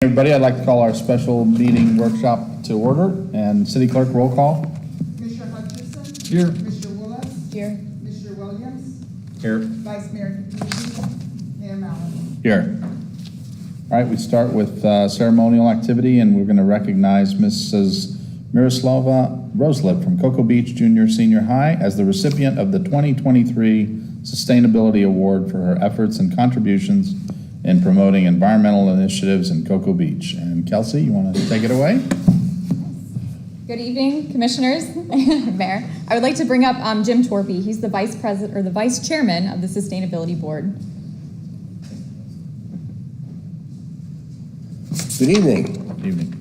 Everybody, I'd like to call our special meeting workshop to order. And City Clerk, roll call. Mr. Hutchison. Here. Mr. Willis. Here. Mr. Williams. Here. Vice Mayor Kapusi. Mayor Mallon. Here. All right, we start with ceremonial activity, and we're going to recognize Mrs. Miroslava Roslip from Cocoa Beach Junior Senior High as the recipient of the 2023 Sustainability Award for her efforts and contributions in promoting environmental initiatives in Cocoa Beach. And Kelsey, you want to take it away? Good evening, commissioners, Mayor. I would like to bring up Jim Torpy. He's the vice president or the vice chairman of the Sustainability Board. Good evening. Good evening.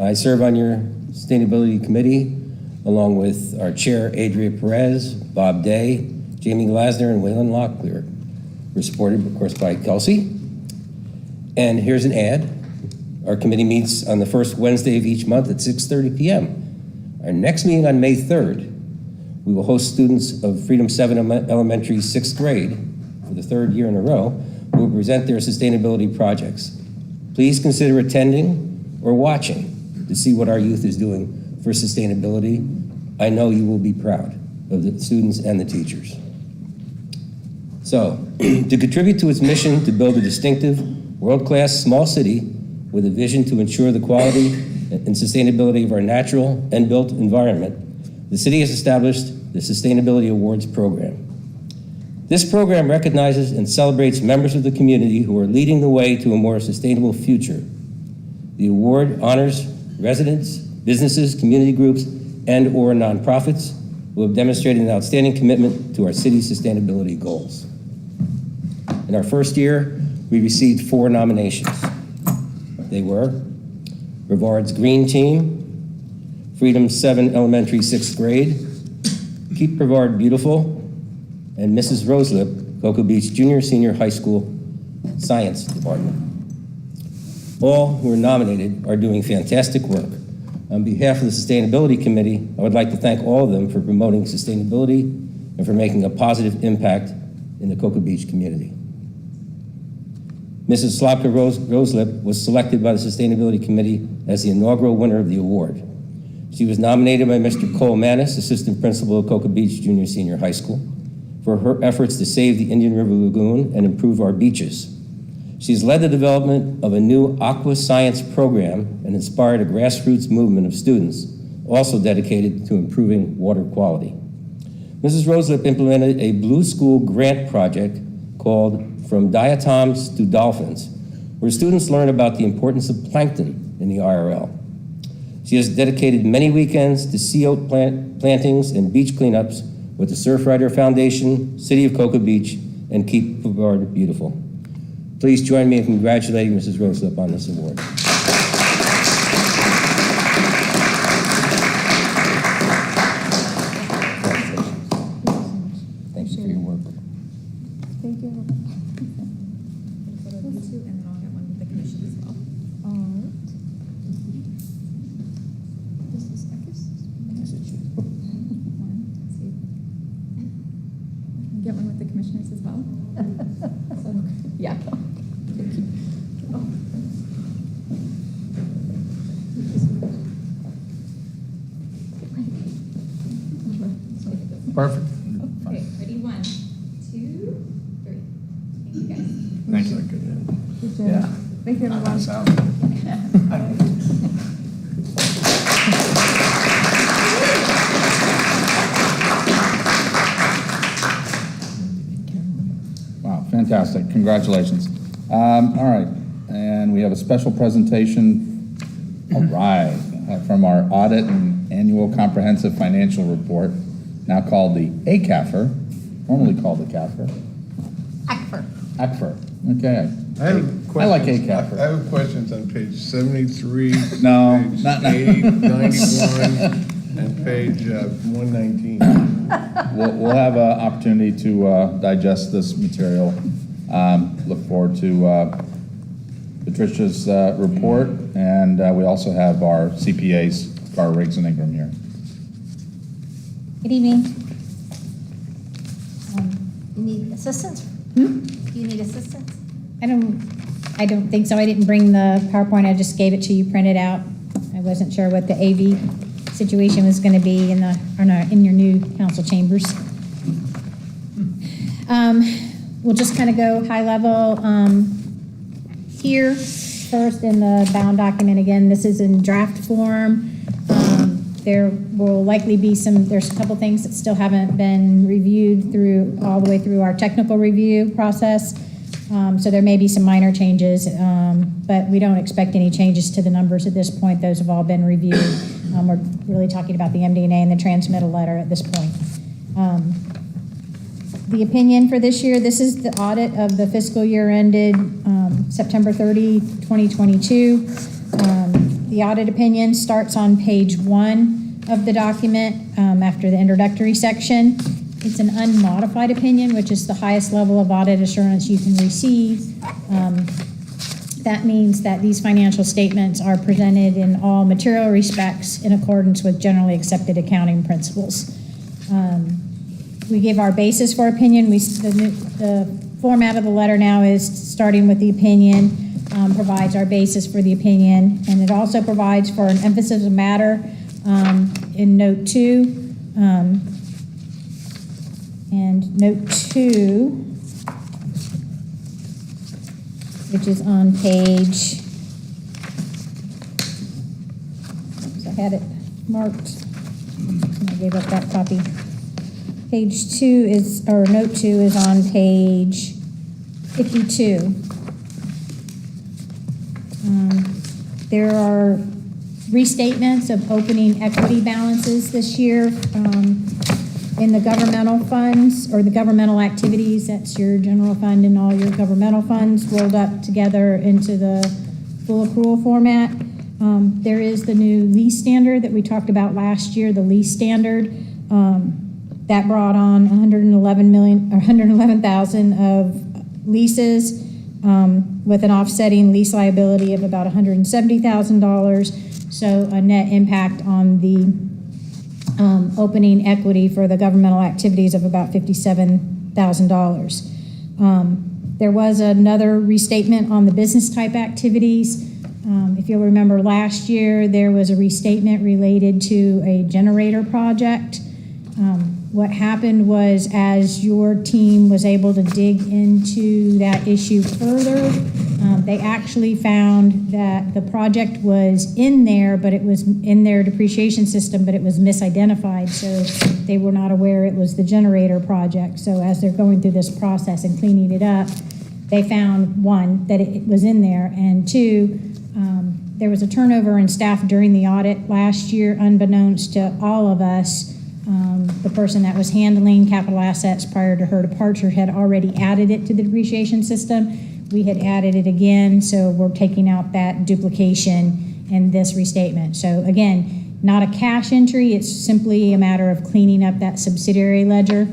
I serve on your Sustainability Committee along with our chair, Adria Perez, Bob Day, Jamie Glasner, and Waylon Locklear. We're supported, of course, by Kelsey. And here's an ad. Our committee meets on the first Wednesday of each month at 6:30 p.m. Our next meeting on May 3rd, we will host students of Freedom 7 Elementary 6th grade for the third year in a row who will present their sustainability projects. Please consider attending or watching to see what our youth is doing for sustainability. I know you will be proud of the students and the teachers. So, to contribute to its mission to build a distinctive, world-class small city with a vision to ensure the quality and sustainability of our natural and built environment, the city has established the Sustainability Awards program. This program recognizes and celebrates members of the community who are leading the way to a more sustainable future. The award honors residents, businesses, community groups, and/or nonprofits who have demonstrated an outstanding commitment to our city's sustainability goals. In our first year, we received 4 nominations. They were Brevard's Green Team, Freedom 7 Elementary 6th grade, Keep Brevard Beautiful, and Mrs. Roslip, Cocoa Beach Junior Senior High School Science Department. All who are nominated are doing fantastic work. On behalf of the Sustainability Committee, I would like to thank all of them for promoting sustainability and for making a positive impact in the Cocoa Beach community. Mrs. Slopka Roslip was selected by the Sustainability Committee as the inaugural winner of the award. She was nominated by Mr. Cole Manis, Assistant Principal of Cocoa Beach Junior Senior High School, for her efforts to save the Indian River Lagoon and improve our beaches. She's led the development of a new aqua science program and inspired a grassroots movement of students also dedicated to improving water quality. Mrs. Roslip implemented a Blue School grant project called From Diatoms to Dolphins, where students learn about the importance of plankton in the IRL. She has dedicated many weekends to sea oat plantings and beach cleanups with the Surfrider Foundation, City of Cocoa Beach, and Keep Brevard Beautiful. Please join me in congratulating Mrs. Roslip on this award. Thank you for your work. Thank you. And then I'll get one with the commission as well. All right. Get one with the commissioners as well. Yeah. Perfect. Okay, ready? 1, 2, 3. Thank you guys. Thank you. Good job. Yeah. Thank you, everyone. Wow, fantastic. Congratulations. All right, and we have a special presentation, from our audit and annual comprehensive financial report, now called the ACAFR, formerly called the CAFR. ACFR. Okay. I have questions. I like ACAFR. I have questions on page 73, No, page not 8, 91, and page 119. We'll have an opportunity to digest this material. Look forward to Patricia's report, and we also have our CPAs, Carr, Riggs, and Ingram here. Good evening. You need assistance? Do you need assistance? I don't I don't think so. I didn't bring the PowerPoint. I just gave it to you printed out. I wasn't sure what the AV situation was going to be in your new council chambers. We'll just kind of go high level here. First in the bound document, again, this is in draft form. There will likely be there's a couple things that still haven't been reviewed all the way through our technical review process. So there may be some minor changes, but we don't expect any changes to the numbers at this point. Those have all been reviewed. We're really talking about the MD&A and the transmittal letter at this point. The opinion for this year, this is the audit of the fiscal year ended September 30, 2022. The audit opinion starts on page 1 of the document after the introductory section. It's an unmodified opinion, which is the highest level of audit assurance you can receive. That means that these financial statements are presented in all material respects in accordance with generally accepted accounting principles. We give our basis for opinion. The format of the letter now is starting with the opinion, provides our basis for the opinion, and it also provides for an emphasis of matter in note 2. And note 2, which is on page, I had it marked, and I gave up that copy. Page 2 is, or note 2 is on page 52. There are restatements of opening equity balances this year in the governmental funds or the governmental activities. That's your general fund and all your governmental funds rolled up together into the full accrual format. There is the new lease standard that we talked about last year, the lease standard. That brought on 111,000 of leases with an offsetting lease liability of about $170,000. So a net impact on the opening equity for the governmental activities of about $57,000. There was another restatement on the business type activities. If you'll remember last year, there was a restatement related to a generator project. What happened was, as your team was able to dig into that issue further, they actually found that the project was in there, but it was in their depreciation system, but it was misidentified, so they were not aware it was the generator project. So as they're going through this process and cleaning it up, they found, 1, that it was in there, and 2, there was a turnover in staff during the audit last year, unbeknownst to all of us. The person that was handling capital assets prior to her departure had already added it to the depreciation system. We had added it again, so we're taking out that duplication in this restatement. So again, not a cash entry, it's simply a matter of cleaning up that subsidiary ledger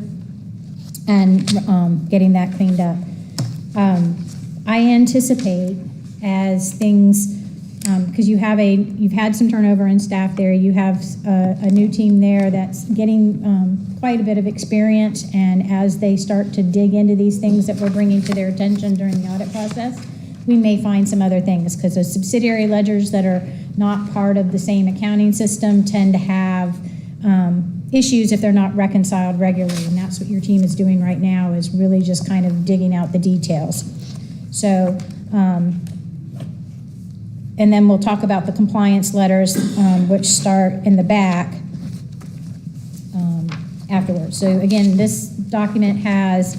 and getting that cleaned up. I anticipate as things, because you've had some turnover in staff there, you have a new team there that's getting quite a bit of experience, and as they start to dig into these things that we're bringing to their attention during the audit process, we may find some other things, because the subsidiary ledgers that are not part of the same accounting system tend to have issues if they're not reconciled regularly, and that's what your team is doing right now, is really just kind of digging out the details. So, and then we'll talk about the compliance letters, which start in the back afterwards. So again, this document has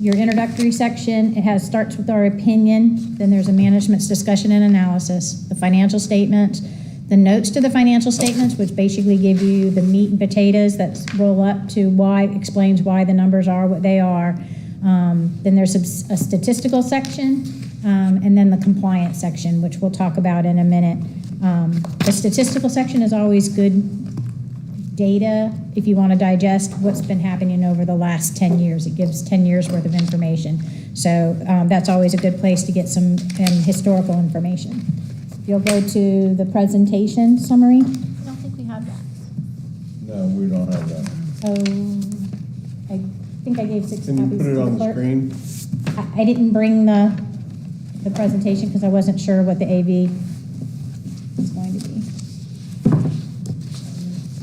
your introductory section. It starts with our opinion. Then there's a management's discussion and analysis, the financial statements, the notes to the financial statements, which basically give you the meat and potatoes that roll up to explains why the numbers are what they are. Then there's a statistical section. And then the compliance section, which we'll talk about in a minute. The statistical section is always good data if you want to digest what's been happening over the last 10 years. It gives 10 years worth of information. So that's always a good place to get some historical information. You'll go to the presentation summary. I don't think we have that. No, we don't have that. Oh, I think I gave 6 Can copies you put to it the on the clerk. screen? I didn't bring the the presentation because I wasn't sure what the AV was going to be.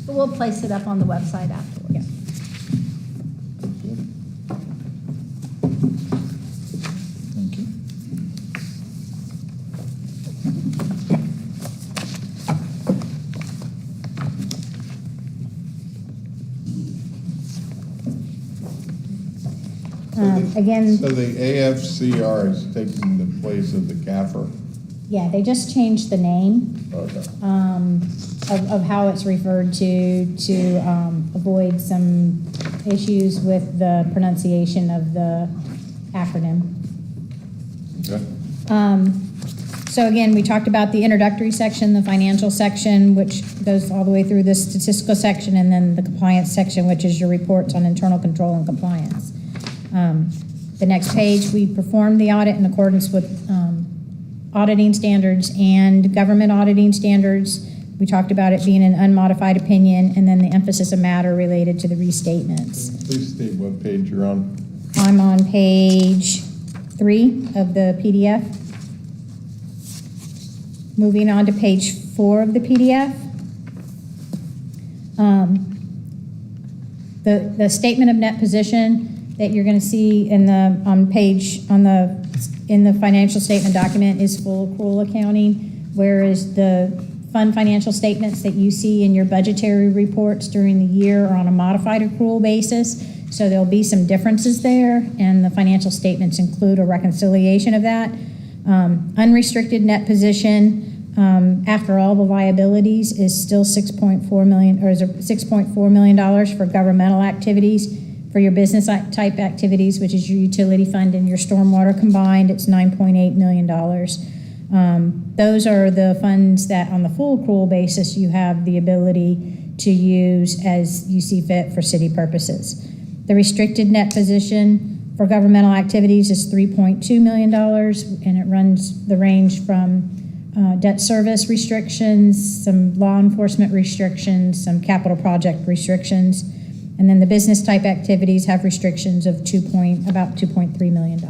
But we'll place it up on the website afterwards. Yeah. Thank you. Again, So the AFCR is taking the place of the CAFR? yeah, they just changed the name. Okay. Of how it's referred to avoid some issues with the pronunciation of the acronym. Okay. So again, we talked about the introductory section, the financial section, which goes all the way through the statistical section, and then the compliance section, which is your reports on internal control and compliance. The next page, we performed the audit in accordance with auditing standards and government auditing standards. We talked about it being an unmodified opinion, and then the emphasis of matter related to the restatements. Please state what page you're on. I'm on page 3 of the PDF. Moving on to page 4 of the PDF. The statement of net position that you're going to see in the in the financial statement document is full accrual accounting, whereas the fund financial statements that you see in your budgetary reports during the year are on a modified accrual basis. So there'll be some differences there, and the financial statements include a reconciliation of that. Unrestricted net position, after all the liabilities, is still $6.4 million, or is $6.4 million for governmental activities. For your business type activities, which is your utility fund and your stormwater combined, it's $9.8 million. Those are the funds that on the full accrual basis you have the ability to use as you see fit for city purposes. The restricted net position for governmental activities is $3.2 million, and it runs the range from debt service restrictions, some law enforcement restrictions, some capital project restrictions. And then the business type activities have restrictions of about $2.3 million.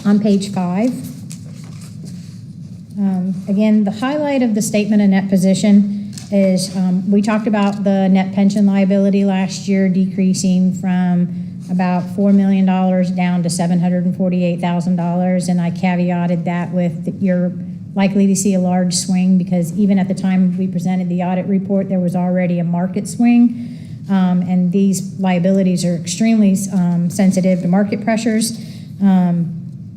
On page 5, again, the highlight of the statement of net position is we talked about the net pension liability last year decreasing from about $4 million down to $748,000, and I caveated that with that you're likely to see a large swing because even at the time we presented the audit report, there was already a market swing. And these liabilities are extremely sensitive to market pressures.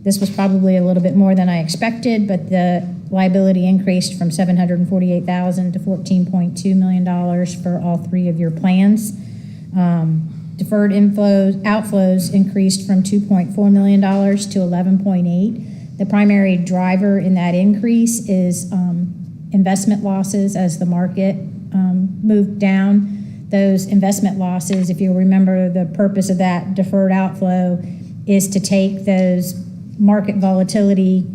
This was probably a little bit more than I expected, but the liability increased from $748,000 to $14.2 million for all 3 of your plans. Deferred outflows increased from $2.4 million to $11.8 million. The primary driver in that increase is investment losses as the market moved down. Those investment losses, if you remember, the purpose of that deferred outflow is to take those market volatility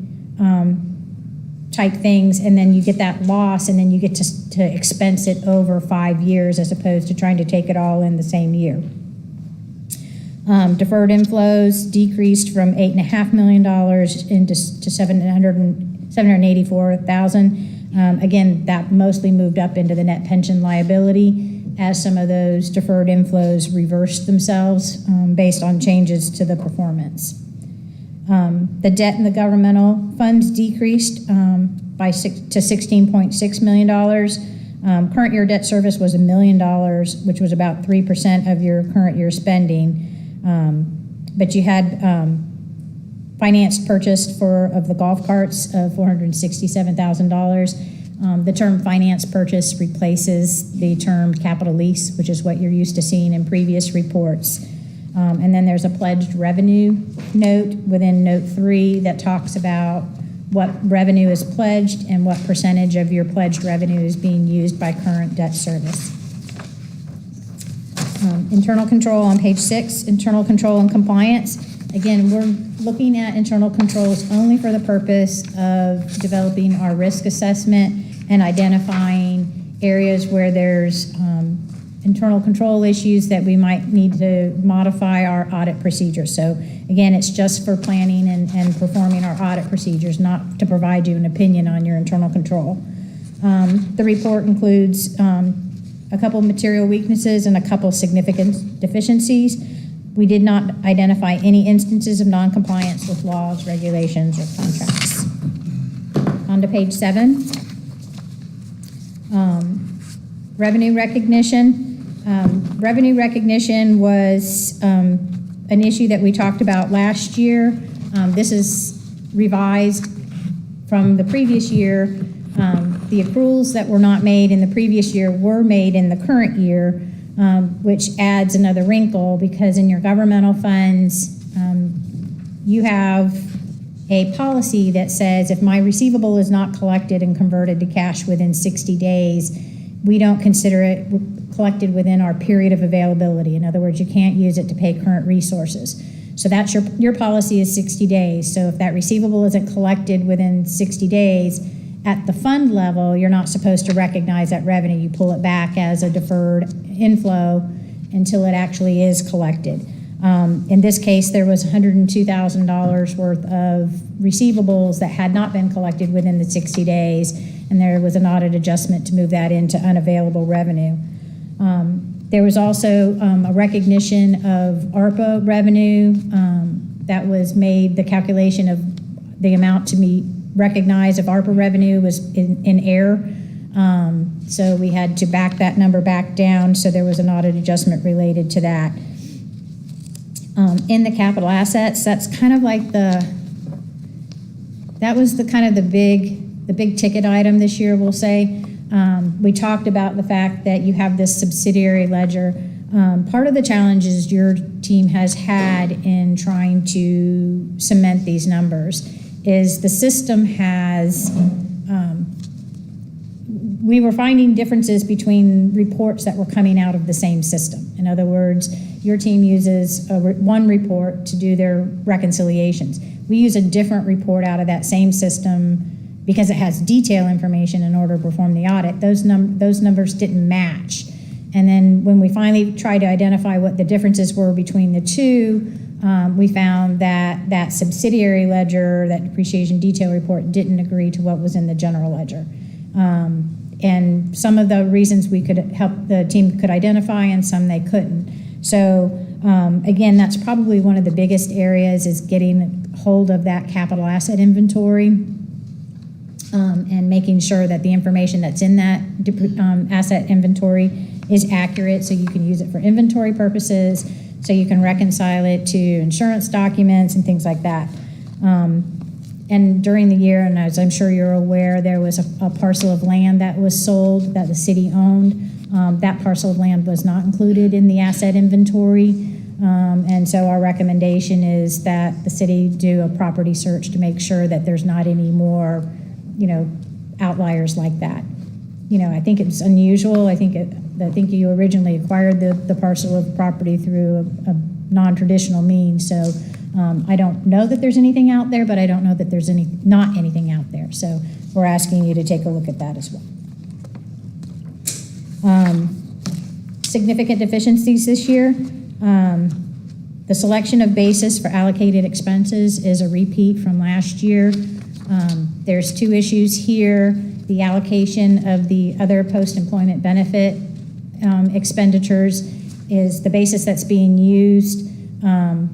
type things, and then you get that loss, and then you get to expense it over 5 years as opposed to trying to take it all in the same year. Deferred inflows decreased from $8.5 million to $784,000. Again, that mostly moved up into the net pension liability as some of those deferred inflows reversed themselves based on changes to the performance. The debt in the governmental funds decreased to $16.6 million. Current year debt service was $1 million, which was about 3% of your current year spending. But you had finance purchased of the golf carts of $467,000. The term finance purchase replaces the term capital lease, which is what you're used to seeing in previous reports. And then there's a pledged revenue note within note 3 that talks about what revenue is pledged and what percentage of your pledged revenue is being used by current debt service. Internal control on page 6, internal control and compliance. Again, we're looking at internal controls only for the purpose of developing our risk assessment and identifying areas where there's internal control issues that we might need to modify our audit procedures. So again, it's just for planning and performing our audit procedures, not to provide you an opinion on your internal control. The report includes a couple material weaknesses and a couple significant deficiencies. We did not identify any instances of noncompliance with laws, regulations, or contracts. On to page 7. Revenue recognition. Revenue recognition was an issue that we talked about last year. This is revised from the previous year. The accruals that were not made in the previous year were made in the current year, which adds another wrinkle because in your governmental funds, you have a policy that says if my receivable is not collected and converted to cash within 60 days, we don't consider it collected within our period of availability. In other words, you can't use it to pay current resources. So that's your policy is 60 days. So if that receivable isn't collected within 60 days, at the fund level, you're not supposed to recognize that revenue. You pull it back as a deferred inflow until it actually is collected. In this case, there was $102,000 worth of receivables that had not been collected within the 60 days, and there was an audit adjustment to move that into unavailable revenue. There was also a recognition of ARPA revenue that was made, the calculation of the amount to be recognized of ARPA revenue was in error. So we had to back that number back down, so there was an audit adjustment related to that. In the capital assets, that's kind of like that was the kind of the big ticket item this year, we'll say. We talked about the fact that you have this subsidiary ledger. Part of the challenges your team has had in trying to cement these numbers is the system has, we were finding differences between reports that were coming out of the same system. In other words, your team uses one report to do their reconciliations. We use a different report out of that same system because it has detail information in order to perform the audit. Those numbers didn't match. And then when we finally tried to identify what the differences were between the two, we found that that subsidiary ledger, that depreciation detail report, didn't agree to what was in the general ledger. And some of the reasons we could help the team could identify and some they couldn't. So again, that's probably one of the biggest areas is getting hold of that capital asset inventory and making sure that the information that's in that asset inventory is accurate so you can use it for inventory purposes, so you can reconcile it to insurance documents and things like that. And during the year, and as I'm sure you're aware, there was a parcel of land that was sold that the city owned. That parcel of land was not included in the asset inventory. And so our recommendation is that the city do a property search to make sure that there's not any more, outliers like that. I think it's unusual. I think you originally acquired the parcel of property through a non-traditional means. So I don't know that there's anything out there, but I don't know that there's not anything out there. So we're asking you to take a look at that as well. Significant deficiencies this year. The selection of basis for allocated expenses is a repeat from last year. There's two issues here. The allocation of the other post-employment benefit expenditures is the basis that's being used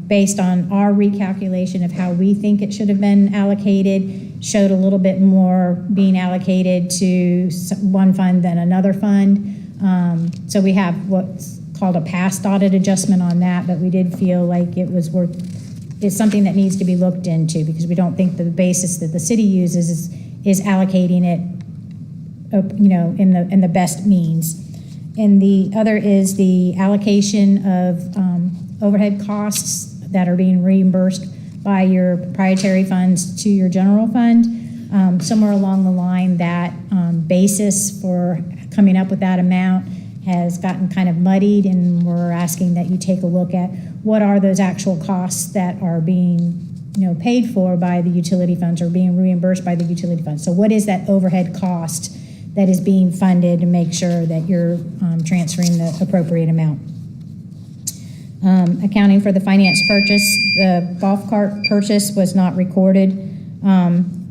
based on our recalculation of how we think it should have been allocated, showed a little bit more being allocated to one fund than another fund. So we have what's called a past audit adjustment on that, but we did feel like it's something that needs to be looked into because we don't think the basis that the city uses is allocating it, in the best means. And the other is the allocation of overhead costs that are being reimbursed by your proprietary funds to your general fund. Somewhere along the line, that basis for coming up with that amount has gotten kind of muddied, and we're asking that you take a look at what are those actual costs that are being paid for by the utility funds or being reimbursed by the utility funds. So what is that overhead cost that is being funded to make sure that you're transferring the appropriate amount. Accounting for the finance purchase, the golf cart purchase was not recorded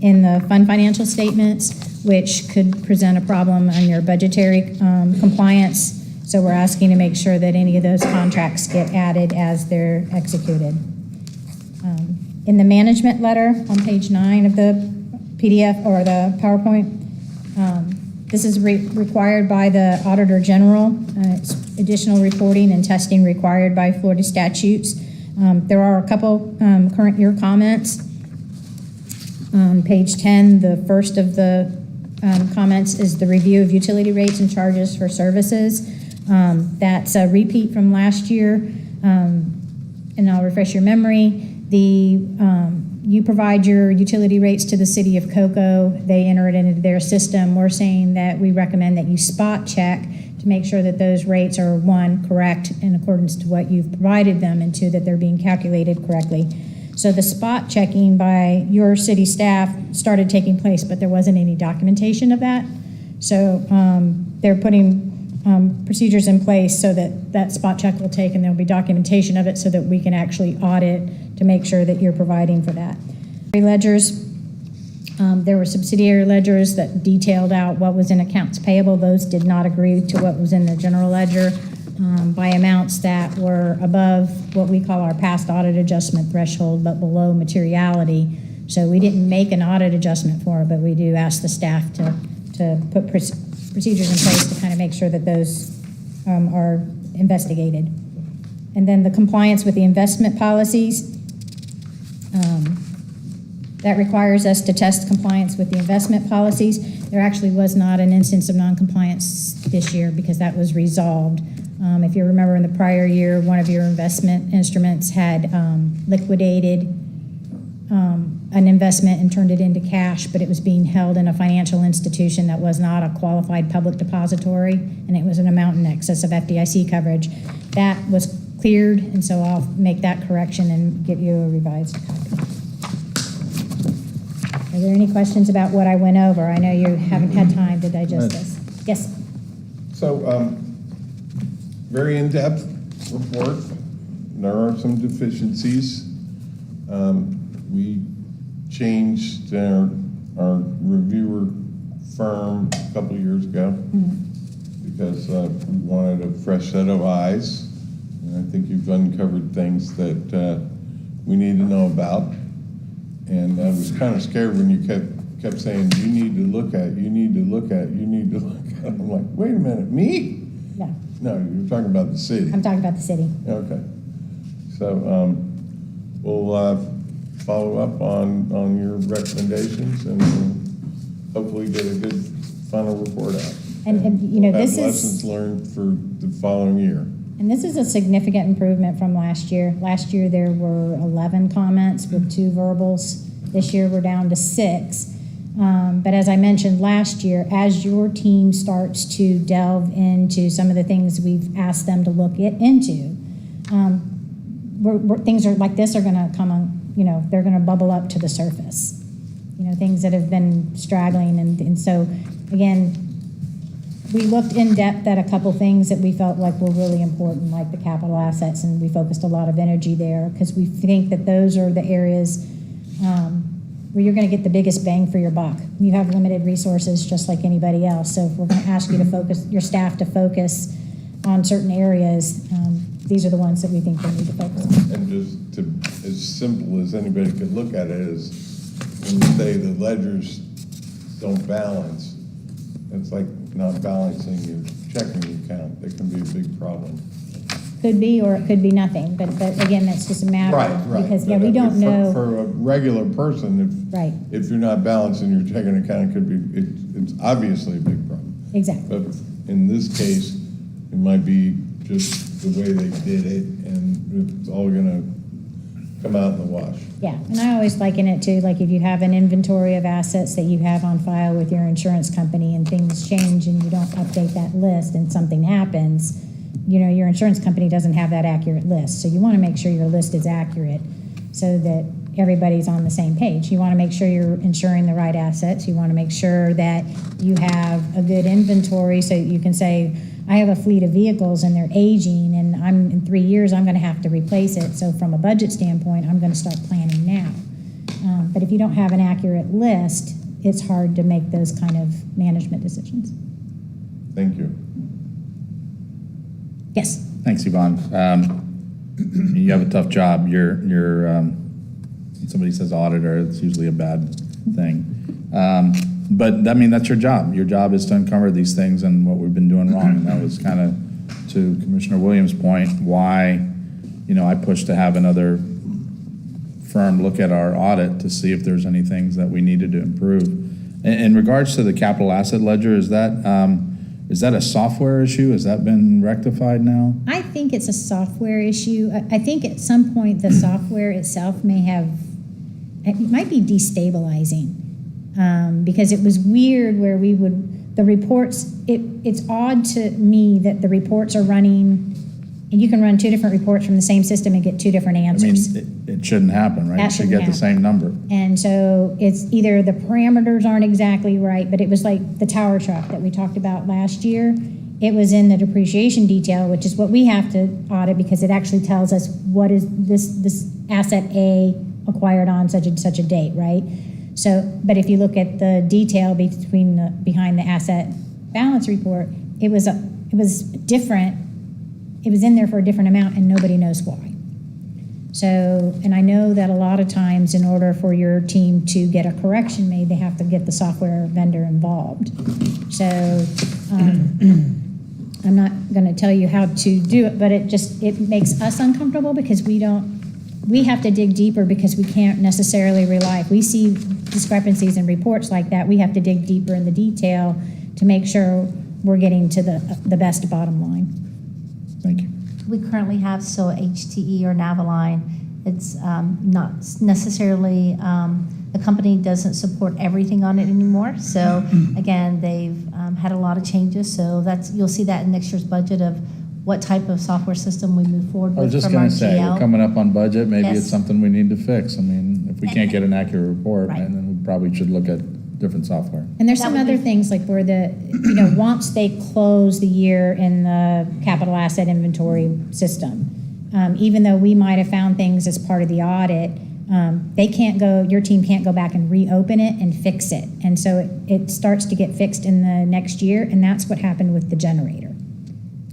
in the fund financial statements, which could present a problem on your budgetary compliance. So we're asking to make sure that any of those contracts get added as they're executed. In the management letter on page 9 of the PDF or the PowerPoint, this is required by the Auditor General. It's additional reporting and testing required by Florida statutes. There are a couple current year comments. On page 10, the first of the comments is the review of utility rates and charges for services. That's a repeat from last year. And I'll refresh your memory. You provide your utility rates to the city of Cocoa. They enter it into their system. We're saying that we recommend that you spot check to make sure that those rates are, one, correct in accordance to what you've provided them, and two, that they're being calculated correctly. So the spot checking by your city staff started taking place, but there wasn't any documentation of that. So they're putting procedures in place so that that spot check will take, and there'll be documentation of it so that we can actually audit to make sure that you're providing for that. Ledgers, there were subsidiary ledgers that detailed out what was in accounts payable. Those did not agree to what was in the general ledger by amounts that were above what we call our past audit adjustment threshold, but below materiality. So we didn't make an audit adjustment for it, but we do ask the staff to put procedures in place to kind of make sure that those are investigated. And then the compliance with the investment policies. That requires us to test compliance with the investment policies. There actually was not an instance of non-compliance this year because that was resolved. If you remember in the prior year, one of your investment instruments had liquidated an investment and turned it into cash, but it was being held in a financial institution that was not a qualified public depository, and it was an amount in excess of FDIC coverage. That was cleared, and so I'll make that correction and get you a revised copy. Are there any questions about what I went over? I know you haven't had time to digest this. Yes? So, very in-depth report. There are some deficiencies. We changed our reviewer firm a couple of years ago because we wanted a fresh set of eyes. And I think you've uncovered things that we need to know about. And I was kind of scared when you kept saying, you need to look at, you need to look at, you need to look at. I'm like, wait a minute, me? No, No, you're talking about the city. I'm talking about the city. Okay. So we'll follow up on your recommendations and we'll hopefully get a good final report out. And you know, We'll have this is, lessons learned for the following year. and this is a significant improvement from last year. Last year, there were 11 comments with 2 verbals. This year, we're down to 6. But as I mentioned last year, as your team starts to delve into some of the things we've asked them to look into, things are like this are going to come on, you know, they're going to bubble up to the surface. You know, things that have been straggling. And so, again, we looked in depth at a couple things that we felt like were really important, like the capital assets, and we focused a lot of energy there because we think that those are the areas where you're going to get the biggest bang for your buck. You have limited resources just like anybody else. So if we're going to ask you to focus, your staff to focus on certain areas, these are the ones that we think they need to focus on. And just to, as simple as anybody could look at it is when you say the ledgers don't balance, it's like not balancing your checking account. That can be a big problem. Could be, or it could be nothing, but again, that's just a matter of, because, yeah, we But don't know. For a regular person, Right, if you're not balancing your checking account, it could be, it's obviously a big problem. exactly. But in this case, it might be just the way they did it, and it's all gonna come out in the wash. Yeah, and I always liken it to, like, if you have an inventory of assets that you have on file with your insurance company and things change and you don't update that list and something happens, you know, your insurance company doesn't have that accurate list. So you want to make sure your list is accurate so that everybody's on the same page. You want to make sure you're insuring the right assets. You want to make sure that you have a good inventory so you can say, I have a fleet of vehicles and they're aging and in 3 years, I'm going to have to replace it. So from a budget standpoint, I'm going to start planning now. But if you don't have an accurate list, it's hard to make those kind of management decisions. Thank you. Yes. Thanks, Yvonne. You have a tough job. When somebody says auditor, it's usually a bad thing. But I mean, that's your job. Your job is to uncover these things and what we've been doing wrong. And that was kind of, to Commissioner Williams' point, why, I pushed to have another firm look at our audit to see if there's any things that we needed to improve. In regards to the capital asset ledger, is that a software issue? Has that been rectified now? I think it's a software issue. I think at some point the software itself it might be destabilizing. Because it was weird where the reports, it's odd to me that the reports are running, and you can run 2 different reports from the same system and get 2 different I mean, answers. it shouldn't happen, right? That You should shouldn't get the happen. same number. And so it's either the parameters aren't exactly right, but it was like the tower truck that we talked about last year. It was in the depreciation detail, which is what we have to audit because it actually tells us what is this asset A acquired on such and such a date, right? So, but if you look at the detail behind the asset balance report, it was different. It was in there for a different amount and nobody knows why. So, and I know that a lot of times in order for your team to get a correction made, they have to get the software vendor involved. So, I'm not going to tell you how to do it, but it makes us uncomfortable because we have to dig deeper because we can't necessarily rely. If we see discrepancies in reports like that, we have to dig deeper in the detail to make sure we're getting to the best bottom line. Thank you. We currently have still HTE or Naviline. It's not necessarily, the company doesn't support everything on it anymore. So again, they've had a lot of changes. So you'll see that in next year's budget of what type of software system we move forward I was with just from our going to say, we're GL. coming up on budget. Maybe Yes. it's something we need to fix. I mean, if we can't get an accurate report, Right. then we probably should look at different software. And there's That some would other be- things like where once they close the year in the capital asset inventory system, even though we might have found things as part of the audit, your team can't go back and reopen it and fix it. And so it starts to get fixed in the next year, and that's what happened with the generator.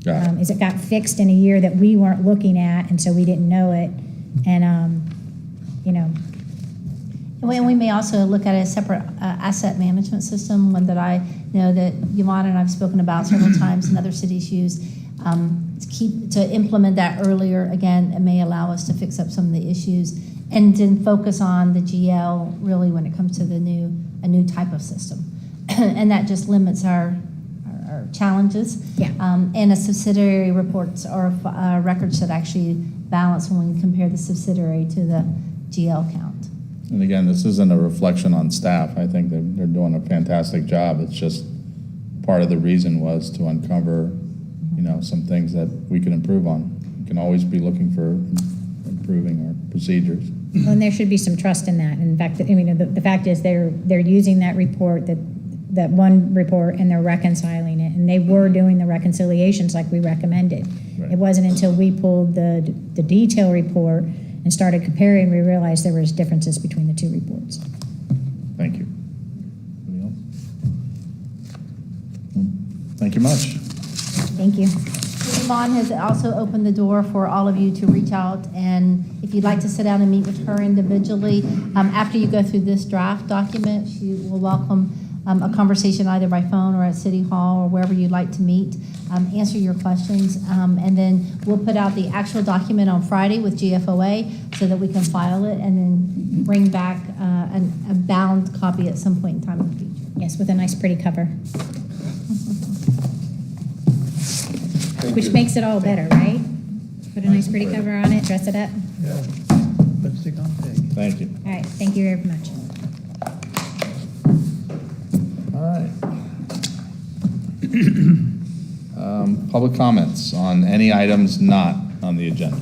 Got it. Is it got fixed in a year that we weren't looking at, and so we didn't know it. And, And we may also look at a separate asset management system, one that I know that Yvonne and I've spoken about several times and other cities use. To implement that earlier, again, it may allow us to fix up some of the issues and then focus on the GL really when it comes to a new type of system. And that just limits our challenges. Yeah. And a subsidiary reports or records that actually balance when we compare the subsidiary to the GL count. And again, this isn't a reflection on staff. I think they're doing a fantastic job. It's just part of the reason was to uncover, some things that we can improve on. We can always be looking for improving our procedures. and there should be some trust in that. In fact, the fact is they're using that report, that one report, and they're reconciling it. And they were doing the reconciliations like we recommended. Right. It wasn't until we pulled the detail report and started comparing, we realized there was differences between the 2 reports. Thank you. Anybody else? Thank you much. Thank you. Yvonne has also opened the door for all of you to reach out, and if you'd like to sit down and meet with her individually, after you go through this draft document, she will welcome a conversation either by phone or at City Hall or wherever you'd like to meet, answer your questions, and then we'll put out the actual document on Friday with GFOA so that we can file it and then bring back a bound copy at some point in time in the future. Yes, with a nice pretty cover, Thank which you. makes it all better, right? Put a nice pretty cover on it, dress it up. Lipstick on pig. Thank you. All right, thank you very much. All right. Public comments on any items not on the agenda.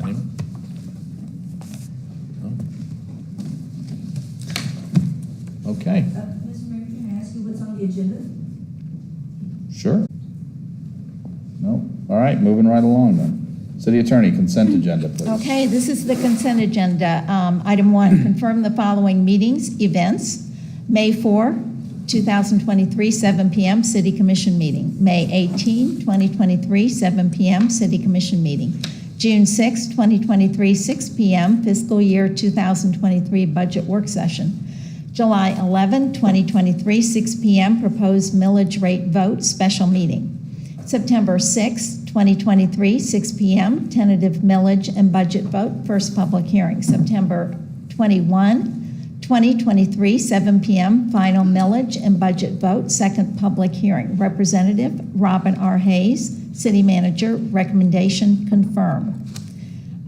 Anyone? Okay, Mr. Mayor, can I ask you what's on the agenda? sure. No, all right, moving right along then. City Attorney, consent agenda, please. Okay, this is the consent agenda. Item 1, confirm the following meetings, events. May 4, 2023, 7 p.m., City Commission meeting. May 18, 2023, 7 p.m., City Commission meeting. June 6, 2023, 6 p.m., fiscal year 2023 budget work session. July 11, 2023, 6 p.m., proposed millage rate vote, special meeting. September 6, 2023, 6 p.m., tentative millage and budget vote, first public hearing. September 21, 2023, 7 p.m., final millage and budget vote, second public hearing. Representative Robin R. Hayes, City Manager, recommendation confirm.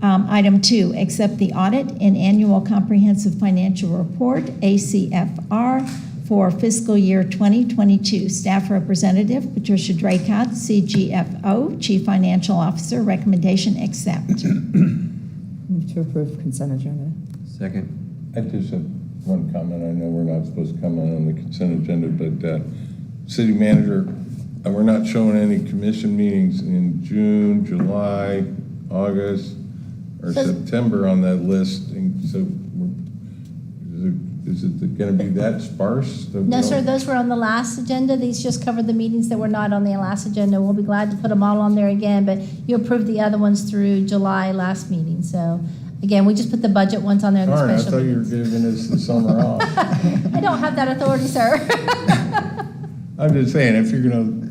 Item 2, accept the audit and annual comprehensive financial report, ACFR, for fiscal year 2022. Staff Representative Patricia Draycott, CGFO, Chief Financial Officer, recommendation accept. Move to approve consent agenda. Second. I just have one comment. I know we're not supposed to comment on the consent agenda, but city manager, we're not showing any commission meetings in June, July, August, or September on that list. And so is it going to be that sparse? that we No, sir, don't- those were on the last agenda. These just covered the meetings that were not on the last agenda. We'll be glad to put them all on there again, but you approved the other ones through July last meeting. So again, we just put the budget ones on there. Darn, I The special thought you were meetings. giving us the summer off. I don't have that authority, sir. I'm just saying, if you're going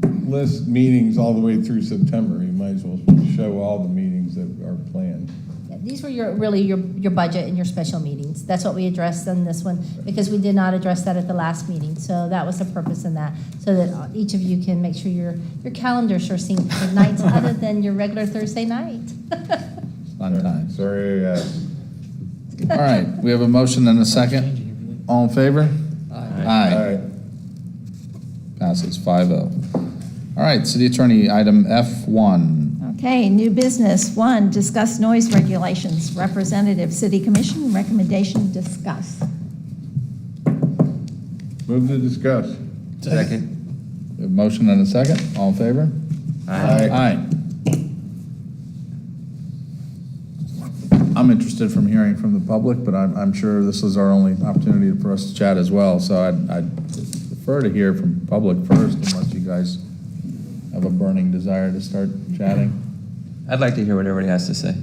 to list meetings all the way through September, you might as well show all the meetings that are planned. These were really your budget and your special meetings. That's what we addressed in this one, because we did not address that at the last meeting. So that was the purpose in that, so that each of you can make sure your calendars are synced for nights other than your regular Thursday night. Fun times. Sorry, All right, we have a motion and a second. All in favor? all Aye. right. Passes 5-0. All right, City Attorney, item F1. Okay, new business. 1, discuss noise regulations. Representative, City Commission, recommendation, discuss. Move to discuss. Second. We have a motion and a second. All in favor? Aye. I'm interested from hearing from the public, but I'm sure this is our only opportunity for us to chat as well. So I'd prefer to hear from public first, unless you guys have a burning desire to start chatting. I'd like to hear what everybody has to say.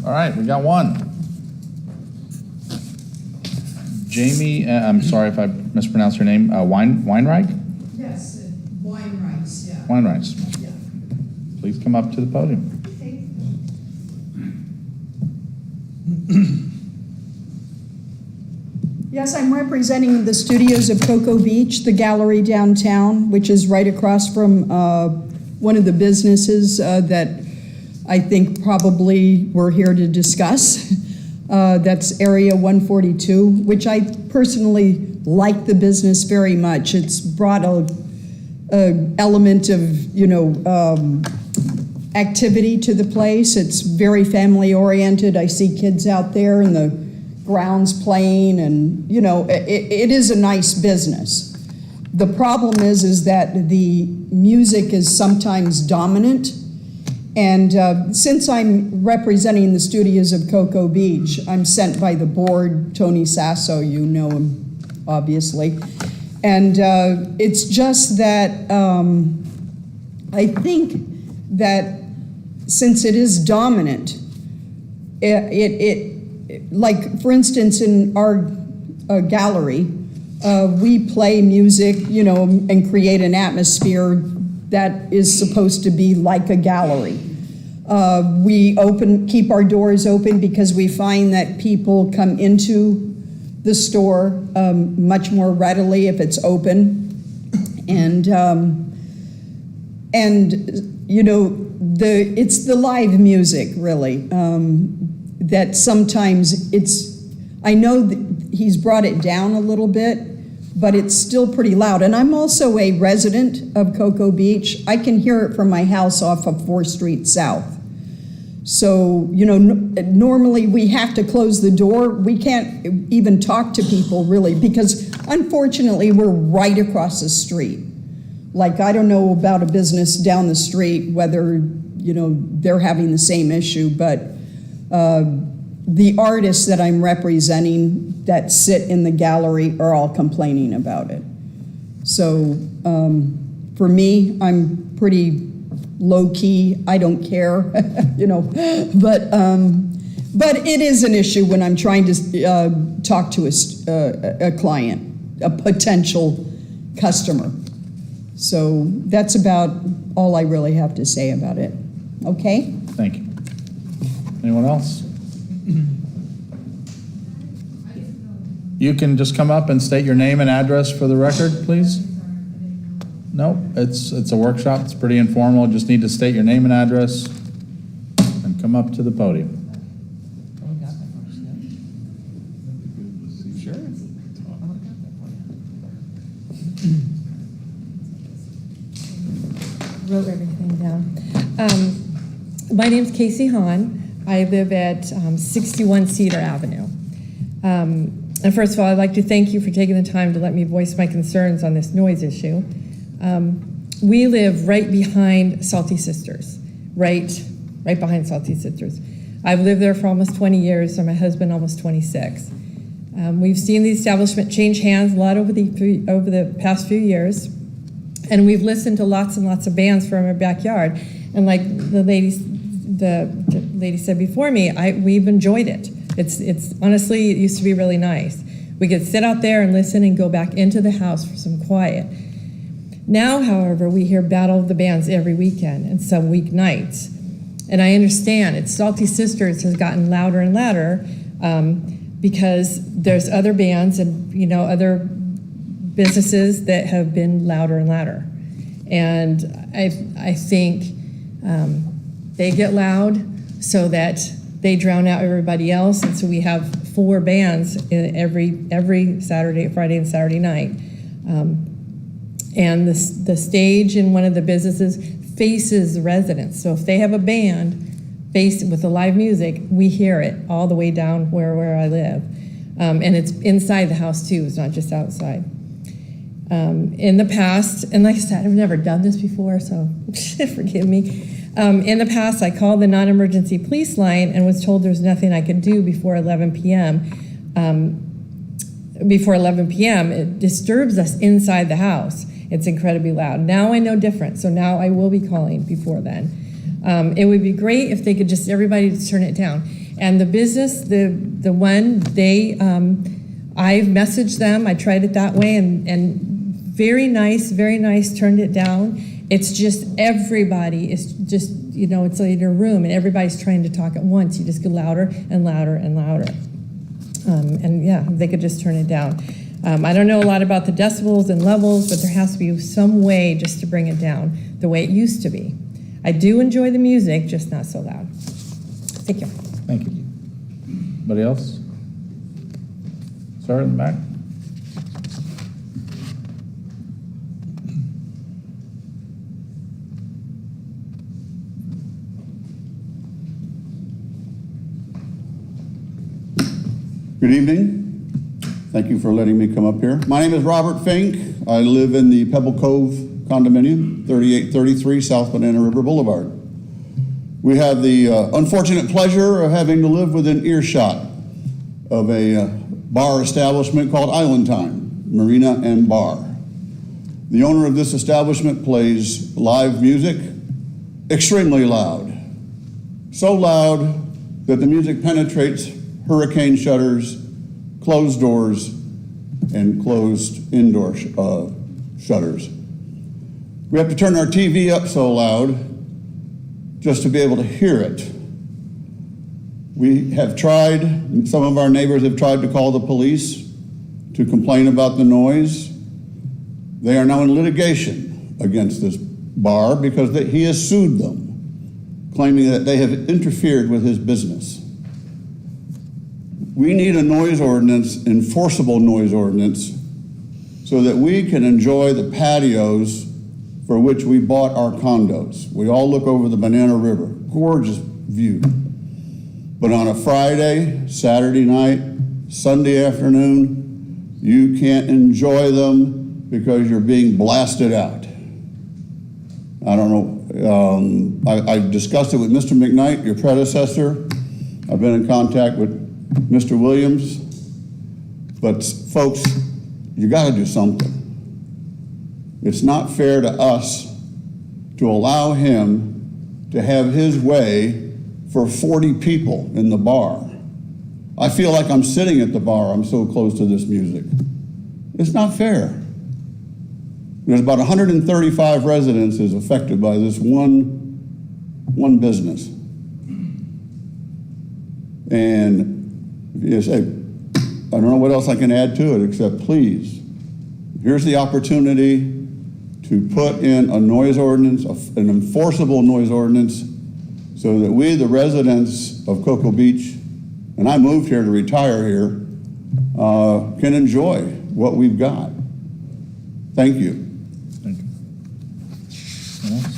All right, we got one. Jamie, I'm sorry if I mispronounced her name, Weinreich? Yes, wine rights, yeah. Weinreich. Yeah. Please come up to the podium. Yes, I'm representing the studios of Cocoa Beach, the gallery downtown, which is right across from one of the businesses that I think probably we're here to discuss. That's Area 142, which I personally like the business very much. It's brought a element of, activity to the place. It's very family oriented. I see kids out there in the grounds playing, and it is a nice business. The problem is that the music is sometimes dominant, and since I'm representing the studios of Cocoa Beach, I'm sent by the board, Tony Sasso, you know him obviously, and it's just that I think that since it is dominant, like, for instance, in our gallery, we play music, and create an atmosphere that is supposed to be like a gallery. We keep our doors open because we find that people come into the store much more readily if it's open. And it's the live music, really, that sometimes I know that he's brought it down a little bit, but it's still pretty loud. And I'm also a resident of Cocoa Beach. I can hear it from my house off of 4th Street South. So, you know, normally we have to close the door. We can't even talk to people really because unfortunately we're right across the street. Like, I don't know about a business down the street, whether, you know, they're having the same issue, but the artists that I'm representing that sit in the gallery are all complaining about it. So for me, I'm pretty low-key, I don't care, you know, but it is an issue when I'm trying to talk to a client, a potential customer. So that's about all I really have to say about it. Okay? Thank you. Anyone else? You can just come up and state your name and address for the record, please. No, it's a workshop. It's pretty informal. Just need to state your name and address and come up to the podium. Wrote everything down. My name's Casey Hahn. I live at 61 Cedar Avenue. And first of all, I'd like to thank you for taking the time to let me voice my concerns on this noise issue. We live right behind Salty Sisters, right behind Salty Sisters. I've lived there for almost 20 years, and my husband almost 26. We've seen the establishment change hands a lot over the past few years, and we've listened to lots and lots of bands from our backyard. And like the lady said before me, we've enjoyed it. It's honestly, it used to be really nice. We could sit out there and listen and go back into the house for some quiet. Now, however, we hear Battle of the Bands every weekend and some weeknights. And I understand it's Salty Sisters has gotten louder and louder because there's other bands and, you know, other businesses that have been louder and louder. And I think they get loud so that they drown out everybody else. And so we have 4 bands in every Saturday, Friday and Saturday night. And the stage in one of the businesses faces the residents. So if they have a band faced with the live music, we hear it all the way down where I live. And it's inside the house too, it's not just outside. In the past, and like I said, I've never done this before, so forgive me. In the past, I called the non-emergency police line and was told there's nothing I could do before 11 p.m. Before 11 p.m., it disturbs us inside the house. It's incredibly loud. Now I know different, so now I will be calling before then. It would be great if they could just, everybody just turn it down. And the business, the one, I've messaged them, I tried it that way, and very nice, turned it down. It's just everybody is just, you know, it's like in a room and everybody's trying to talk at once. You just get louder and louder and louder. And yeah, they could just turn it down. I don't know a lot about the decibels and levels, but there has to be some way just to bring it down the way it used to be. I do enjoy the music, just not so loud. Thank you. Thank you. Anybody else? Sir, in the back. Good evening. Thank you for letting me come up here. My name is Robert Fink. I live in the Pebble Cove condominium, 3833 South Banana River Boulevard. We have the unfortunate pleasure of having to live within earshot of a bar establishment called Island Time Marina and Bar. The owner of this establishment plays live music extremely loud. So loud that the music penetrates hurricane shutters, closed doors, and closed indoor shutters. We have to turn our TV up so loud just to be able to hear it. We have tried, some of our neighbors have tried to call the police to complain about the noise. They are now in litigation against this bar because he has sued them, claiming that they have interfered with his business. We need a noise ordinance, enforceable noise ordinance, so that we can enjoy the patios for which we bought our condos. We all look over the Banana River, gorgeous view. But on a Friday, Saturday night, Sunday afternoon, you can't enjoy them because you're being blasted out. I don't know, I've discussed it with Mr. McKnight, your predecessor. I've been in contact with Mr. Williams. But folks, you gotta do something. It's not fair to us to allow him to have his way for 40 people in the bar. I feel like I'm sitting at the bar, I'm so close to this music. It's not fair. There's about 135 residences affected by this one business. And you say, I don't know what else I can add to it except please, here's the opportunity to put in a noise ordinance, an enforceable noise ordinance, so that we, the residents of Cocoa Beach, and I moved here to retire here, can enjoy what we've got. Thank you. Thank you. Anyone else?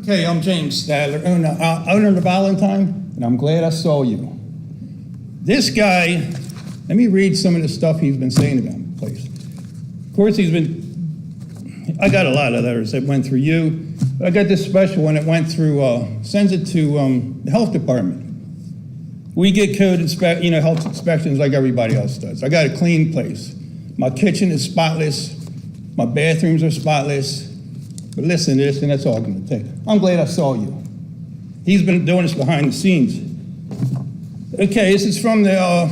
Okay, I'm James Stadler, owner of the Valentine, and I'm glad I saw you. This guy, let me read some of the stuff he's been saying about the place. Of course, I got a lot of letters that went through you, but I got this special one that went through, sends it to the health department. We get health inspections like everybody else does. I got a clean place. My kitchen is spotless. My bathrooms are spotless. But listen to this, and that's all I'm going to take. I'm glad I saw you. He's been doing this behind the scenes. Okay, this is from the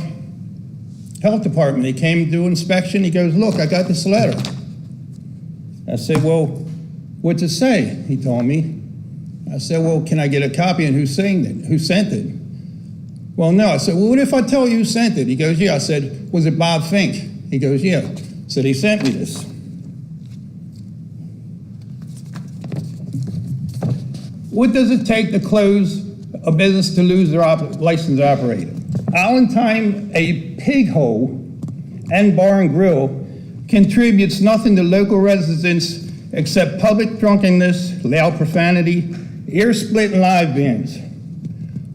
health department. He came to do an inspection. He goes, look, I got this letter. I said, well, what's it say? He told me. I said, well, can I get a copy and who sent it? Well, no. I said, well, what if I tell you who sent it? He goes, yeah. I said, was it Bob Fink? He goes, yeah. I said, he sent me this. What does it take to close a business to lose their license to operate? Allentown, a pig hole and bar and grill, contributes nothing to local residents except public drunkenness, loud profanity, ear-splitting live bands.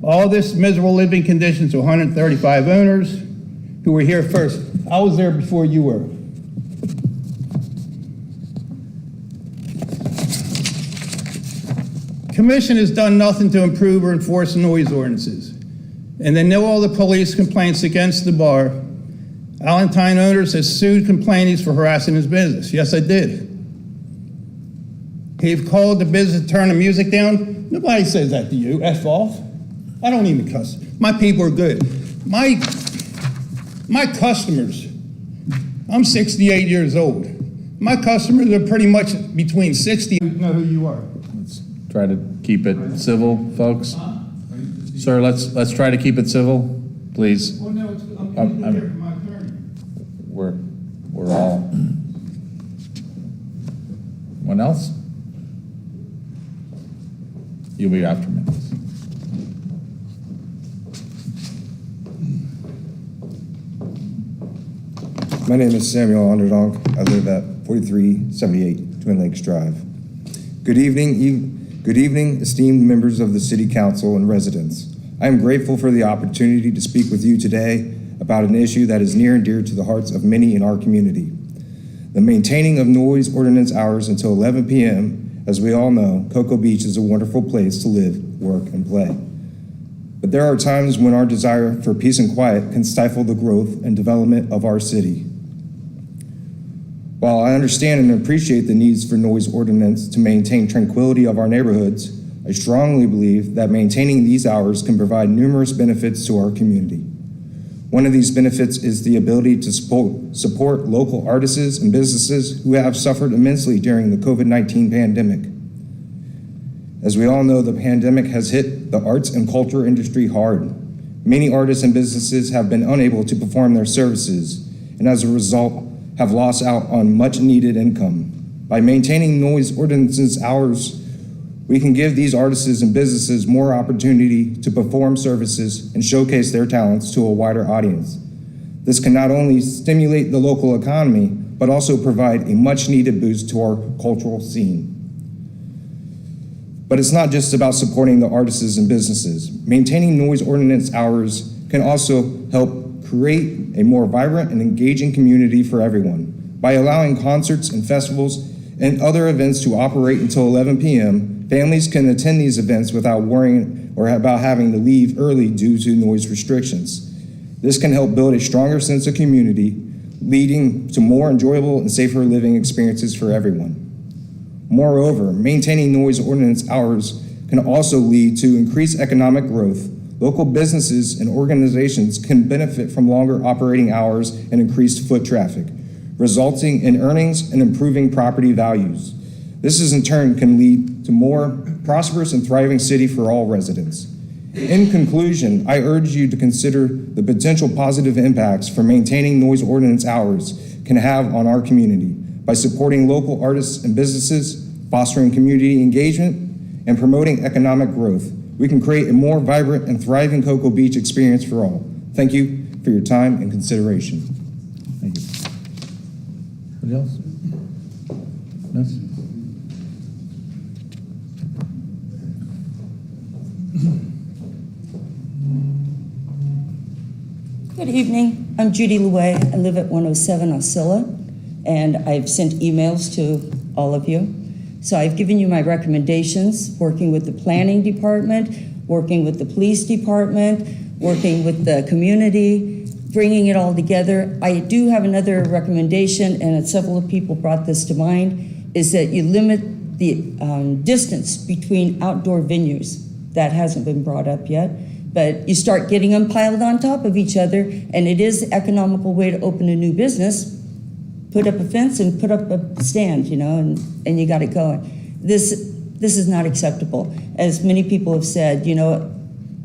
All this miserable living conditions to 135 owners who were here first. I was there before you were. Commission has done nothing to improve or enforce noise ordinances. And they know all the police complaints against the bar. Allentown owners has sued complainants for harassing his business. Yes, I did. He've called the business to turn the music down. Nobody says that to you. F off. I don't even cuss. My people are good. My customers, I'm 68 years old. My customers are pretty much between 60. You know who you are. Let's try to keep it civil, folks. Sir, let's try to keep it civil, please. Well, no, I'm here for my attorney. We're all. Anyone else? You'll be after me. My name is Samuel Underdog. I live at 4378 Twin Lakes Drive. Good evening, esteemed members of the City Council and residents. I am grateful for the opportunity to speak with you today about an issue that is near and dear to the hearts of many in our community. The maintaining of noise ordinance hours until 11 p.m. As we all know, Cocoa Beach is a wonderful place to live, work, and play. But there are times when our desire for peace and quiet can stifle the growth and development of our city. While I understand and appreciate the needs for noise ordinance to maintain tranquility of our neighborhoods, I strongly believe that maintaining these hours can provide numerous benefits to our community. One of these benefits is the ability to support local artists and businesses who have suffered immensely during the COVID-19 pandemic. As we all know, the pandemic has hit the arts and culture industry hard. Many artists and businesses have been unable to perform their services, and as a result, have lost out on much needed income. By maintaining noise ordinances hours, we can give these artists and businesses more opportunity to perform services and showcase their talents to a wider audience. This can not only stimulate the local economy, but also provide a much-needed boost to our cultural scene. But it's not just about supporting the artists and businesses. Maintaining noise ordinance hours can also help create a more vibrant and engaging community for everyone. By allowing concerts and festivals and other events to operate until 11 p.m., families can attend these events without worrying or about having to leave early due to noise restrictions. This can help build a stronger sense of community, leading to more enjoyable and safer living experiences for everyone. Moreover, maintaining noise ordinance hours can also lead to increased economic growth. Local businesses and organizations can benefit from longer operating hours and increased foot traffic, resulting in earnings and improving property values. This in turn can lead to more prosperous and thriving city for all residents. In conclusion, I urge you to consider the potential positive impacts for maintaining noise ordinance hours can have on our community by supporting local artists and businesses, fostering community engagement, and promoting economic growth. We can create a more vibrant and thriving Cocoa Beach experience for all. Thank you for your time and consideration. Thank you. Anybody else? Yes? Good evening. I'm Judy Louay. I live at 107 Osceola, and I've sent emails to all of you. So I've given you my recommendations, working with the planning department, working with the police department, working with the community, bringing it all together. I do have another recommendation, and several people brought this to mind, is that you limit the distance between outdoor venues. That hasn't been brought up yet. But you start getting them piled on top of each other, and it is the economical way to open a new business. Put up a fence and put up a stand, and you got it going. This is not acceptable. As many people have said,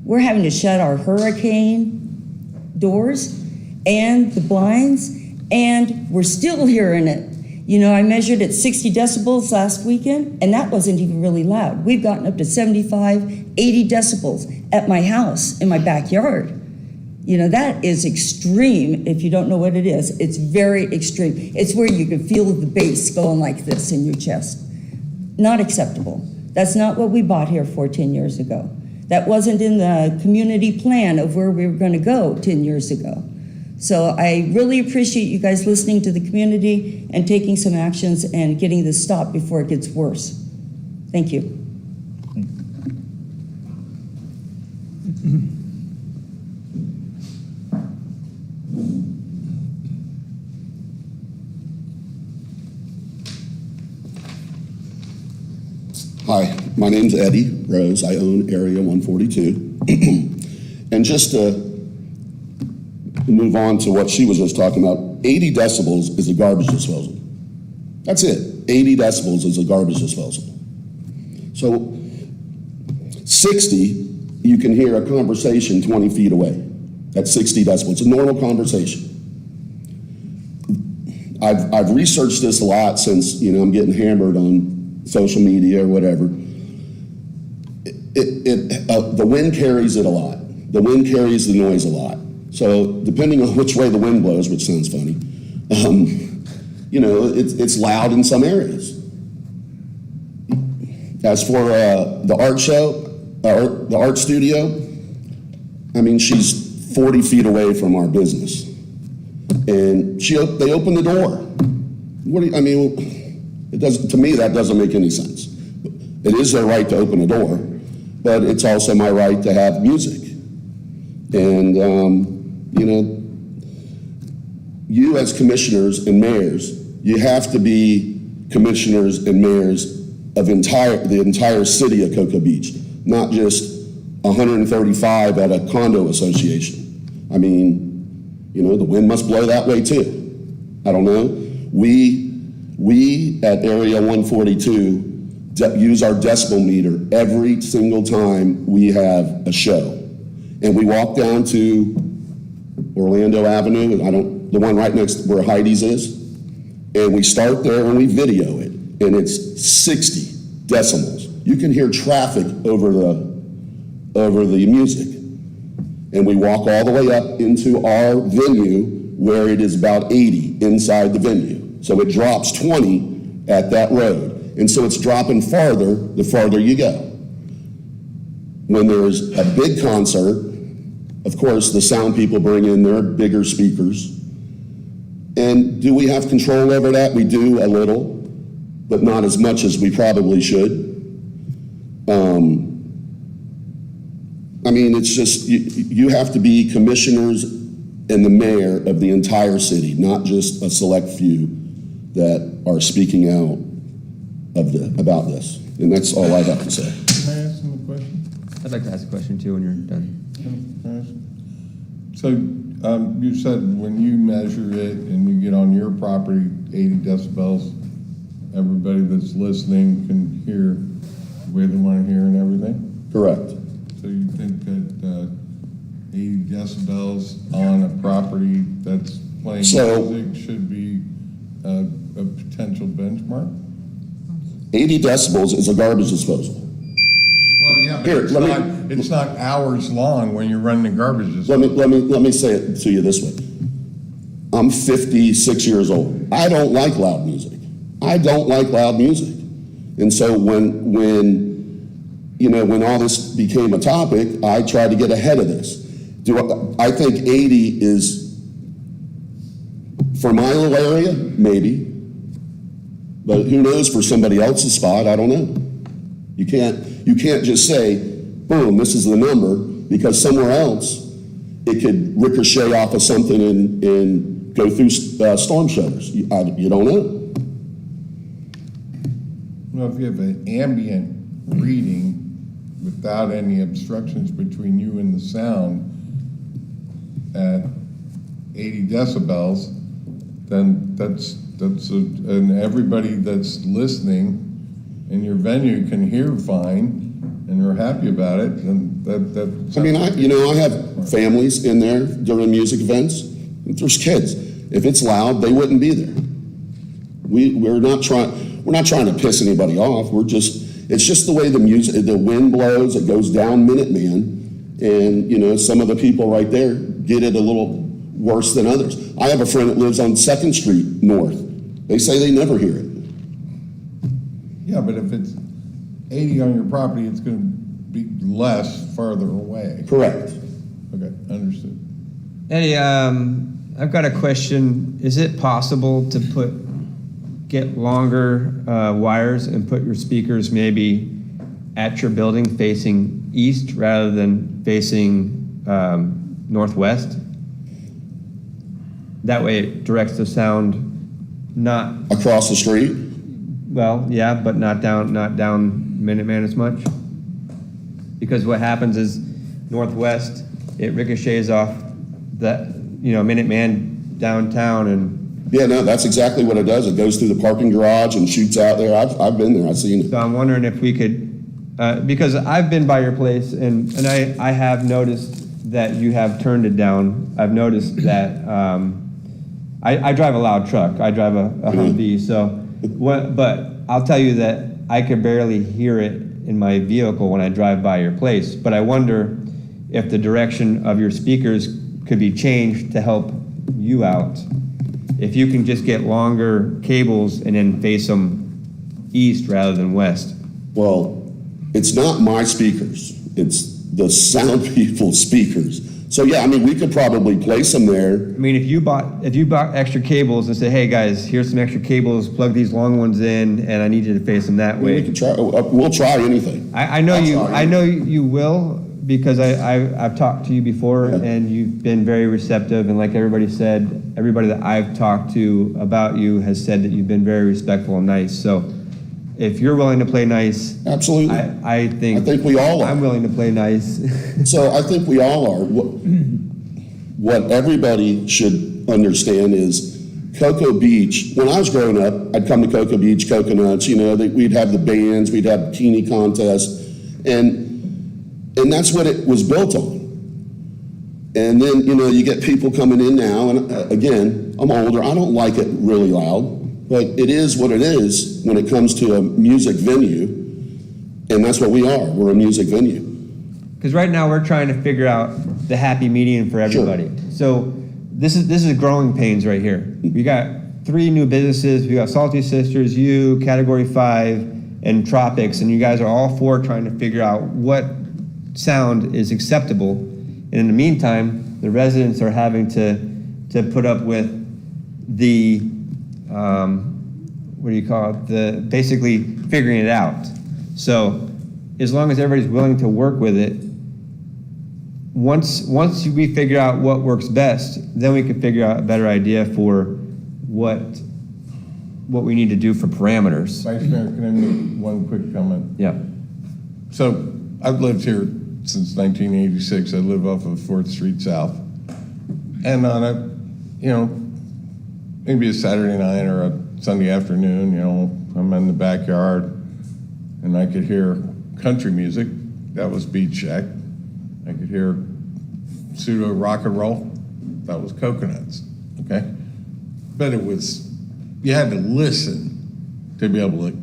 we're having to shut our hurricane doors and the blinds, and we're still hearing it. I measured at 60 decibels last weekend, and that wasn't even really loud. We've gotten up to 75, 80 decibels at my house in my backyard. That is extreme. If you don't know what it is, it's very extreme. It's where you can feel the bass going like this in your chest. Not acceptable. That's not what we bought here 10 years ago. That wasn't in the community plan of where we were going to go 10 years ago. So I really appreciate you guys listening to the community and taking some actions and getting this stopped before it gets worse. Thank you. Hi, my name's Eddie Rose. I own Area 142. And just to move on to what she was just talking about, 80 decibels is a garbage disposal. That's it. 80 decibels is a garbage disposal. So 60, you can hear a conversation 20 feet away. That's 60 decibels. It's a normal conversation. I've researched this a lot since, I'm getting hammered on social media or whatever. The wind carries it a lot. The wind carries the noise a lot. So depending on which way the wind blows, which sounds funny, it's loud in some areas. As for the art show, the art studio, she's 40 feet away from our business. And they opened the door. To me, that doesn't make any sense. It is their right to open a door, but it's also my right to have music. And, you as commissioners and mayors, you have to be commissioners and mayors of the entire city of Cocoa Beach, not just 135 at a condo association. The wind must blow that way too. I don't know. We at Area 142 use our decibel meter every single time we have a show. And we walk down to Orlando Avenue, the one right next where Heidi's is, and we start there and we video it, and it's 60 decibels. You can hear traffic over the music. And we walk all the way up into our venue where it is about 80 inside the venue. So it drops 20 at that road. And so it's dropping farther the farther you go. When there's a big concert, of course, the sound people bring in their bigger speakers. And do we have control over that? We do a little, but not as much as we probably should. I mean, it's just, you have to be commissioners and the mayor of the entire city, not just a select few that are speaking out about this. And that's all I have to say. Can I ask him a question? I'd like to ask a question too when you're done. So, you said when you measure it and you get on your property, 80 decibels, everybody that's listening can hear the way they want to hear and everything? Correct. So you think that 80 decibels on a property that's playing music should be a potential benchmark? 80 decibels is a garbage disposal. Well, yeah, but Here, it's not hours long when you're running the garbage disposal. Let me say it to you this way. I'm 56 years old. I don't like loud music. I don't like loud music. And so when all this became a topic, I tried to get ahead of this. I think 80 is, for my little area, maybe. But who knows for somebody else's spot? I don't know. You can't just say, boom, this is the number, because somewhere else it could ricochet off of something and go through storm shutters. You don't know. Well, if you have an ambient reading without any obstructions between you and the sound at 80 decibels, then and everybody that's listening in your venue can hear fine and are happy about it, then that. I mean, I have families in there during music events. If there's kids, if it's loud, they wouldn't be there. We're not trying to piss anybody off. It's just the way the wind blows. It goes down Minuteman, and some of the people right there get it a little worse than others. I have a friend that lives on 2nd Street North. They say they never hear it. Yeah, but if it's 80 on your property, it's going to be less farther away. Correct. Okay, understood. Eddie, I've got a question. Is it possible to get longer wires and put your speakers maybe at your building facing east rather than facing northwest? That way it directs the sound not across the street. Well, yeah, but not down Minuteman as much. Because what happens is northwest, it ricochets off that Minuteman downtown and. Yeah, no, that's exactly what it does. It goes through the parking garage and shoots out there. I've been there. I've seen it. So I'm wondering if we could, because I've been by your place and I have noticed that you have turned it down. I've noticed that I drive a loud truck. I drive a Humvee. So, but I'll tell you that I could barely hear it in my vehicle when I drive by your place. But I wonder if the direction of your speakers could be changed to help you out. If you can just get longer cables and then face them east rather than west. Well, it's not my speakers. It's the sound people's speakers. So yeah, I mean, we could probably place them there. I mean, if you bought extra cables and say, hey guys, here's some extra cables, plug these long ones in, and I need you to face them that way. We could try. We'll try anything. I know you will, because I've talked to you before, and you've been very receptive, and like everybody said, everybody that I've talked to about you has said that you've been very respectful and nice. So if you're willing to play nice, absolutely. I think we all are. I'm willing to play nice. So I think we all are. What everybody should understand is Cocoa Beach. When I was growing up, I'd come to Cocoa Beach, Coconuts. We'd have the bands, we'd have bikini contests, and that's what it was built on. And then you get people coming in now, and again, I'm older. I don't like it really loud. But it is what it is when it comes to a music venue, and that's what we are. We're a music venue. Because right now we're trying to figure out the happy medium for everybody. Sure. So this is growing pains right here. We got 3 new businesses. We got Salty Sisters, you, Category 5, and Tropics, and you guys are all 4 trying to figure out what sound is acceptable. And in the meantime, the residents are having to put up with the, what do you call it? Basically figuring it out. So as long as everybody's willing to work with it, once we figure out what works best, then we can figure out a better idea for what we need to do for parameters. Vice Mayor, can I make one quick comment? Yeah. So I've lived here since 1986. I live off of 4th Street South. And on a, maybe a Saturday night or a Sunday afternoon, I'm in the backyard and I could hear country music. That was Beach Shack. I could hear pseudo rock and roll. That was Coconuts, okay? But you had to listen to be able to,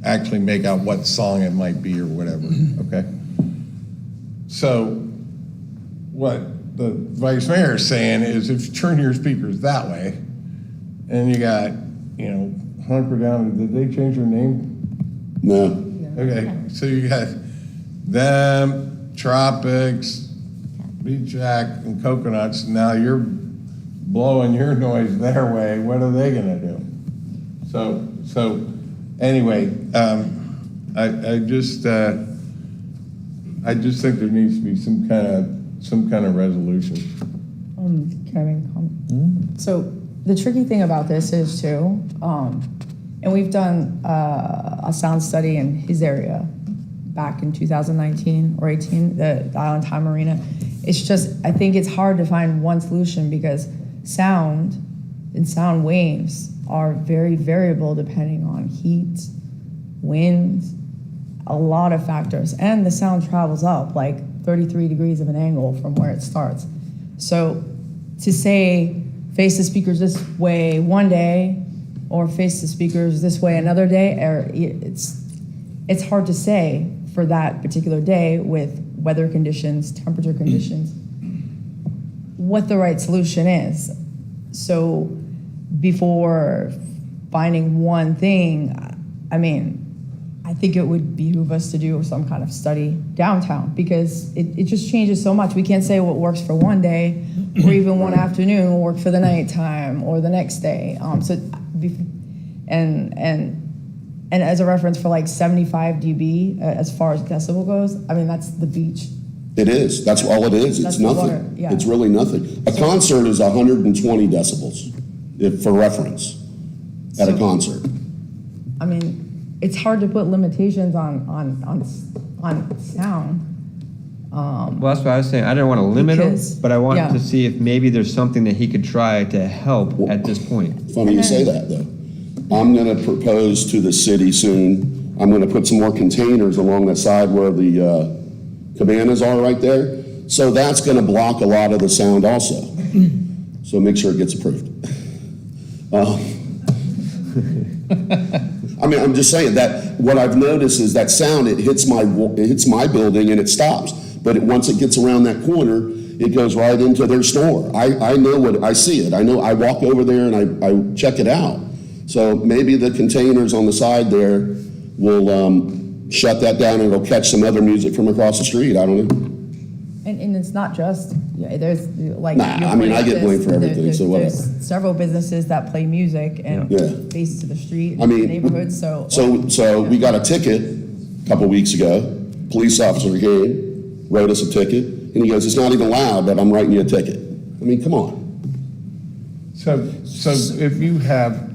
actually make out what song it might be or whatever, okay? So what the Vice Mayor is saying is if you turn your speakers that way and you got, Hunker Down, did they change their name? No. Okay, so you got them, Tropics, Beach Jack, and Coconuts. Now you're blowing your noise their way. What are they gonna do? So anyway, I just think there needs to be some kind of resolution. Can I make a comment? So the tricky thing about this is too, and we've done a sound study in his area back in 2019 or 18, the Island Time Arena. It's just, I think it's hard to find one solution because sound and sound waves are very variable depending on heat, wind, a lot of factors. And the sound travels up like 33 degrees of an angle from where it starts. So to say, face the speakers this way one day or face the speakers this way another day, it's hard to say for that particular day with weather conditions, temperature conditions, what the right solution is. So before finding one thing, I think it would behoove us to do some kind of study downtown because it just changes so much. We can't say what works for one day or even one afternoon will work for the nighttime or the next day. And as a reference for like 75 dB as far as decibel goes, that's the beach. It is. That's all it is. That's It's nothing. water, yeah. It's really nothing. A concert is 120 decibels, for reference, at a concert. It's hard to put limitations on sound. Well, that's what I was saying. I didn't want to limit him, but I wanted to see if maybe there's something that he could try to help at this point. Funny you say that, though. I'm going to propose to the city soon, I'm going to put some more containers along the side where the cabanas are right there. So that's going to block a lot of the sound also. So make sure it gets approved. I'm just saying that what I've noticed is that sound, it hits my building and it stops. But once it gets around that corner, it goes right into their store. I know I see it. I know I walk over there and I check it out. So maybe the containers on the side there will shut that down and it'll catch some other music from across the street. I don't know. And it's not just, there's like. I get blamed for everything, so whatever. There's several businesses that play music and face to the street, neighborhoods, so. So we got a ticket a couple weeks ago. Police officer came, wrote us a ticket, and he goes, "It's not even loud, but I'm writing you a ticket." Come on. So if you have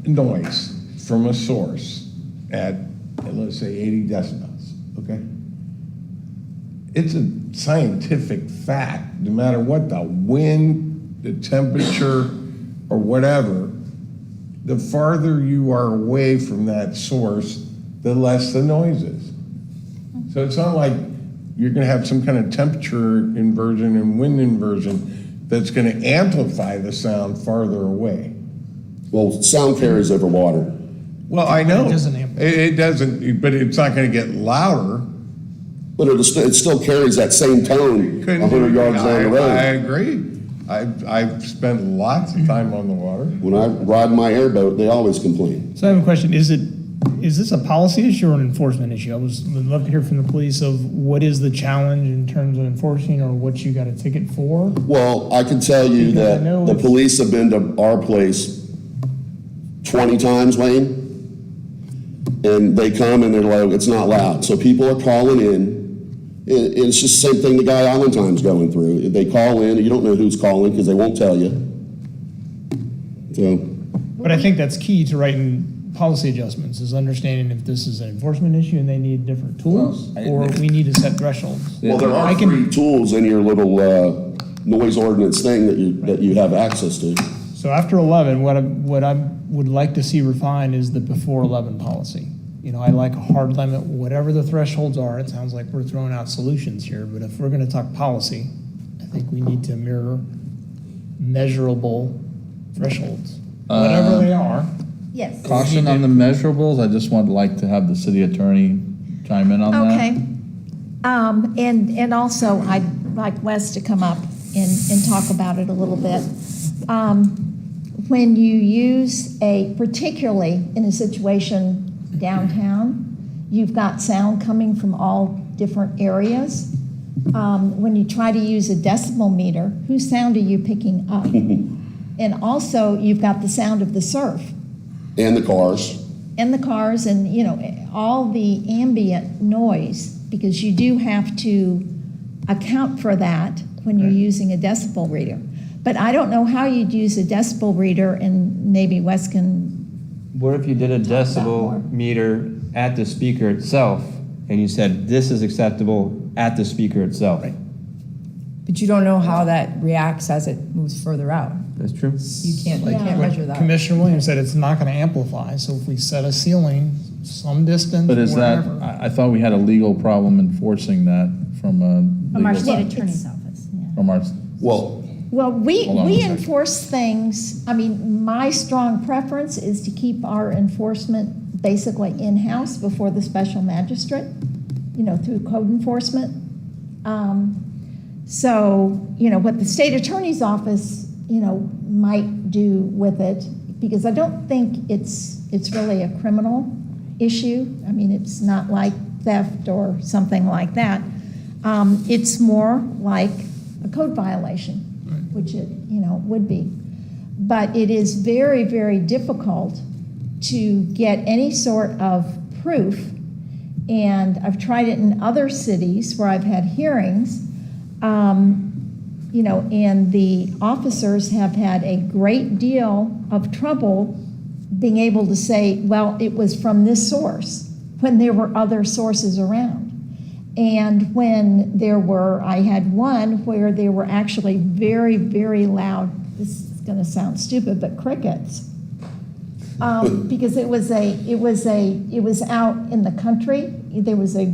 noise from a source at let's say 80 decibels, okay? It's a scientific fact, no matter what the wind, the temperature, or whatever, the farther you are away from that source, the less the noise is. So it's not like you're gonna have some kind of temperature inversion and wind inversion that's gonna amplify the sound farther away. Well, sound carries over water. Well, I know. It doesn't, but it's not gonna get louder. But it still carries that same tone Couldn't 100 do- yards down the road. I agree. I've spent lots of time on the water. When I ride my airboat, they always complain. So I have a question. Is this a policy issue or an enforcement issue? Would love to hear from the police of what is the challenge in terms of enforcing or what you got a ticket for? Well, I can tell you Because I that know the it's- police have been to our place 20 times, Wayne. And they come and they're like, it's not loud. So people are calling in. It's just the same thing the guy Allentown's going through. They call in, and you don't know who's calling because they won't tell you. So, But I think that's key to writing policy adjustments, is understanding if this is an enforcement issue and they need different tools, or we need to set thresholds. well, there are free tools in your little noise ordinance thing that you have access to. So after 11, what I would like to see refined is the before 11 policy. You know, I like a hard limit, whatever the thresholds are. It sounds like we're throwing out solutions here, but if we're going to talk policy, I think we need to mirror measurable thresholds, whatever they are. Yes. Caution on the measurables, I just would like to have the city attorney chime in on that. Okay. And also, I'd like Wes to come up and talk about it a little bit. When you use particularly in a situation downtown, you've got sound coming from all different areas. When you try to use a decibel meter, whose sound are you picking up? And also, you've got the sound of the surf. And the cars. And the cars and, all the ambient noise, because you do have to account for that when you're using a decibel reader. But I don't know how you'd use a decibel reader, and maybe Wes can. What if you did a decibel meter at the speaker itself, and you said, this is acceptable at the speaker itself? But you don't know how that reacts as it moves further out. That's true. You can't measure that. Commissioner Williams said it's not going to amplify, so if we set a ceiling, some distance, But is that, wherever. I thought we had a legal problem enforcing that from a. From our legal- state attorney's office, yeah. From our, Well, Well, we Hold on one second. enforce things, my strong preference is to keep our enforcement basically in-house before the special magistrate, through code enforcement. So, what the state attorney's office, might do with it, because I don't think it's really a criminal issue. It's not like theft or something like that. It's more like a code violation, which it, would be. But it is very, very difficult to get any sort of proof, and I've tried it in other cities where I've had hearings, and the officers have had a great deal of trouble being able to say, well, it was from this source, when there were other sources around. And when I had one where there were actually very, very loud, this is going to sound stupid, but crickets. Because it was out in the country. There was a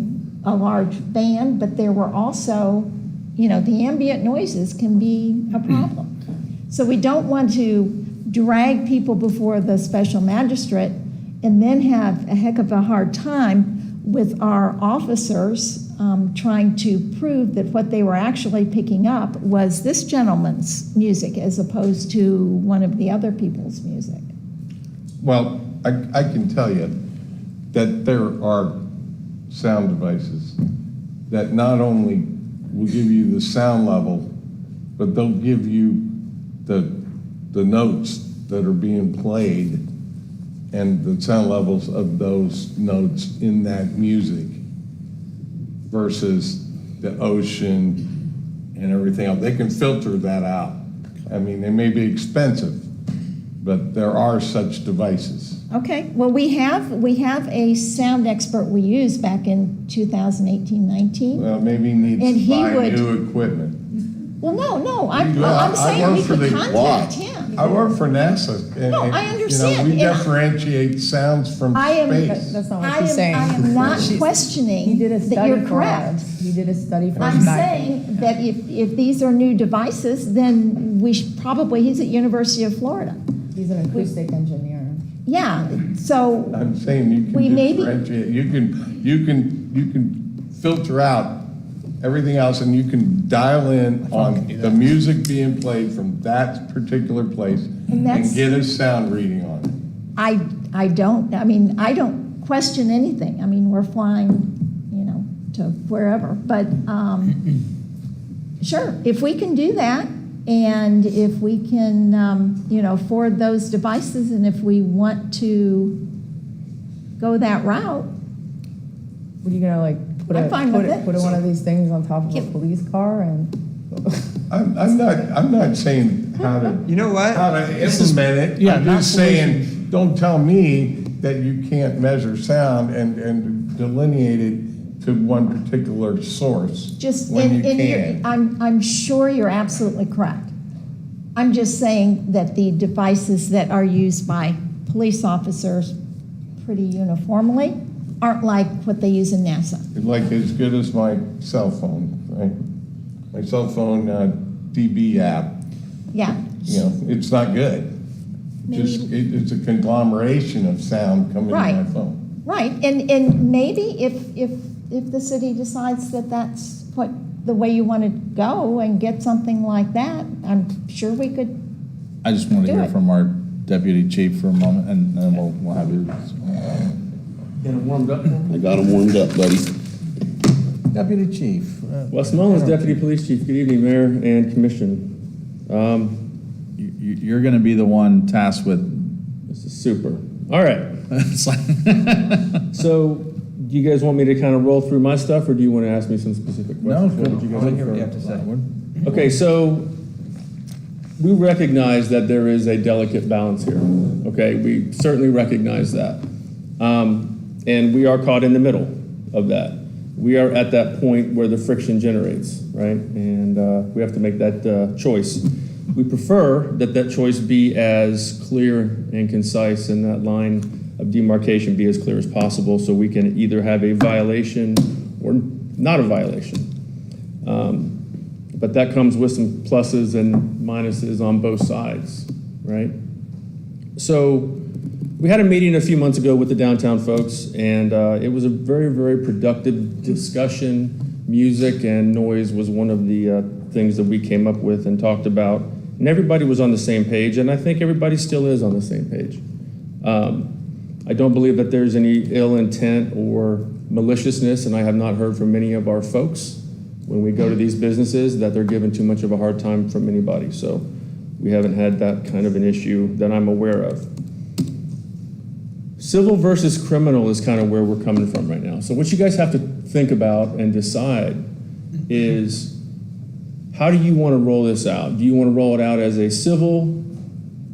large band, but there were also, the ambient noises can be a problem. So we don't want to drag people before the special magistrate and then have a heck of a hard time with our officers trying to prove that what they were actually picking up was this gentleman's music as opposed to one of the other people's music. Well, I can tell you that there are sound devices that not only will give you the sound level, but they'll give you the notes that are being played and the sound levels of those notes in that music versus the ocean and everything else. They can filter that out. They may be expensive, but there are such devices. Okay, well, we have a sound expert we used back in 2018-19. Well, maybe he needs And to he buy would- new equipment. Well, no, I'm saying we could contact him. I work for NASA. No, I understand, We and I- differentiate sounds from space. That's not I what she's am, saying. I am not questioning He did a that study you're for correct. us. He did a study for us I'm back saying that if these are new devices, then he's at University of Florida. He's an acoustic engineer. Yeah, so I'm saying you We can maybe- differentiate. You can filter out everything else, and you can dial in on the music being played from that particular place and that's- get a sound reading on it. I don't question anything. I mean, we're flying, to wherever, but, sure, if we can do that, and if we can, forward those devices, and if we want to go that route, What are you gonna I'm fine with it. put one of these things on top of a police car and? I'm not saying how to. You know what? How to implement it. Yeah, I'm not just saying, don't tell me that you can't measure sound and delineate it to one particular source. just, when you in can. I'm sure you're absolutely correct. I'm just saying that the devices that are used by police officers pretty uniformly aren't like what they use in NASA. Like as good as my cell phone, right? My cell phone DB app, Yeah. it's not good. Just, it's a conglomeration of sound coming Right. in my phone. Right, and maybe if the city decides that that's the way you want to go and get something like that, I'm sure we could. I just want to Do hear it. from our deputy chief for a moment, and then we'll have you. Get them warmed up. I got them warmed up, buddy. Deputy chief. Wes Mullins, Deputy Police Chief. Good evening, Mayor and Commission. You're going to be the one tasked with. This is super. All right. It's like So, do you guys want me to kind of roll through my stuff, or do you want to ask me some specific questions? What would you guys prefer? Okay, so we recognize that there is a delicate balance here. Okay, we certainly recognize that. And we are caught in the middle of that. We are at that point where the friction generates, right? And we have to make that choice. We prefer that that choice be as clear and concise, and that line of demarcation be as clear as possible, so we can either have a violation or not a violation. But that comes with some pluses and minuses on both sides, right? So we had a meeting a few months ago with the downtown folks, and it was a very, very productive discussion. Music and noise was one of the things that we came up with and talked about, and everybody was on the same page, and I think everybody still is on the same page. I don't believe that there's any ill intent or maliciousness, and I have not heard from many of our folks when we go to these businesses that they're given too much of a hard time from anybody. So we haven't had that kind of an issue that I'm aware of. Civil versus criminal is kind of where we're coming from right now. So what you guys have to think about and decide is, how do you want to roll this out? Do you want to roll it out as a civil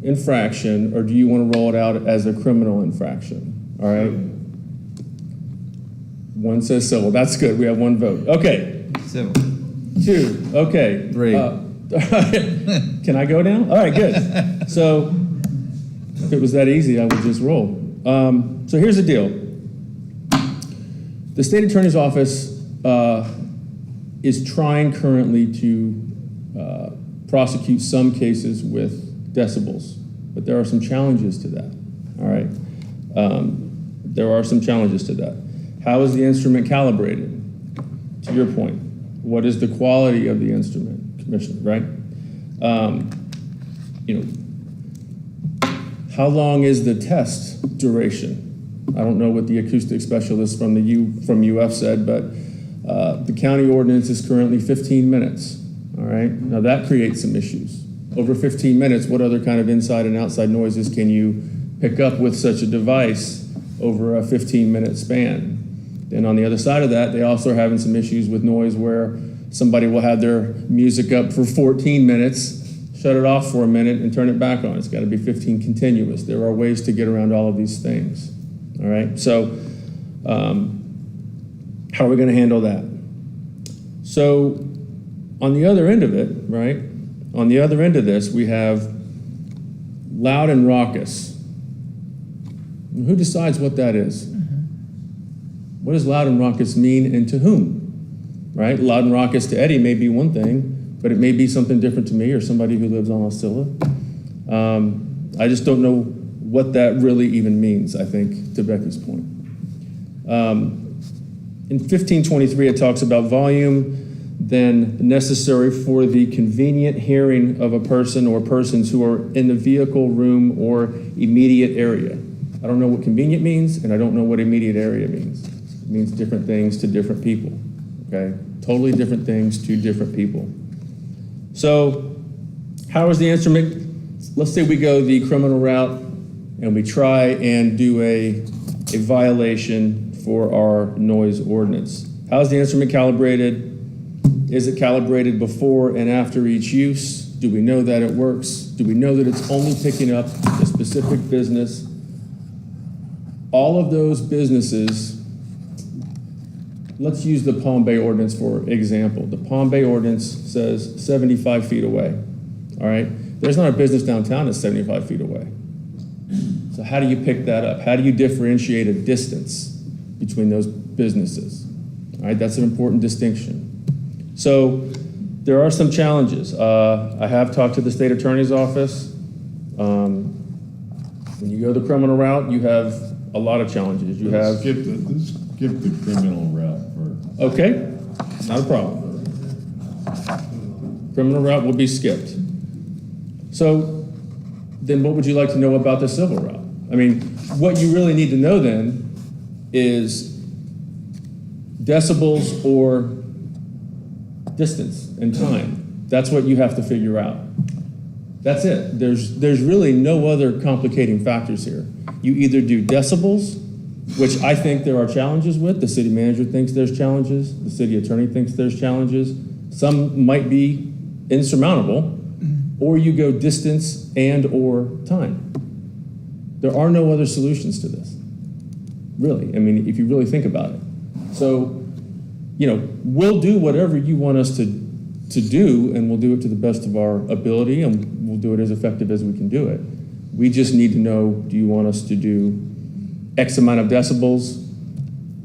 infraction, or do you want to roll it out as a criminal infraction? All right? One says civil. That's good. We have one vote. Okay. Civil. 2. Okay. 3. Can I go now? All right, good. So if it was that easy, I would just roll. So here's the deal. The state attorney's office is trying currently to prosecute some cases with decibels, but there are some challenges to that. All right. There are some challenges to that. How is the instrument calibrated? To your point, what is the quality of the instrument, Commissioner, right? How long is the test duration? I don't know what the acoustic specialist from UF said, but the county ordinance is currently 15 minutes. All right, now that creates some issues. Over 15 minutes, what other kind of inside and outside noises can you pick up with such a device over a 15-minute span? And on the other side of that, they also are having some issues with noise where somebody will have their music up for 14 minutes, shut it off for a minute, and turn it back on. It's got to be 15 continuous. There are ways to get around all of these things. All right, so how are we going to handle that? So on the other end of it, right, on the other end of this, we have loud and raucous. Who decides what that is? What does loud and raucous mean, and to whom? Right? Loud and raucous to Eddie may be one thing, but it may be something different to me or somebody who lives on Osceola. I just don't know what that really even means, I think, to Becky's point. In 1523, it talks about volume then necessary for the convenient hearing of a person or persons who are in the vehicle, room, or immediate area. I don't know what convenient means, and I don't know what immediate area means. It means different things to different people, okay? Totally different things to different people. So how is the instrument? Let's say we go the criminal route and we try and do a violation for our noise ordinance. How is the instrument calibrated? Is it calibrated before and after each use? Do we know that it works? Do we know that it's only picking up a specific business? All of those businesses, let's use the Palm Bay ordinance for example. The Palm Bay ordinance says 75 feet away, all right? There's not a business downtown that's 75 feet away. So how do you pick that up? How do you differentiate a distance between those businesses? All right, that's an important distinction. So there are some challenges. I have talked to the state attorney's office. When you go the criminal route, you have a lot of challenges. You have Skip the criminal route first. okay, not a problem. Criminal route will be skipped. So then what would you like to know about the civil route? I mean, what you really need to know then is decibels or distance and time. That's what you have to figure out. That's it. There's really no other complicating factors here. You either do decibels, which I think there are challenges with. The city manager thinks there's challenges. The city attorney thinks there's challenges. Some might be insurmountable, or you go distance and or time. There are no other solutions to this, really. I mean, if you really think about it. So, you know, we'll do whatever you want us to do, and we'll do it to the best of our ability, and we'll do it as effective as we can do it. We just need to know, do you want us to do X amount of decibels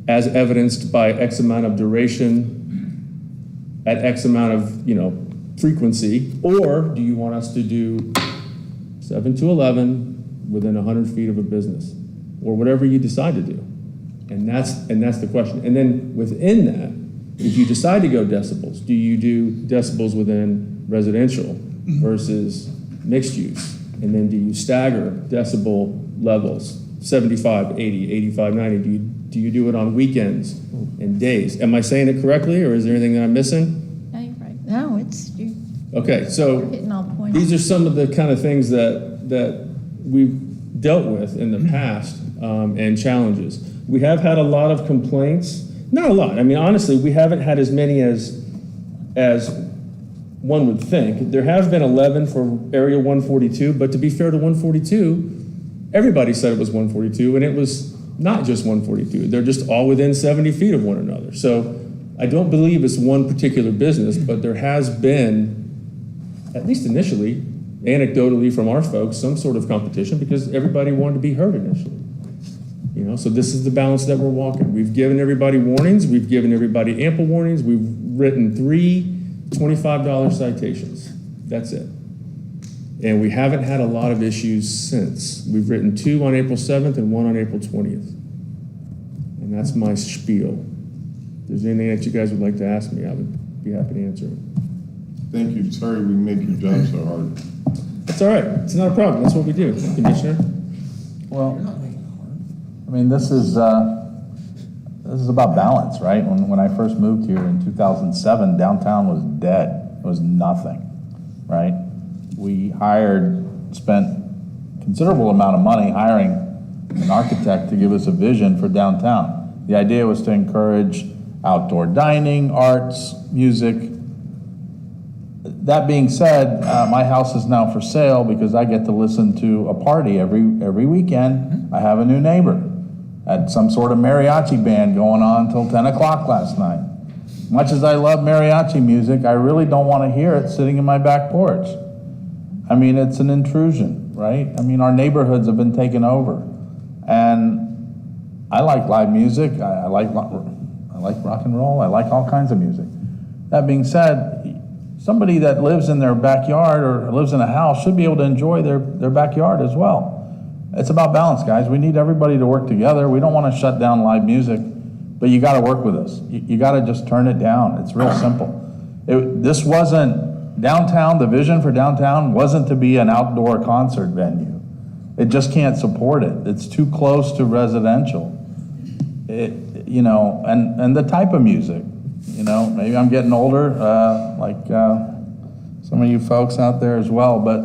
as evidenced by X amount of duration at X amount of, you know, frequency, or do you want us to do 7 to 11 within 100 feet of a business, or whatever you decide to do? And that's the question. And then within that, if you decide to go decibels, do you do decibels within residential versus mixed use? And then do you stagger decibel levels, 75, 80, 85, 90? Do you do it on weekends and days? Am I saying it correctly, or is there anything that I'm missing? No, you're right. No, it's, you're Okay, so hitting all the points. these are some of the kind of things that we've dealt with in the past and challenges. We have had a lot of complaints. Not a lot. I mean, honestly, we haven't had as many as one would think. There have been 11 for Area 142, but to be fair to 142, everybody said it was 142, and it was not just 142. They're just all within 70 feet of one another. So I don't believe it's one particular business, but there has been, at least initially, anecdotally from our folks, some sort of competition because everybody wanted to be heard initially. You know, so this is the balance that we're walking. We've given everybody warnings. We've given everybody ample warnings. We've written 3 $25 citations. That's it. And we haven't had a lot of issues since. We've written 2 on April 7th and 1 on April 20th. And that's my spiel. If there's anything that you guys would like to ask me, I would be happy to answer it. Thank you. Sorry we make your job so hard. It's all right. It's not a problem. That's what we do, Commissioner. Well, I mean, this is about balance, right? When I first moved here in 2007, downtown was dead. It was nothing, right? We spent considerable amount of money hiring an architect to give us a vision for downtown. The idea was to encourage outdoor dining, arts, music. That being said, my house is now for sale because I get to listen to a party every weekend. I have a new neighbor. Had some sort of mariachi band going on until 10 o'clock last night. Much as I love mariachi music, I really don't want to hear it sitting in my back porch. I mean, it's an intrusion, right? I mean, our neighborhoods have been taken over. And I like live music. I like rock and roll. I like all kinds of music. That being said, somebody that lives in their backyard or lives in a house should be able to enjoy their backyard as well. It's about balance, guys. We need everybody to work together. We don't want to shut down live music, but you gotta work with us. You gotta just turn it down. It's real simple. This wasn't, downtown, the vision for downtown wasn't to be an outdoor concert venue. It just can't support it. It's too close to residential. And the type of music, maybe I'm getting older, like some of you folks out there as well, but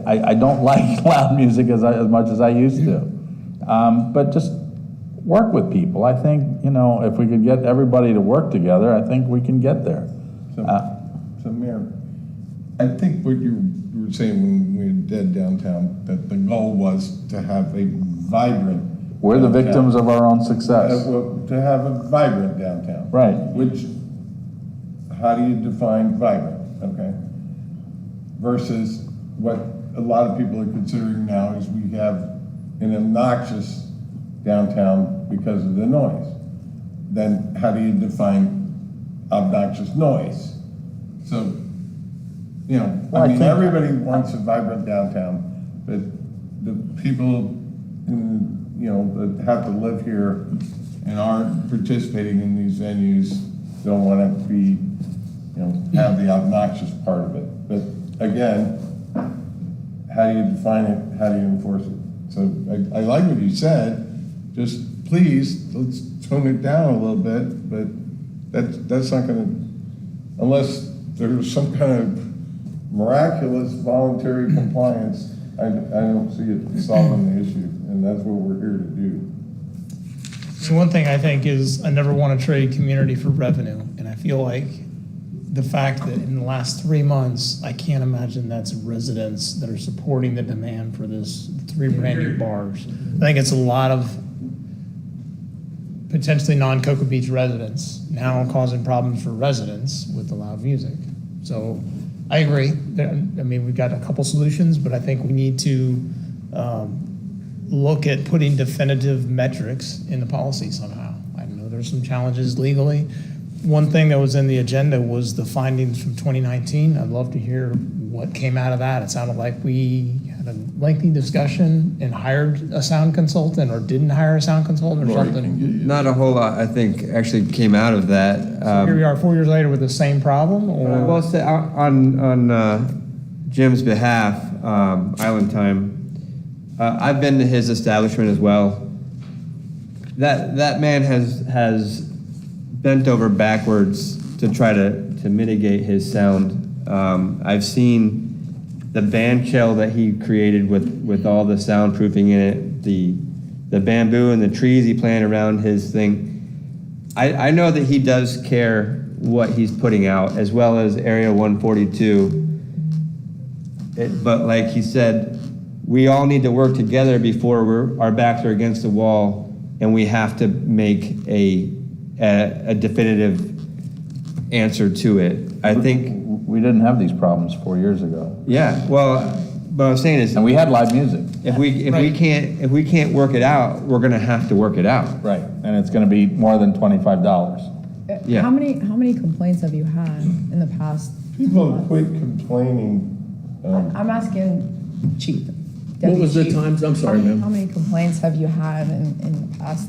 I don't like loud music as much as I used to. But just work with people. I think, if we could get everybody to work together, I think we can get there. So Mayor, I think what you were saying when we had Dead Downtown, that the goal was to have a vibrant. We're the downtown. victims of our own success. To have a vibrant downtown. Right. Which, how do you define vibrant, okay? Versus what a lot of people are considering now is we have an obnoxious downtown because of the noise. Then how do you define obnoxious noise? So, everybody wants a vibrant downtown, but the people, that have to live here and aren't participating in these venues don't want to be, have the obnoxious part of it. But again, how do you define it? How do you enforce it? So I like what you said. Just please, let's tone it down a little bit, but that's not going to, unless there's some kind of miraculous voluntary compliance, I don't see it solving the issue, and that's what we're here to do. So one thing I think is I never want to trade community for revenue, and I feel like the fact that in the last 3 months, I can't imagine that's residents that are supporting the demand for this 3 brand new bars. I think it's a lot of potentially non-Cocoa Beach residents now causing problems for residents with the loud music. So I agree. We've got a couple solutions, but I think we need to look at putting definitive metrics in the policy somehow. I know there's some challenges legally. One thing that was in the agenda was the findings from 2019. I'd love to hear what came out of that. It sounded like we had a lengthy discussion and hired a sound consultant or didn't hire a sound consultant or something. Not a whole lot, I think, actually came out of that. So here we are 4 years later with the same problem? Or? Well, on Jim's behalf, Island Time, I've been to his establishment as well. That man has bent over backwards to try to mitigate his sound. I've seen the band shell that he created with all the soundproofing in it, the bamboo and the trees he planted around his thing. I know that he does care what he's putting out, as well as Area 142. But like he said, we all need to work together before our backs are against the wall, and we have to make a definitive answer to it. I think we didn't have these problems 4 years ago. Yeah, well, what I'm saying is, and we had live music. If we can't work it out, we're going to have to work it out. Right, and it's going to be more than $25. Yeah. How many complaints have you had in the past? People quit complaining. I'm asking Chief. What was the times? I'm sorry, ma'am. How many complaints have you had in the past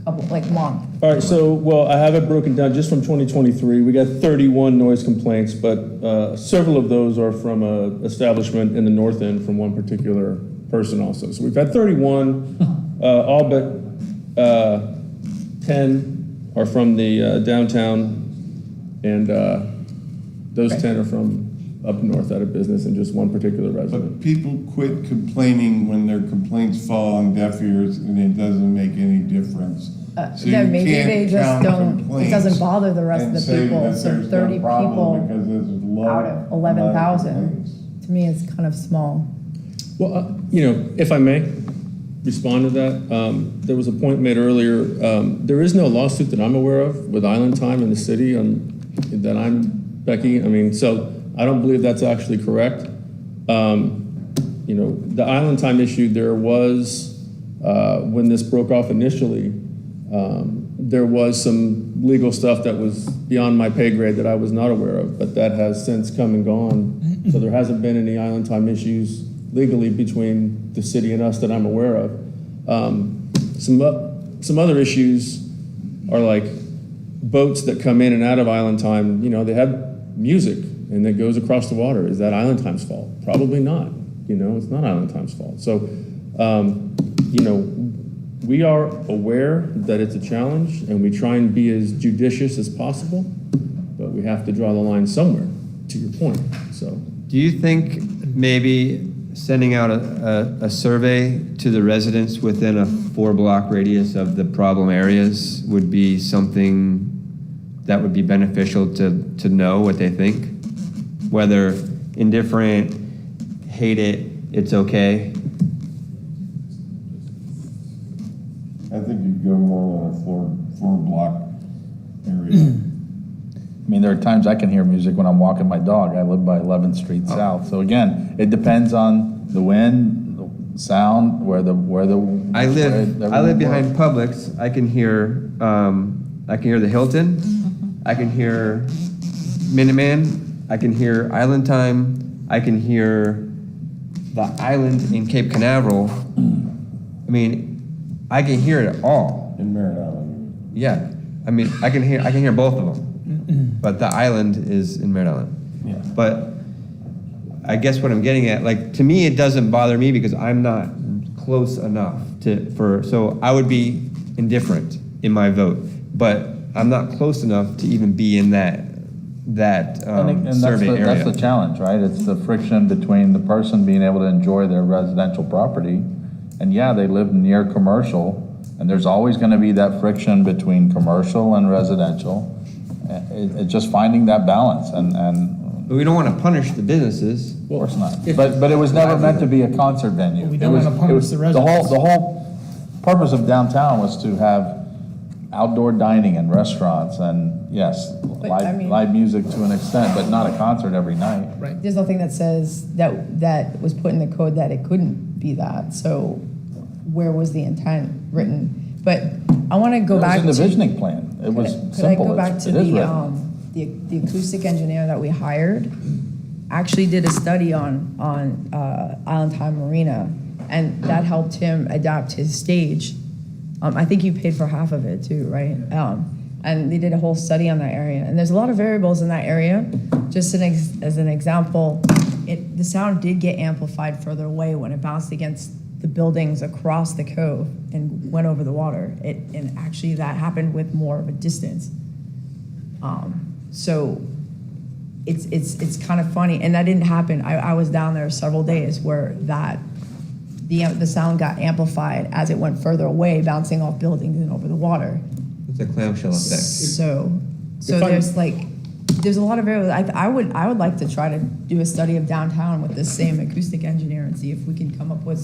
couple, month? All right, so, I have it broken down just from 2023. We got 31 noise complaints, but several of those are from an establishment in the north end from one particular person also. So we've had 31, all but 10 are from the downtown, and those 10 are from up north out of business and just one particular resident. But people quit complaining when their complaints fall on deaf ears and it doesn't make any difference. So you Maybe can't they just count don't, it complaints doesn't bother the rest and of the say people. that So there's no 30 problem people because there's a low out of amount of 11,000, complaints. to me, is kind of small. Well, if I may respond to that, there was a point made earlier. There is no lawsuit that I'm aware of with Island Time in the city that I'm Becky. So I don't believe that's actually correct. The Island Time issue, there was, when this broke off initially, there was some legal stuff that was beyond my pay grade that I was not aware of, but that has since come and gone. So there hasn't been any Island Time issues legally between the city and us that I'm aware of. Some other issues are like boats that come in and out of Island Time. You know, they have music and that goes across the water. Is that Island Time's fault? Probably not. You know, it's not Island Time's fault. So, you know, we are aware that it's a challenge, and we try and be as judicious as possible, but we have to draw the line somewhere, to your point. So, do you think maybe sending out a survey to the residents within a 4-block radius of the problem areas would be something that would be beneficial to know what they think? Whether indifferent, hate it, it's okay? I think you'd go more than a four block area. I mean, there are times I can hear music when I'm walking my dog. I live by 11th Street South. So again, it depends on the wind, the sound, where the I live behind Publix. I can hear the Hilton. I can hear Minuteman. I can hear Island Time. I can hear the island in Cape Canaveral. I mean, I can hear it all. In Merritt Island. Yeah, I mean, I can hear both of them, but the island is in Merritt Island. Yeah. But I guess what I'm getting at, like, to me, it doesn't bother me because I'm not close enough so I would be indifferent in my vote, but I'm not close enough to even be in that survey area. That's the challenge, right? It's the friction between the person being able to enjoy their residential property, and yeah, they live near commercial, and there's always going to be that friction between commercial and residential. It's just finding that balance, and But we don't want to punish the businesses. of course not. But it was never meant to be a concert venue. We don't want to punish the residents. The whole purpose of downtown was to have outdoor dining and restaurants, and yes, live music to an extent, but not a concert every night. Right, there's nothing that says that was put in the code that it couldn't be that, so where was the intent written? But I want to go back to. It was in the visioning plan. It was Could I simple. go back It to is written. the acoustic engineer that we hired actually did a study on Island Time Marina, and that helped him adapt his stage. I think you paid for half of it too, right? And they did a whole study on that area, and there's a lot of variables in that area. Just as an example, the sound did get amplified further away when it bounced against the buildings across the cove and went over the water. And actually that happened with more of a distance. So it's kind of funny, and that didn't happen. I was down there several days where the sound got amplified as it went further away, bouncing off buildings and over the water. It's a clamshell effect. So there's a lot of variables. I would like to try to do a study of downtown with this same acoustic engineer and see if we can come up with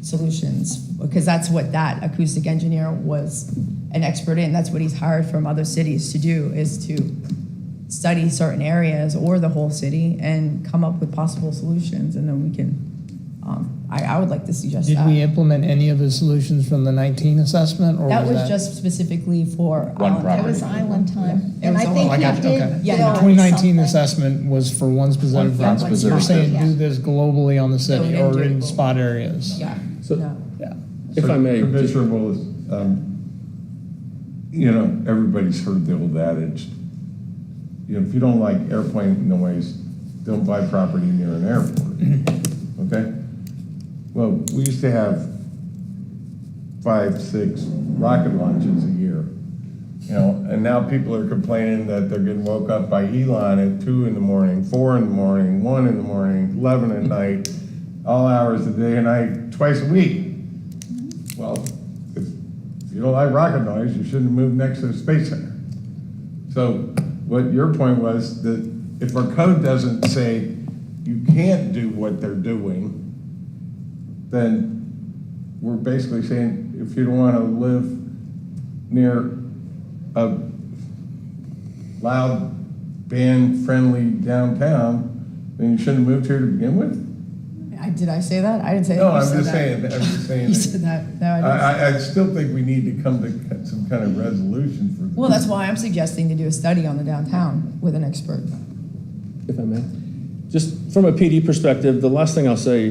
solutions, because that's what that acoustic engineer was an expert in. That's what he's hired from other cities to do, is to study certain areas or the whole city and come up with possible solutions, and then we can. I would like to suggest Did that. we implement any of the solutions from the 19 assessment, or That was was just specifically for One property. It was Island Time. It And was I all- think I he got you, did okay. Yeah, build The 2019 something. assessment was for one specific One property. specific You're saying property. do this globally on the city No, or in individual. spot areas? Yeah. So- No. Yeah. if I may, Commissioner Willis, everybody's heard the old adage, if you don't like airplane noise, don't buy property near an airport, okay? Well, we used to have 5, 6 rocket launches a year, and now people are complaining that they're getting woke up by Elon at 2 in the morning, 4 in the morning, 1 in the morning, 11 at night, all hours of the day and night, twice a week. Well, if you don't like rocket noise, you shouldn't move next to the Space Center. So what your point was, that if our code doesn't say you can't do what they're doing, then we're basically saying if you don't want to live near a loud, band-friendly downtown, then you shouldn't have moved here to begin with? Did I say that? I didn't say that. No, You I'm said just that. saying. You said that. No, I didn't. I still think we need to come to some kind of resolution for this. Well, that's why I'm suggesting to do a study on the downtown with an expert. if I may. Just from a PD perspective, the last thing I'll say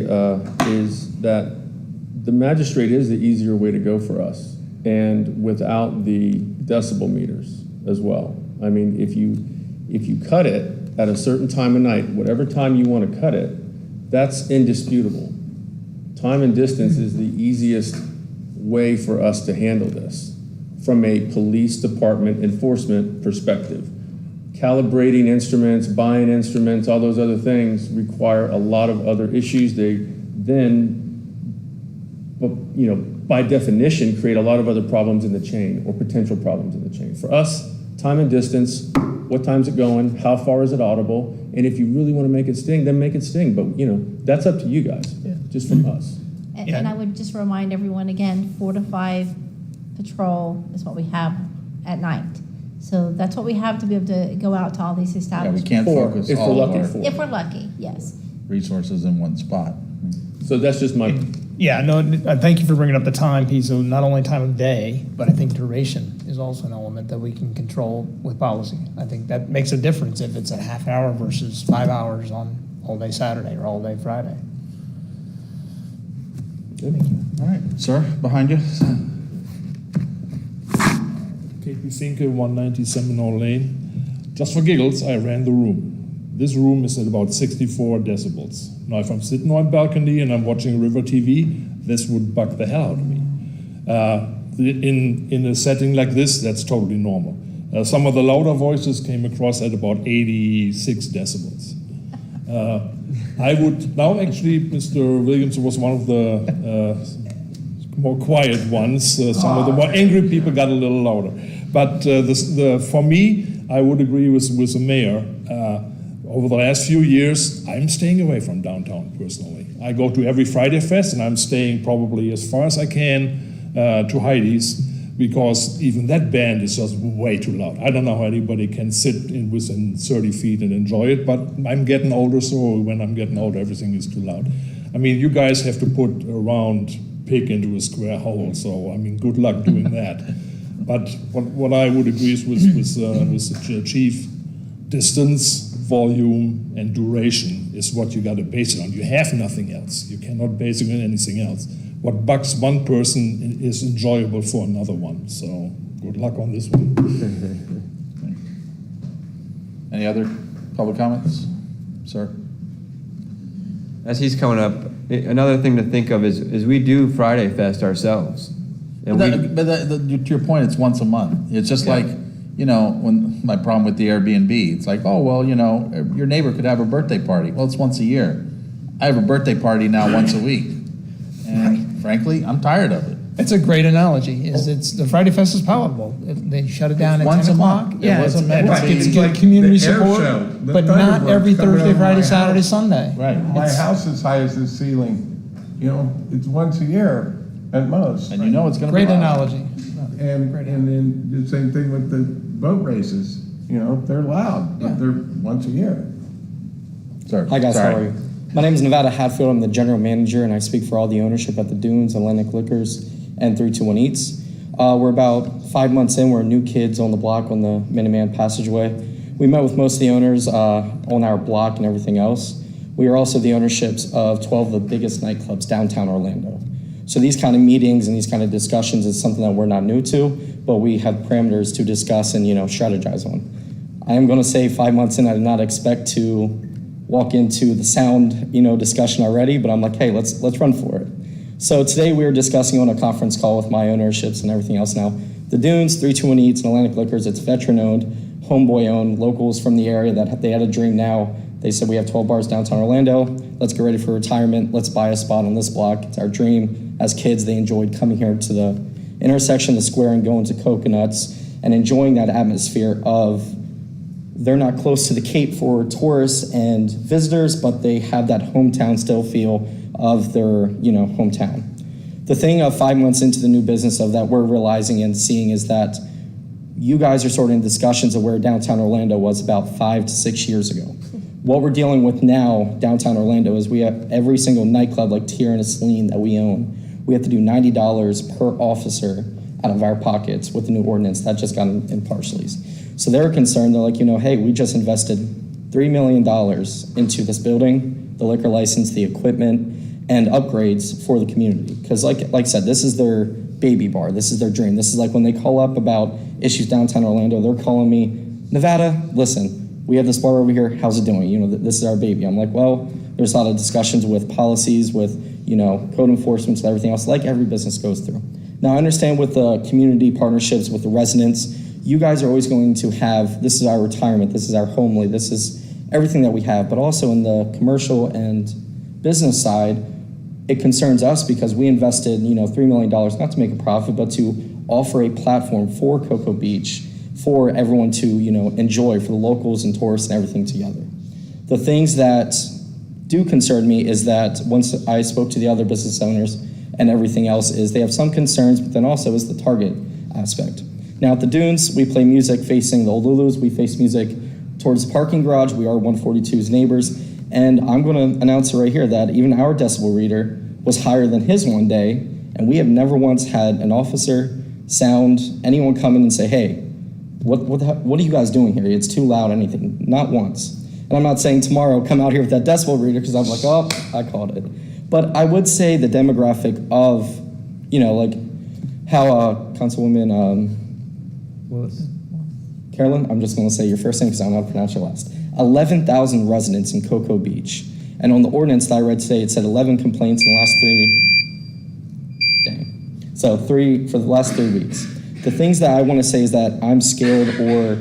is that the magistrate is the easier way to go for us. and without the decibel meters as well. I mean, if you cut it at a certain time of night, whatever time you want to cut it, that's indisputable. Time and distance is the easiest way for us to handle this from a police department enforcement perspective. Calibrating instruments, buying instruments, all those other things require a lot of other issues. They then, by definition, create a lot of other problems in the chain or potential problems in the chain. For us, time and distance, what time's it going, how far is it audible, and if you really want to make it sting, then make it sting. But that's up to you guys, just from us. And I would just remind everyone again, 4 to 5 patrol is what we have at night. So that's what we have to be able to go out to all these establishments. Yeah, we can't focus if we're all of lucky, our for. If we're lucky, yes. resources in one spot. So that's just my. Yeah, no, thank you for bringing up the time piece. So not only time of day, but I think duration is also an element that we can control with policy. I think that makes a difference if it's a half hour versus 5 hours on all day Saturday or all day Friday. Thank you. All right, sir, behind you. KP Finke, 190 Seminole Lane. Just for giggles, I ran the room. This room is at about 64 decibels. Now, if I'm sitting on a balcony and I'm watching River TV, this would bug the hell out of me. In a setting like this, that's totally normal. Some of the louder voices came across at about 86 decibels. I would, now actually, Mr. Williams was one of the more quiet ones. Some of the more angry people got a little louder. But for me, I would agree with the mayor. Over the last few years, I'm staying away from downtown personally. I go to every Friday Fest, and I'm staying probably as far as I can to Heidi's, because even that band is just way too loud. I don't know how anybody can sit within 30 feet and enjoy it, but I'm getting older, so when I'm getting older, everything is too loud. I mean, you guys have to put a round pig into a square hole, so I mean, good luck doing that. But what I would agree is with the chief, distance, volume, and duration is what you got to base it on. You have nothing else. You cannot base it on anything else. What bugs one person is enjoyable for another one. So good luck on this one. Any other public comments? Sir? As he's coming up, another thing to think of is we do Friday Fest ourselves. And to your point, it's once a month. It's just like, when my problem with the Airbnb, it's like, oh, well, your neighbor could have a birthday party. Well, it's once a year. I have a birthday party now once a week. And frankly, I'm tired of it. It's a great analogy. The Friday Fest is palatable. They shut it down at Once 10 a o'clock. month. It wasn't meant to be. It's It's good like community the air support, show, the but not Thunderbirds every coming Thursday, over Friday, my Saturday, house. Sunday. Right. My house is high as the ceiling. It's once a year at most. And it's going to be Great analogy. And then the same thing with the boat races. They're loud, but they're once a year. Sorry. Hi guys, how are you? My name is Nevada Hatfield. I'm the general manager, and I speak for all the ownership at the Dunes, Atlantic Liquors, and 321 Eats. We're about 5 months in. We're new kids on the block on the Minuteman Passageway. We met with most of the owners on our block and everything else. We are also the ownerships of 12 of the biggest nightclubs downtown Orlando. So these kind of meetings and these kind of discussions is something that we're not new to, but we have parameters to discuss and strategize on. I am going to say 5 months in, I did not expect to walk into the sound discussion already, but I'm like, hey, let's run for it. So today we were discussing on a conference call with my ownerships and everything else. Now, the Dunes, 321 Eats, and Atlantic Liquors, it's veteran-owned, homeboy-owned, locals from the area that they had a dream now. They said, we have 12 bars downtown Orlando. Let's get ready for retirement. Let's buy a spot on this block. It's our dream. As kids, they enjoyed coming here to the intersection, the square, and going to Coconuts and enjoying that atmosphere of they're not close to the Cape for tourists and visitors, but they have that hometown still feel of their, hometown. The thing of 5 months into the new business of that we're realizing and seeing is that you guys are sort of in discussions of where downtown Orlando was about 5 to 6 years ago. What we're dealing with now, downtown Orlando, is we have every single nightclub like Tier and Celine that we own. We have to do $90 per officer out of our pockets with the new ordinance that just got in partials. So they're concerned. They're like, hey, we just invested $3 million into this building, the liquor license, the equipment, and upgrades for the community. Because like I said, this is their baby bar. This is their dream. This is like when they call up about issues downtown Orlando, they're calling me, Nevada, listen, we have this bar over here, how's it doing? You know, this is our baby. I'm like, well, there's a lot of discussions with policies, with, you know, code enforcement and everything else, like every business goes through. Now, I understand with the community partnerships with the residents, you guys are always going to have, this is our retirement, this is our homely, this is everything that we have, but also in the commercial and business side, it concerns us because we invested, you know, $3 million, not to make a profit, but to offer a platform for Cocoa Beach for everyone to, you know, enjoy, for the locals and tourists and everything together. The things that do concern me is that once I spoke to the other business owners and everything else is they have some concerns, but then also is the target aspect. Now at the Dunes, we play music facing the Old Lulus, we face music towards the parking garage, we are 142's neighbors, and I'm gonna announce it right here that even our decibel reader was higher than his one day, and we have never once had an officer, sound, anyone come in and say, hey, what are you guys doing here? It's too loud, anything, not once. And I'm not saying tomorrow come out here with that decibel reader because I'm like, oh, I called it. But I would say the demographic of, you know, like how Councilwoman Carolyn, I'm just going to say your first name because I don't know how to pronounce your last. 11,000 residents in Cocoa Beach. And on the ordinance that I read today, it said 11 complaints in the last 3 weeks. Dang. So 3 for the last 3 weeks. The things that I want to say is that I'm scared or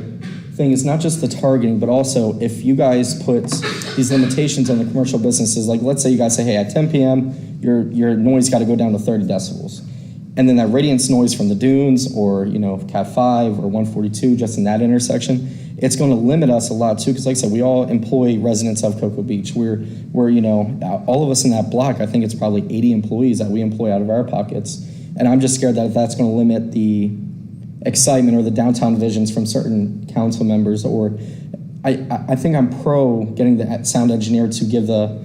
thing is not just the targeting, but also if you guys put these limitations on the commercial businesses, like let's say you guys say, hey, at 10 p.m., your noise got to go down to 30 decibels. And then that radiance noise from the Dunes or, you know, Cat 5 or 142, just in that intersection, it's going to limit us a lot too, because like I said, we all employ residents of Cocoa Beach. We're, you know, all of us in that block, I think it's probably 80 employees that we employ out of our pockets. And I'm just scared that that's going to limit the excitement or the downtown visions from certain council members, or I think I'm pro getting the sound engineer to give the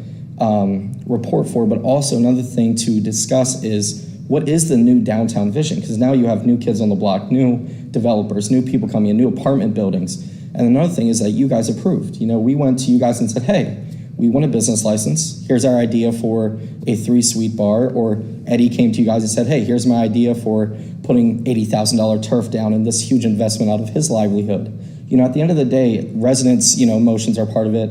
report for, but also another thing to discuss is what is the new downtown vision? Because now you have new kids on the block, new developers, new people coming in, new apartment buildings. And another thing is that you guys approved. You know, we went to you guys and said, hey, we want a business license. Here's our idea for a 3-suite bar. Or Eddie came to you guys and said, hey, here's my idea for putting $80,000 turf down and this huge investment out of his livelihood. You know, at the end of the day, residents, you know, emotions are part of it.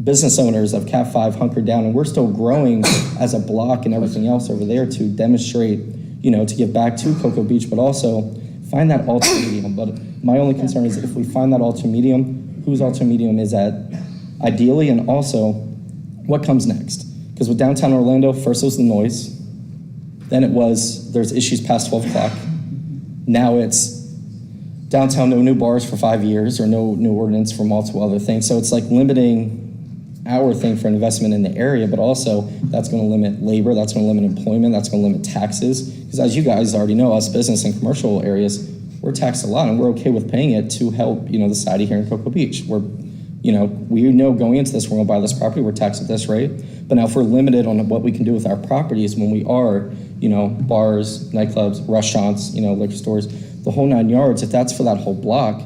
Business owners of Cat 5 hunkered down, and we're still growing as a block and everything else over there to demonstrate, you know, to give back to Cocoa Beach, but also find that alternate medium. But my only concern is if we find that alternate medium, whose alternate medium is that ideally, and also what comes next? Because with downtown Orlando, first it was the noise, then it was there's issues past 12 o'clock. Now it's downtown no new bars for 5 years or no new ordinance for multiple other things. So it's like limiting our thing for investment in the area, but also that's going to limit labor, that's going to limit employment, that's going to limit taxes. Because as you guys already know, us business and commercial areas, we're taxed a lot, and we're okay with paying it to help, you know, the society here in Cocoa Beach. We know going into this, we're going to buy this property, we're taxed at this rate. But now if we're limited on what we can do with our properties when we are, you know, bars, nightclubs, restaurants, you know, liquor stores, the whole 9 yards, if that's for that whole block,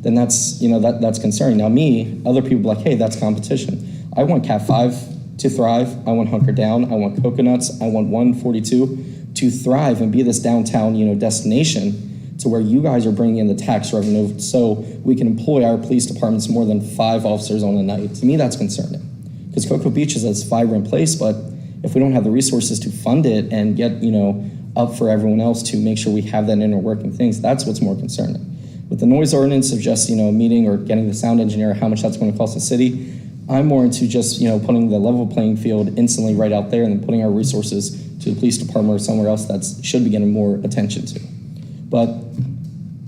then that's, you know, that's concerning. Now other people are like, hey, that's competition. I want Cat 5 to thrive. I want Hunker Down. I want Coconuts. I want 142 to thrive and be this downtown, you know, destination to where you guys are bringing in the tax revenue so we can employ our police departments more than 5 officers on a night. To me, that's concerning. Because Cocoa Beach is a vibrant place, but if we don't have the resources to fund it and get, you know, up for everyone else to make sure we have that inner working things, that's what's more concerning. With the noise ordinance of just, you know, meeting or getting the sound engineer, how much that's going to cost the city, I'm more into just, you know, putting the level playing field instantly right out there and then putting our resources to the police department or somewhere else that should be getting more attention to. But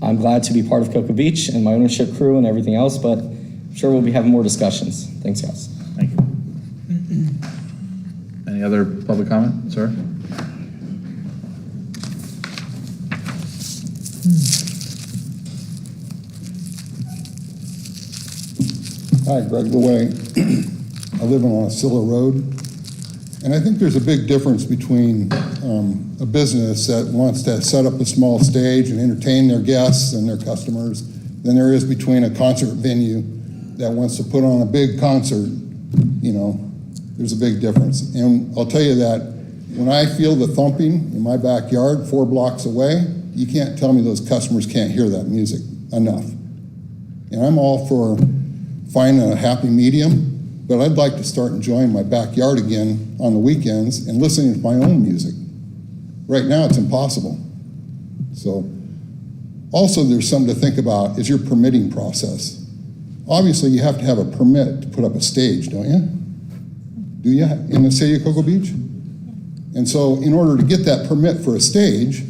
I'm glad to be part of Cocoa Beach and my ownership crew and everything else, but I'm sure we'll be having more discussions. Thanks, guys. Thank you. Any other public comment, sir? Hi, Greg LeWay. I live on Osceola Road, and I think there's a big difference between a business that wants to set up a small stage and entertain their guests and their customers than there is between a concert venue that wants to put on a big concert. You know, there's a big difference. And I'll tell you that when I feel the thumping in my backyard 4 blocks away, you can't tell me those customers can't hear that music enough. And I'm all for finding a happy medium, but I'd like to start enjoying my backyard again on the weekends and listening to my own music. Right now, it's impossible. So, also there's something to think about is your permitting process. Obviously, you have to have a permit to put up a stage, don't you? Do you, in the city of Cocoa Beach? And so in order to get that permit for a stage,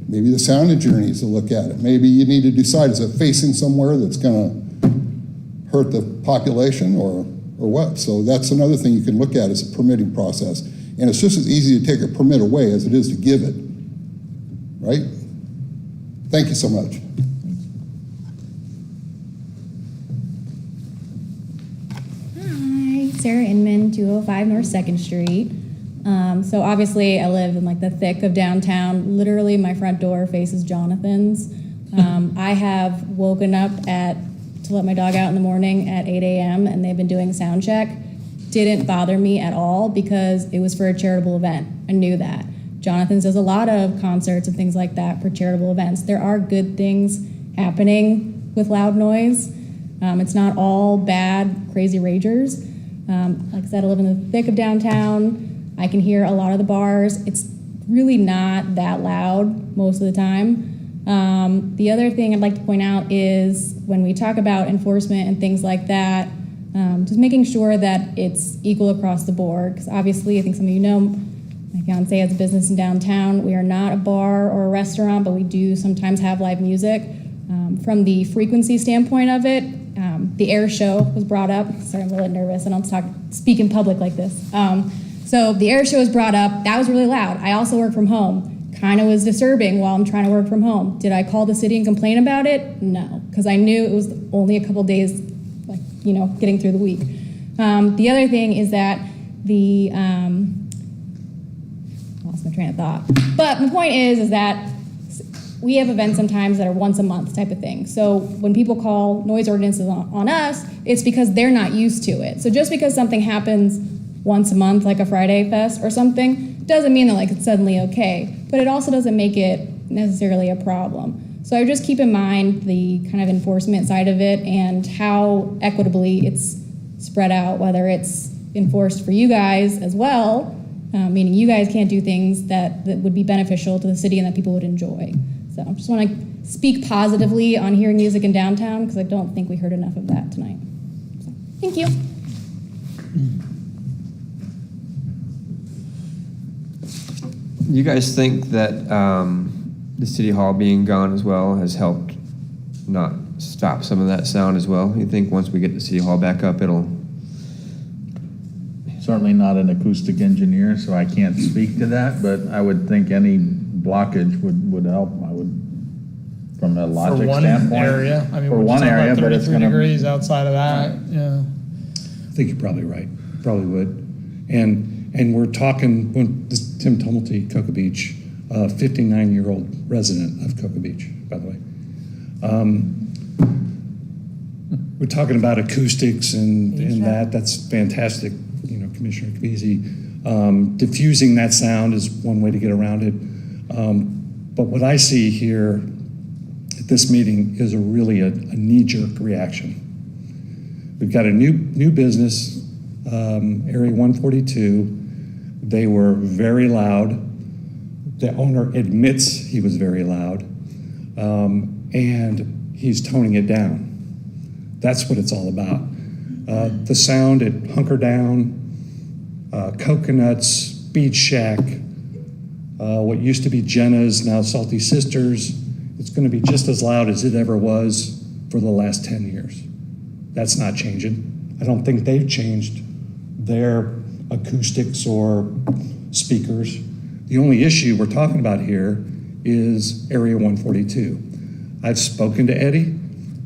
maybe the sound engineer needs to look at it. Maybe you need to decide, is it facing somewhere that's gonna hurt the population or what? So that's another thing you can look at is the permitting process. And it's just as easy to take a permit away as it is to give it, right? Thank you so much. Hi, Sarah Inman, 205 North 2nd Street. So obviously I live in like the thick of downtown. Literally my front door faces Jonathan's. I have woken up to let my dog out in the morning at 8 a.m. and they've been doing sound check. Didn't bother me at all because it was for a charitable event. I knew that. Jonathan's does a lot of concerts and things like that for charitable events. There are good things happening with loud noise. It's not all bad, crazy ragers. Like I said, I live in the thick of downtown. I can hear a lot of the bars. It's really not that loud most of the time. The other thing I'd like to point out is when we talk about enforcement and things like that, just making sure that it's equal across the board. Because obviously, I think some of you know, my fiance has a business in downtown. We are not a bar or a restaurant, but we do sometimes have live music. From the frequency standpoint of it, the air show was brought up. Sorry, I'm a little nervous. I don't speak in public like this. So the air show was brought up. That was really loud. I also work from home. Kind of was disturbing while I'm trying to work from home. Did I call the city and complain about it? No, because I knew it was only a couple days, like, getting through the week. The other thing is that lost my train of thought. But the point is that we have events sometimes that are once a month type of thing. So when people call noise ordinances on us, it's because they're not used to it. So just because something happens once a month, like a Friday Fest or something, doesn't mean that like it's suddenly okay. But it also doesn't make it necessarily a problem. So I just keep in mind the kind of enforcement side of it and how equitably it's spread out, whether it's enforced for you guys as well, meaning you guys can't do things that would be beneficial to the city and that people would enjoy. So I just want to speak positively on hearing music in downtown because I don't think we heard enough of that tonight. So, thank you. You guys think that the city hall being gone as well has helped not stop some of that sound as well? You think once we get the city hall back up, it'll... Certainly not an acoustic engineer, so I can't speak to that, but I would think any blockage would help. I would, from a logic For one standpoint. area, I mean, for we're one talking area, about but it's 33 gonna. degrees outside of that, yeah. I think you're probably right. Probably would. And we're talking, this is Tim Tumulty, Cocoa Beach, 59-year-old resident of Cocoa Beach, by the way. We're talking about acoustics and that's fantastic, Commissioner Kabisi. Diffusing that sound is one way to get around it. But what I see here at this meeting is really a knee-jerk reaction. We've got a new business, Area 142. They were very loud. The owner admits he was very loud, and he's toning it down. That's what it's all about. The sound at Hunker Down, Coconuts, Beach Shack, what used to be Jenna's, now Salty Sisters, it's going to be just as loud as it ever was for the last 10 years. That's not changing. I don't think they've changed their acoustics or speakers. The only issue we're talking about here is Area 142. I've spoken to Eddie.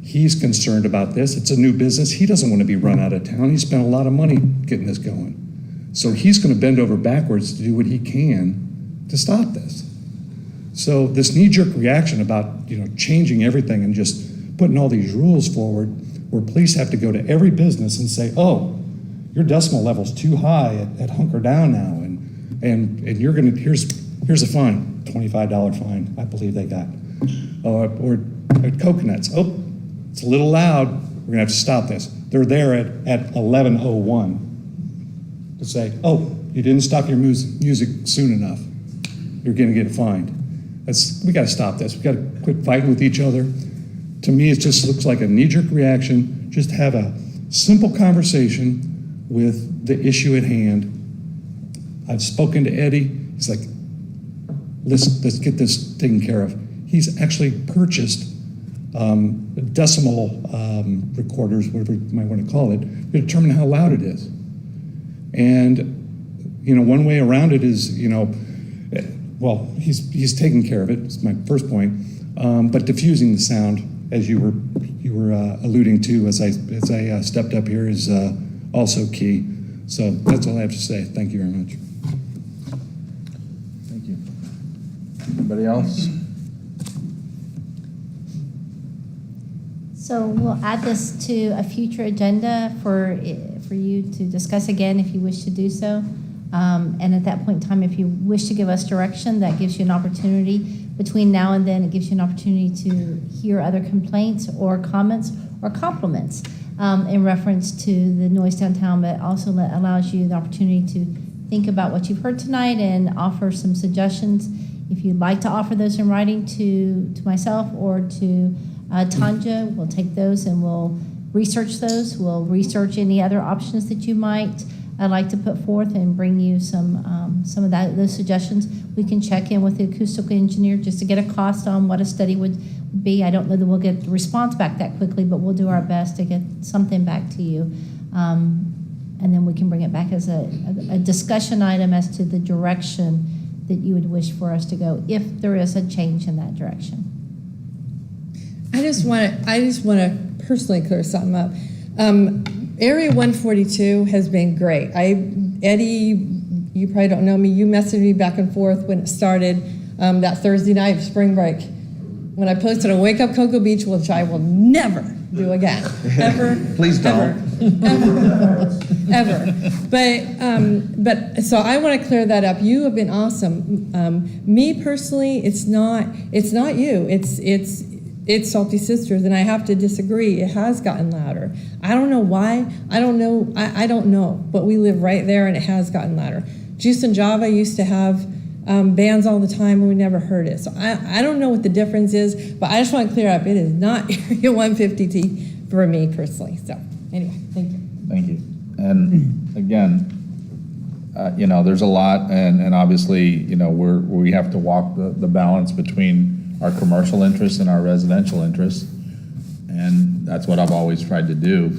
He's concerned about this. It's a new business. He doesn't want to be run out of town. He spent a lot of money getting this going. So he's going to bend over backwards to do what he can to stop this. So this knee-jerk reaction about changing everything and just putting all these rules forward where police have to go to every business and say, oh, your decimal level's too high at Hunker Down now, and And here's a fine, $25 fine, I believe they got. Or at Coconuts, oh, it's a little loud, we're gonna have to stop this. They're there at 11:01 to say, oh, you didn't stop your music soon enough. You're gonna get fined. We gotta stop this. We gotta quit fighting with each other. To me, it just looks like a knee-jerk reaction. Just have a simple conversation with the issue at hand. I've spoken to Eddie. He's like, let's get this taken care of. He's actually purchased decimal recorders, whatever you might want to call it, to determine how loud it is. And one way around it is, well, he's taking care of it. It's my first point. But diffusing the sound, as you were alluding to as I stepped up here, is also key. So that's all I have to say. Thank you very much. Thank you. Anybody else? So we'll add this to a future agenda for you to discuss again if you wish to do so. And at that point in time, if you wish to give us direction, that gives you an opportunity. Between now and then, it gives you an opportunity to hear other complaints or comments or compliments in reference to the noise downtown, but also allows you the opportunity to think about what you've heard tonight and offer some suggestions. If you'd like to offer those in writing to myself or to Tanja, we'll take those and we'll research those. We'll research any other options that you might like to put forth and bring you some of those suggestions. We can check in with the acoustical engineer just to get a cost on what a study would be. I don't know that we'll get the response back that quickly, but we'll do our best to get something back to you. And then we can bring it back as a discussion item as to the direction that you would wish for us to go if there is a change in that direction. I just want to personally clear something up. Area 142 has been great. Eddie, you probably don't know me. You messaged me back and forth when it started that Thursday night of spring break, when I posted a Wake Up Cocoa Beach, which I will never do again, ever. Please don't. Ever. But so I want to clear that up. You have been awesome. Me personally, it's not you. It's Salty Sisters, and I have to disagree. It has gotten louder. I don't know why. I don't know. But we live right there, and it has gotten louder. Juice and Java used to have bands all the time, and we never heard it. So I don't know what the difference is, but I just want to clear up. It is not Area 150T for me personally. So anyway, thank you. Thank you. And again, there's a lot, and obviously, we have to walk the balance between our commercial interests and our residential interests, and that's what I've always tried to do.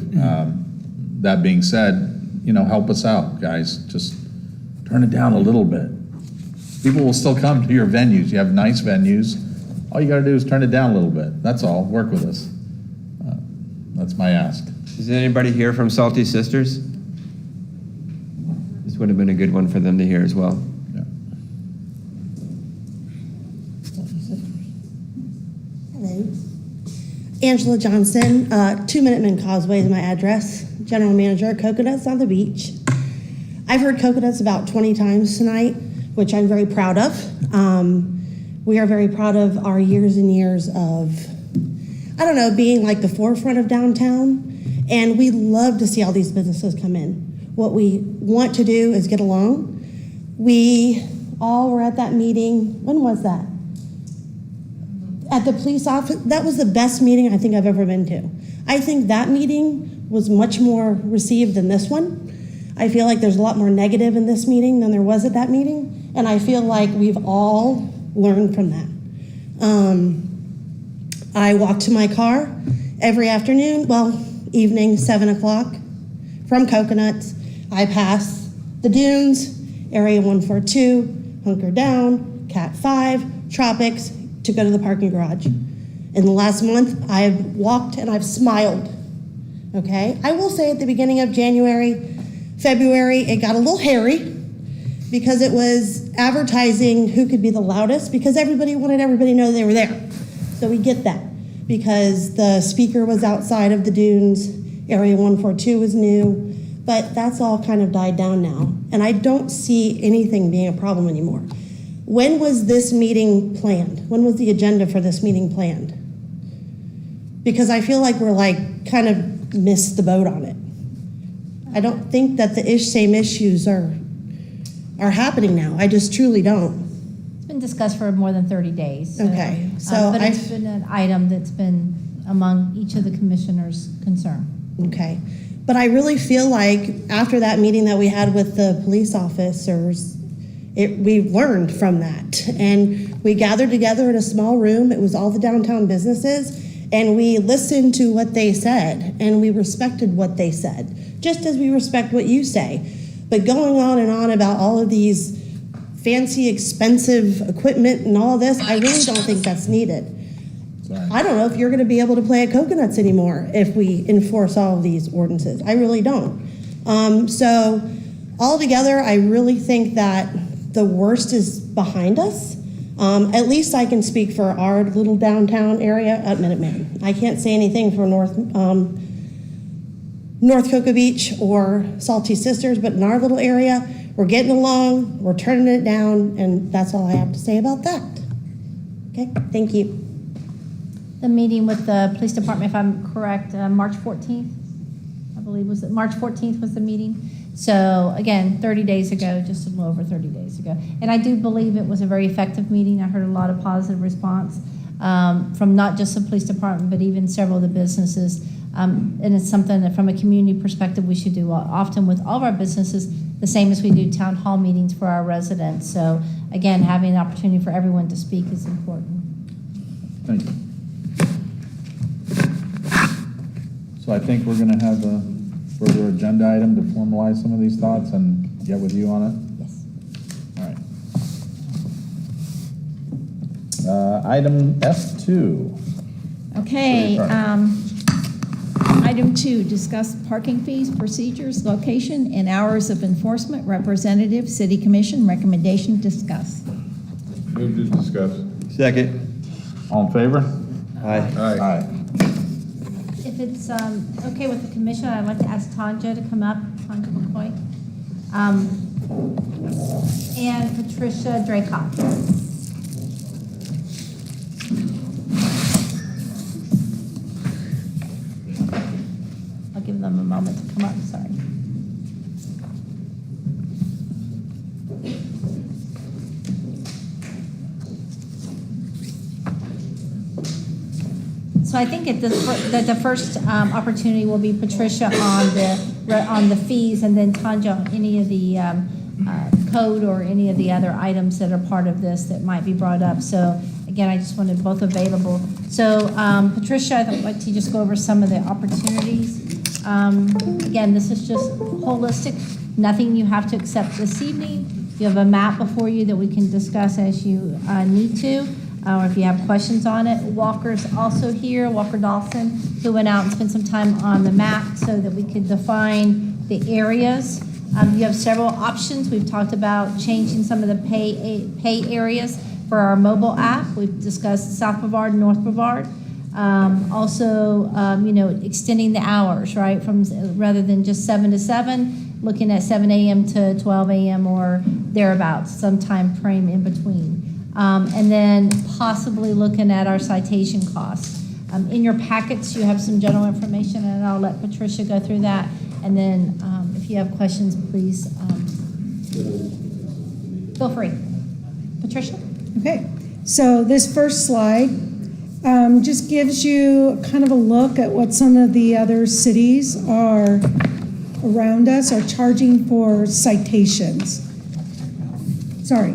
That being said, help us out, guys. Just turn it down a little bit. People will still come to your venues. You have nice venues. All you got to do is turn it down a little bit. That's all. Work with us. That's my ask. Is there anybody here from Salty Sisters? This would have been a good one for them to hear as well. Hello. Angela Johnson, 2 Minuteman Causeway is my address. General Manager, Coconuts on the Beach. I've heard Coconuts about 20 times tonight, which I'm very proud of. We are very proud of our years and years of, being like the forefront of downtown. And we love to see all these businesses come in. What we want to do is get along. We all were at that meeting. When was that? At the police office. That was the best meeting I think I've ever been to. I think that meeting was much more received than this one. I feel like there's a lot more negative in this meeting than there was at that meeting. And I feel like we've all learned from that. I walk to my car every afternoon, evening, 7 o'clock, from Coconuts. I pass the dunes, Area 142, Hunker Down, Cat 5, Tropics, to go to the parking garage. In the last month, I've walked and I've smiled, okay? I will say at the beginning of January, February, it got a little hairy because it was advertising who could be the loudest because everybody wanted everybody to know they were there. So we get that because the speaker was outside of the dunes, Area 142 was new. but that's all kind of died down now. And I don't see anything being a problem anymore. When was this meeting planned? When was the agenda for this meeting planned? Because I feel like we're like kind of missed the boat on it. I don't think that the same issues are happening now. I just truly don't. It's been discussed for more than 30 days. Okay, so but it's been an item that's been among each of the commissioners' concern. Okay, but I really feel like after that meeting that we had with the police officers, we learned from that. And we gathered together in a small room. It was all the downtown businesses. And we listened to what they said. And we respected what they said, just as we respect what you say. But going on and on about all of these fancy, expensive equipment and all this, I really don't think that's needed. I don't know if you're going to be able to play at Coconuts anymore if we enforce all of these ordinances. I really don't. So altogether, I really think that the worst is behind us. At least I can speak for our little downtown area at Minuteman. I can't say anything for North Cocoa Beach or Salty Sisters, but in our little area, we're getting along, we're turning it down, and that's all I have to say about that. Okay, thank you. The meeting with the police department, if I'm correct, March 14th, I believe was it March 14th was the meeting. So again, 30 days ago, just a little over 30 days ago. And I do believe it was a very effective meeting. I heard a lot of positive response from not just the police department, but even several of the businesses. And it's something that from a community perspective, we should do often with all of our businesses, the same as we do town hall meetings for our residents. So again, having an opportunity for everyone to speak is important. Thank you. So I think we're going to have a further agenda item to formalize some of these thoughts and get with you on it? Yes. All right. Item F2. Okay, item 2, discuss parking fees, procedures, location, and hours of enforcement. Representative, City Commission, recommendation, discuss. Move to discuss. Second. All in favor? Aye. Aye. If it's okay with the commission, I'd like to ask Tanja to come up, Tanja McCoy, and Patricia Draycott. I'll give them a moment to come up, sorry. So I think that the first opportunity will be Patricia on the fees, and then Tanja on any of the code or any of the other items that are part of this that might be brought up. So again, I just wanted both available. So Patricia, I'd like to just go over some of the opportunities. Again, this is just holistic, nothing you have to accept this evening. You have a map before you that we can discuss as you need to. Or if you have questions on it. Walker's also here, Walker Dawson, who went out and spent some time on the map so that we could define the areas. You have several options. We've talked about changing some of the pay areas for our mobile app. We've discussed South Brevard, North Brevard. Also, extending the hours, right, from rather than just 7 to 7, looking at 7 a.m. to 12 a.m. or thereabouts, some time frame in between. And then possibly looking at our citation costs. In your packets, you have some general information, and I'll let Patricia go through that. And then if you have questions, please feel free. Patricia? Okay, so this first slide just gives you kind of a look at what some of the other cities are around us are charging for citations. Sorry,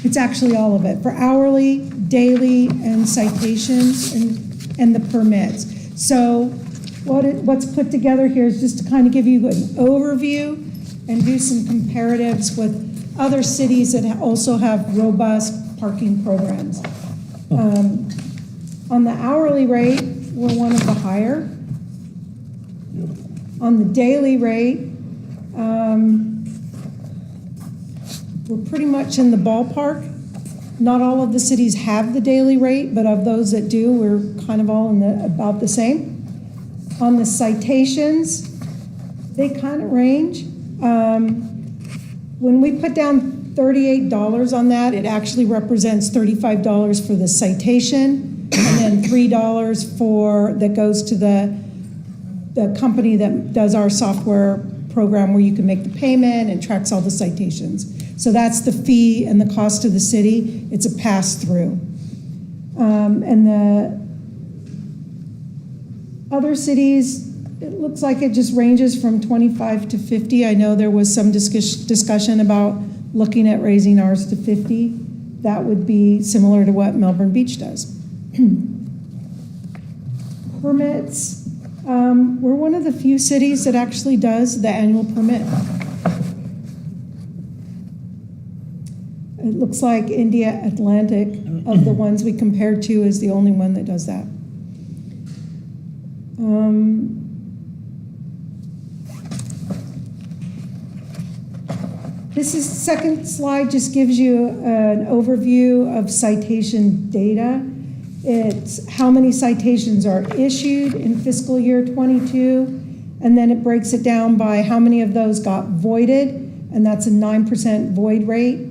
it's actually all of it, for hourly, daily, and citations, and the permits. So what's put together here is just to kind of give you an overview and do some comparatives with other cities that also have robust parking programs. On the hourly rate, we're one of the higher. On the daily rate, we're pretty much in the ballpark. Not all of the cities have the daily rate, but of those that do, we're kind of all in about the same. On the citations, They kind of range. When we put down $38 on that, it actually represents $35 for the citation, and then $3 that goes to the company that does our software program where you can make the payment and tracks all the citations. So that's the fee and the cost to the city. It's a pass-through. And the other cities, it looks like it just ranges from 25 to 50. I know there was some discussion about looking at raising ours to 50. That would be similar to what Melbourne Beach does. Permits, we're one of the few cities that actually does the annual permit. It looks like India Atlantic, of the ones we compared to, is the only one that does that. This is second slide, just gives you an overview of citation data. It's how many citations are issued in fiscal year 22, and then it breaks it down by how many of those got voided, and that's a 9% void rate.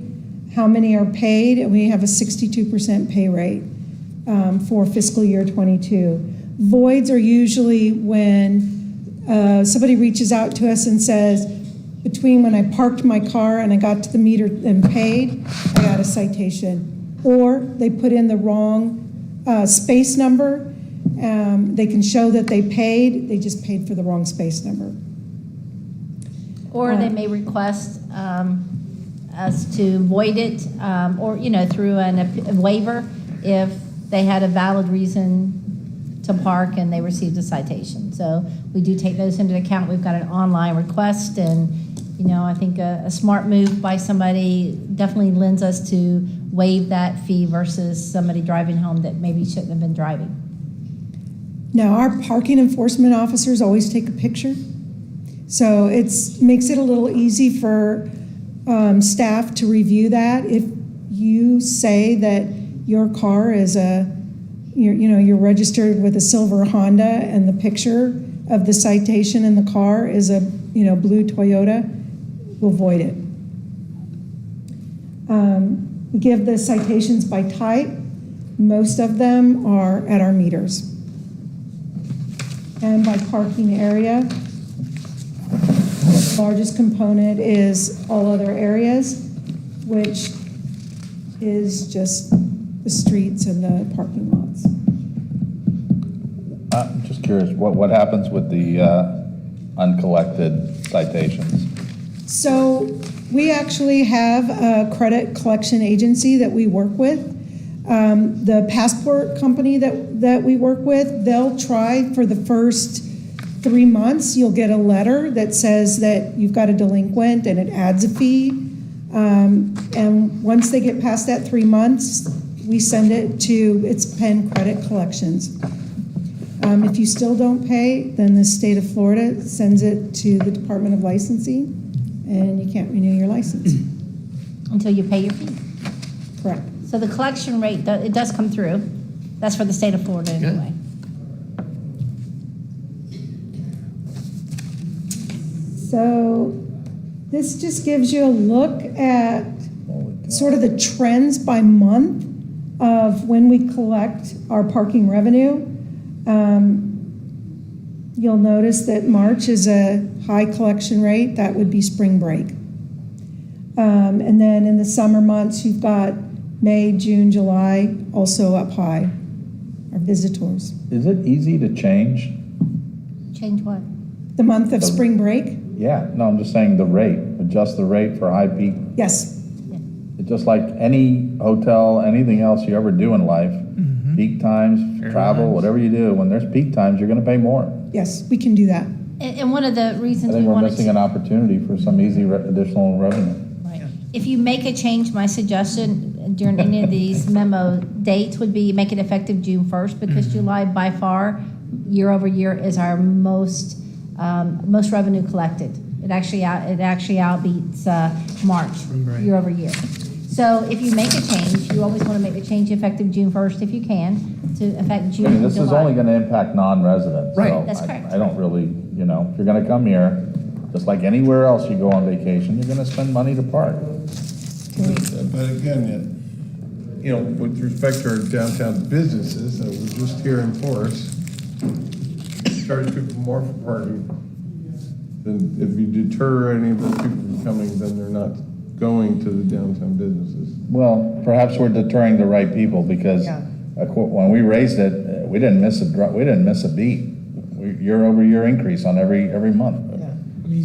How many are paid, and we have a 62% pay rate for fiscal year 22. Voids are usually when somebody reaches out to us and says, between when I parked my car and I got to the meter and paid, I got a citation. Or they put in the wrong space number. They can show that they paid, they just paid for the wrong space number. Or they may request us to void it, or, through a waiver if they had a valid reason to park and they received a citation. So we do take those into account. We've got an online request, and, I think a smart move by somebody definitely lends us to waive that fee versus somebody driving home that maybe shouldn't have been driving. Now, our parking enforcement officers always take a picture. So makes it a little easy for staff to review that. If you say that your car is you're registered with a silver Honda and the picture of the citation in the car is a blue Toyota, we'll void it. We give the citations by type. Most of them are at our meters. And by parking area, the largest component is all other areas, which is just the streets and the parking lots. I'm just curious, what happens with the uncollected citations? So we actually have a credit collection agency that we work with. The passport company that we work with, they'll try for the first 3 months. You'll get a letter that says that you've got a delinquent and it adds a fee. And once they get past that 3 months, we send it to its Penn Credit Collections. If you still don't pay, then the state of Florida sends it to the Department of Licensing, and you can't renew your license. Until you pay your fee. Correct. So the collection rate, it does come through. That's for the state of Florida anyway. So this just gives you a look at sort of the trends by month of when we collect our parking revenue. You'll notice that March is a high collection rate. That would be spring break. And then in the summer months, you've got May, June, July, also up high, our visitors. Is it easy to change? Change what? The month of spring break? Yeah, no, I'm just saying the rate, adjust the rate for high peak. Yes. It's just like any hotel, anything else you ever do in life, peak times, travel, whatever you do, when there's peak times, you're gonna pay more. Yes, we can do that. And one of the I reasons we think we're wanted missing to, an opportunity for some easy additional revenue. if you make a change, my suggestion during any of these memo dates would be make it effective June 1st, because July by far, year over year, is our most revenue collected. It actually outbeats March, year over year. So if you make a change, you always want to make the change effective June 1st if you can, to affect June I mean, and this is July. only gonna impact non-residents. Right. So That's correct. I don't really, if you're gonna come here, Just like anywhere else you go on vacation, you're gonna spend money to park. But again, you know, with respect to our downtown businesses that we're just here in Forest, charge people more for parking. Then if you deter any of those people from coming, then they're not going to the downtown businesses. Well, perhaps we're deterring the right people because when we raised it, we didn't miss a beat. Year over year increase on every month. I mean, you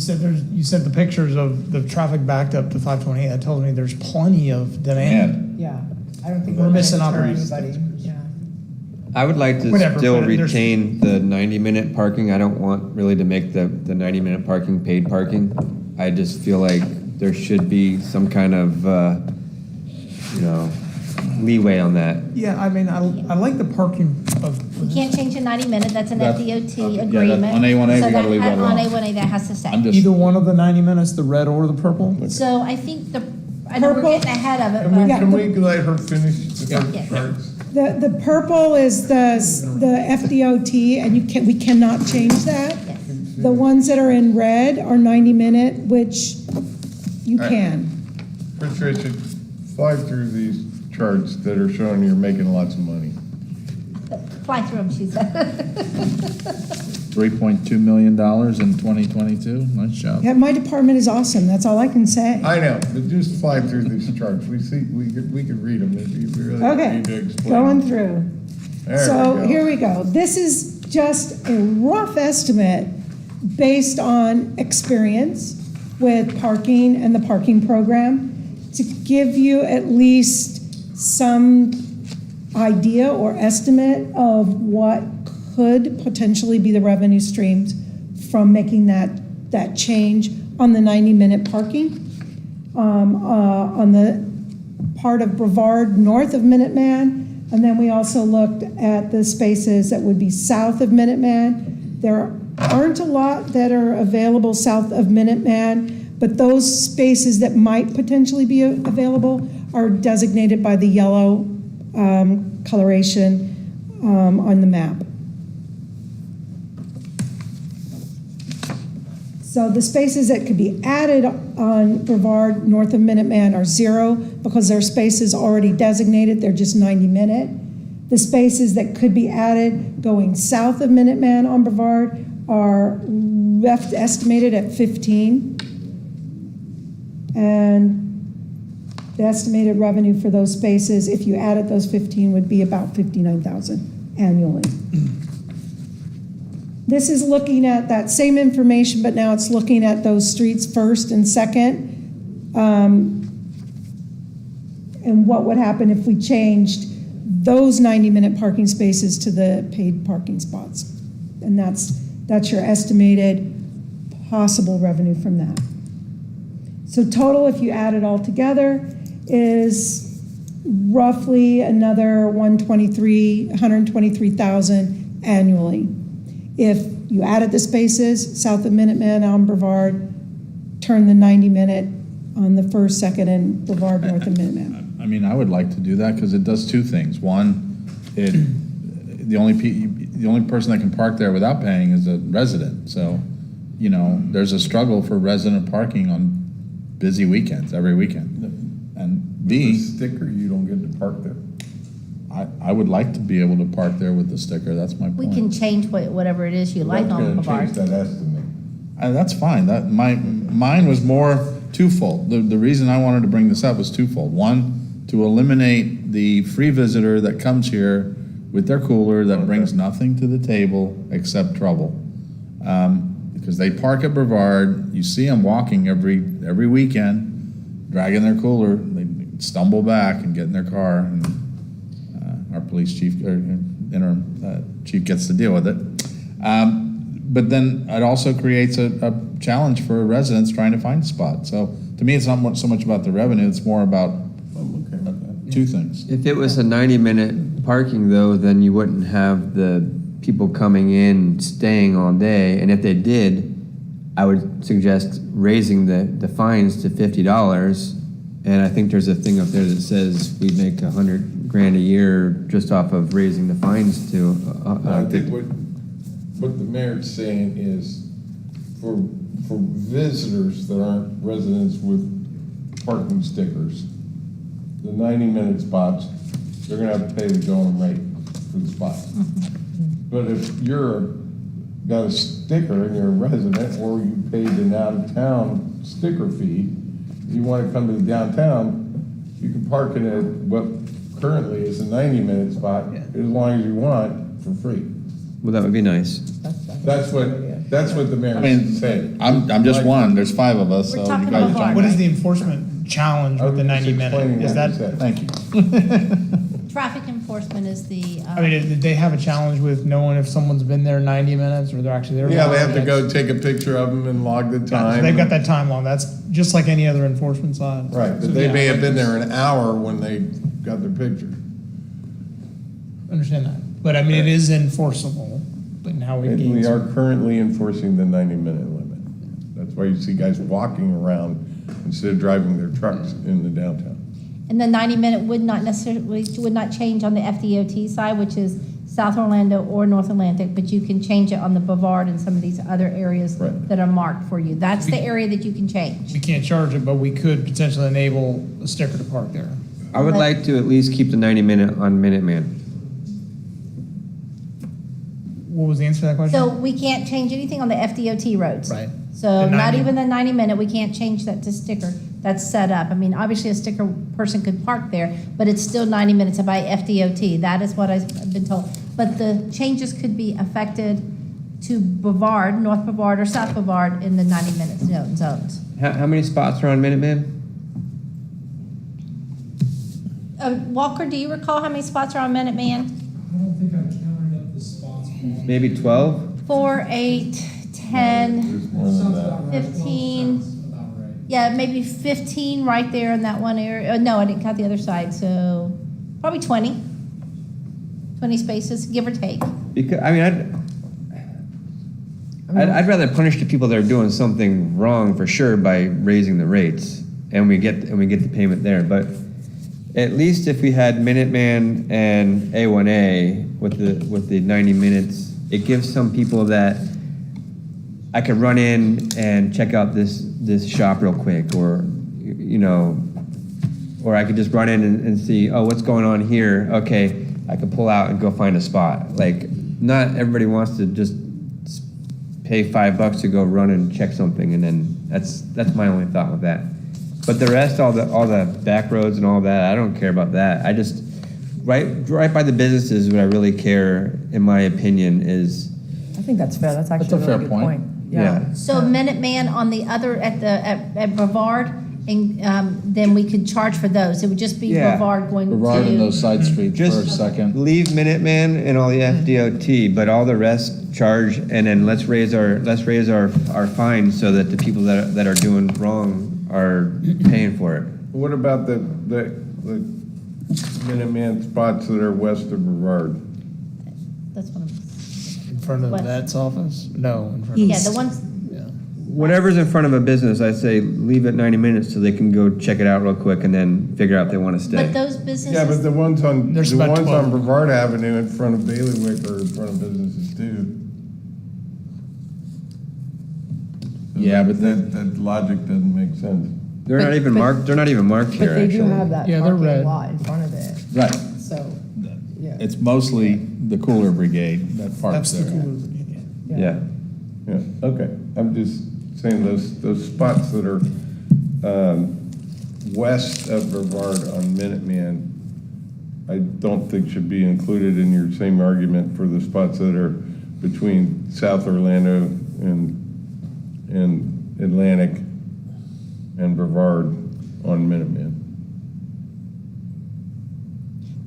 sent the pictures of the traffic backed up to 528. That tells me there's plenty of demand. Yeah, I don't think We're missing gonna deter opportunities. anybody. Yeah. I would like to Whatever, still but there's- retain the 90-minute parking. I don't want really to make the 90-minute parking paid parking. I just feel like there should be some kind of, leeway on that. Yeah, I mean, I like the parking of. We can't change a 90-minute, that's an That's- FDOT yeah, agreement. on A1A, So we gotta leave that On alone. A1A, that has to stay. Either one of the 90 minutes, the red or the purple? So I think I know we're Purple? getting ahead of it, Can we, but. can we let her finish the Yeah. charts? The purple is the FDOT, and we cannot change that. The ones that are in red are 90-minute, which you All right. can. Patricia, fly through these charts that are showing you're making lots of money. Fly through them, she said. $3.2 million in 2022. Nice job. Yeah, my department is awesome, that's all I can say. I know, but just fly through these charts. We could read them if you really Okay, need to explain. going through. There So we go. here we go. This is just a rough estimate based on experience with parking and the parking program to give you at least some idea or estimate of what could potentially be the revenue streams from making that change on the 90-minute parking. On the part of Brevard north of Minuteman, and then we also looked at the spaces that would be south of Minuteman. There aren't a lot that are available south of Minuteman, but those spaces that might potentially be available are designated by the yellow coloration on the map. So the spaces that could be added on Brevard north of Minuteman are 0 because their spaces already designated, they're just 90-minute. The spaces that could be added going south of Minuteman on Brevard are estimated at 15. And the estimated revenue for those spaces, if you added those 15, would be about $59,000 annually. This is looking at that same information, but now it's looking at those streets first and second. And what would happen if we changed those 90-minute parking spaces to the paid parking spots. And that's your estimated possible revenue from that. So total, if you add it all together, is roughly another $123,000 annually. If you added the spaces, south of Minuteman on Brevard, turn the 90-minute on the first, second, and Brevard north of Minuteman. I mean, I would like to do that because it does two things. One, the only person that can park there without paying is a resident. So, there's a struggle for resident parking on busy weekends, every weekend. And B, With the sticker, you don't get to park there. I would like to be able to park there with the sticker. That's my We point. can change whatever it is you like That's on gonna Brevard. change that estimate. That's fine. Mine was more twofold. The reason I wanted to bring this up was twofold. One, to eliminate the free visitor that comes here with their cooler that brings nothing to the table except trouble. Because they park at Brevard, you see them walking every weekend, dragging their cooler. They stumble back and get in their car, and our police chief, or interim chief, gets to deal with it. But then it also creates a challenge for residents trying to find a spot. So to me, it's not so much about the revenue; it's more about two things. If it was a 90-minute parking though, then you wouldn't have the people coming in, staying all day. And if they did, I would suggest raising the fines to $50. And I think there's a thing up there that says we make $100,000 a year just off of raising the fines to. I think what the mayor's saying is for for visitors that aren't residents with parking stickers, the 90-minute spots, they're gonna have to pay the going rate for the spot. But if you're, got a sticker and you're a resident, or you paid an out-of-town sticker fee, you wanna come to the downtown, you can park in a, what currently is a 90-minute spot, as long as you want, for free. Well, that would be nice. That's what the mayor I mean, said. I'm just one, there's 5 of us, so you talking guys about jump What in. is the enforcement challenge with the 90-minute? Is that, Thank you. Traffic enforcement is the. I mean, did they have a challenge with knowing if someone's been there 90 minutes or they're actually there? Yeah, they longer? have to go take a picture of them and log the Yeah, so time. they've got that time long. That's just like any other enforcement side. Right, So, but they yeah, may have like been this- there an hour when they got their picture. Understand that. But I mean, it is enforceable, but now we've And gained. we some- are currently enforcing the 90-minute limit. That's why you see guys walking around instead of driving their trucks in the downtown. And the 90-minute would not necessarily, would not change on the FDOT side, which is South Orlando or North Atlantic, but you can change it on the Brevard and some of these other areas that are marked for you. That's the area that you can change. We can't charge it, but we could potentially enable a sticker to park there. I would like to at least keep the 90-minute on Minuteman. What was the answer to that question? So we can't change anything on the FDOT roads. Right. So The not 90 even the 90-minute, we can't change that to sticker. That's set up. I mean, obviously a sticker person could park there, but it's still 90 minutes by FDOT. That is what I've been told. But the changes could be affected to Brevard, North Brevard or South Brevard in the 90-minute zones. How many spots are on Minuteman? Walker, do you recall how many spots are on Minuteman? I don't think I counted up the spots. Maybe 12? 4, 8, 10, More than that. 15. Yeah, maybe 15 right there in that one area. No, I didn't count the other side, so probably 20. 20 spaces, give or take. Because, I mean, I'd rather punish the people that are doing something wrong for sure by raising the rates, and we get the payment there. But at least if we had Minuteman and A1A with the 90 minutes, it gives some people that I could run in and check out this shop real quick, or or I could just run in and see, oh, what's going on here? Okay, I could pull out and go find a spot. Like, not everybody wants to just pay $5 to go run and check something, and then that's my only thought with that. But the rest, all the back roads and all that, I don't care about that. I just right by the businesses. What I really care, in my opinion, is. I think that's fair. That's actually That's a a fair really good point. point. Yeah. So Minuteman on the other, at Brevard, and then we could charge for those. It would just be Yeah. Brevard going to. Brevard and those side streets for a Just second. leave Minuteman and all the FDOT, but all the rest charge, and then let's raise our fines so that the people that are doing wrong are paying for it. What about the Minuteman spots that are west of Brevard? That's what I'm. In front of the West. vet's office? No, in front Yeah, of. the ones, Whatever's in front of a business, I say leave it 90 minutes so they can go check it out real quick and then figure out if they want to stay. but those Yeah, but businesses, the ones on There's about 12. Brevard Avenue in front of Bailiwick are in front of businesses too. Yeah, but that logic doesn't make sense. They're not even marked. They're not even marked here. But they do actually. have that Yeah, they're parking red. lot in front of it, Right. so, yeah. It's mostly the cooler brigade that parks That's the there. cooler. Yeah. Yeah, okay. I'm just saying those spots that are west of Brevard on Minuteman, I don't think should be included in your same argument for the spots that are between South Orlando and Atlantic and Brevard on Minuteman.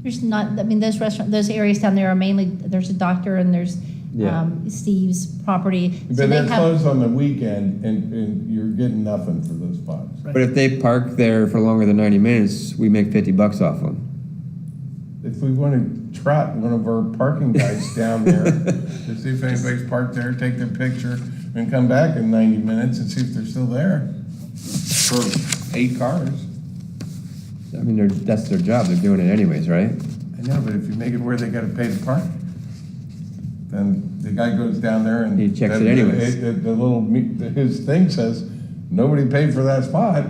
there's not, I mean, those areas down there are mainly, there's a doctor and there's Yeah. Steve's property. So But they they're have. closed on the weekend and you're getting nothing for those spots. But if they park there for longer than 90 minutes, we make $50 off them. If we want to trot one of our parking guys down there to see if anybody's parked there, take their picture, and come back in 90 minutes and see if they're still there for 8 cars. I mean, that's their job. They're doing it anyways, right? I know, but if you make it where they got to pay to park, and the guy goes down there and. He checks it anyways. His thing says, nobody paid for that spot.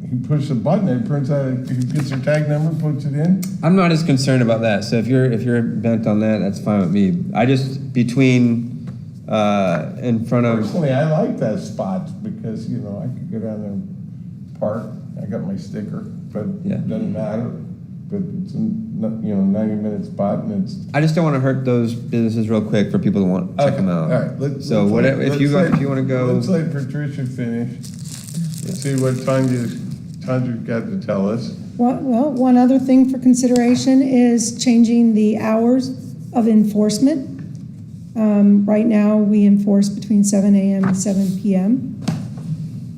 He pushes a button, it prints out, he gets their tag number, puts it in. I'm not as concerned about that. So if you're bent on that, that's fine with me. I just between in front of. Personally, I like that spot because, you know, I could go down there and park. I got my sticker, but it doesn't matter. But it's a, 90-minute spot and it's. I just don't want to hurt those businesses real quick for people who want to check them out. All right. If you want to go. Let's let Patricia finish. Let's see what Tanya's got to tell us. Well, one other thing for consideration is changing the hours of enforcement. Right now, we enforce between 7 a.m. and 7 p.m.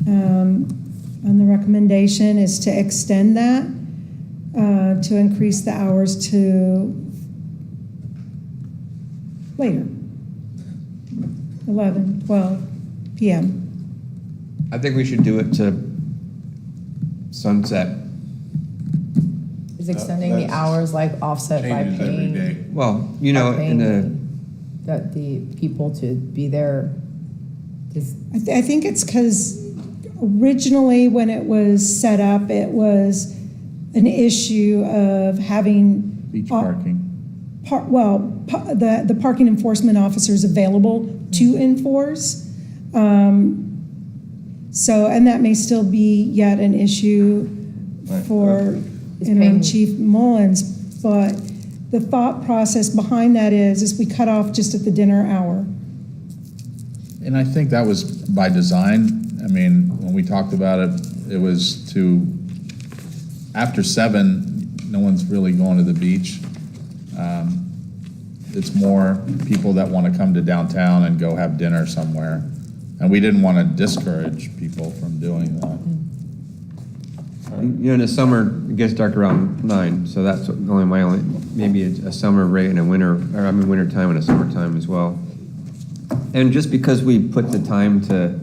And the recommendation is to extend that, to increase the hours to later, 11, 12 p.m. I think we should do it to sunset. Is extending the hours like offset by Changes every paying? day. Well, by paying the people to be there. I think it's because originally when it was set up, it was an issue of having Beach parking. the parking enforcement officers available to enforce. So, and that may still be yet an issue for Interim Chief Mullins, but the thought process behind that is we cut off just at the dinner hour. And I think that was by design. I mean, when we talked about it, it was to, after 7, no one's really going to the beach. It's more people that want to come to downtown and go have dinner somewhere. And we didn't want to discourage people from doing that. In the summer, it gets dark around 9, so that's maybe a summer rate and a winter, or I mean winter time and a summertime as well. And just because we put the time to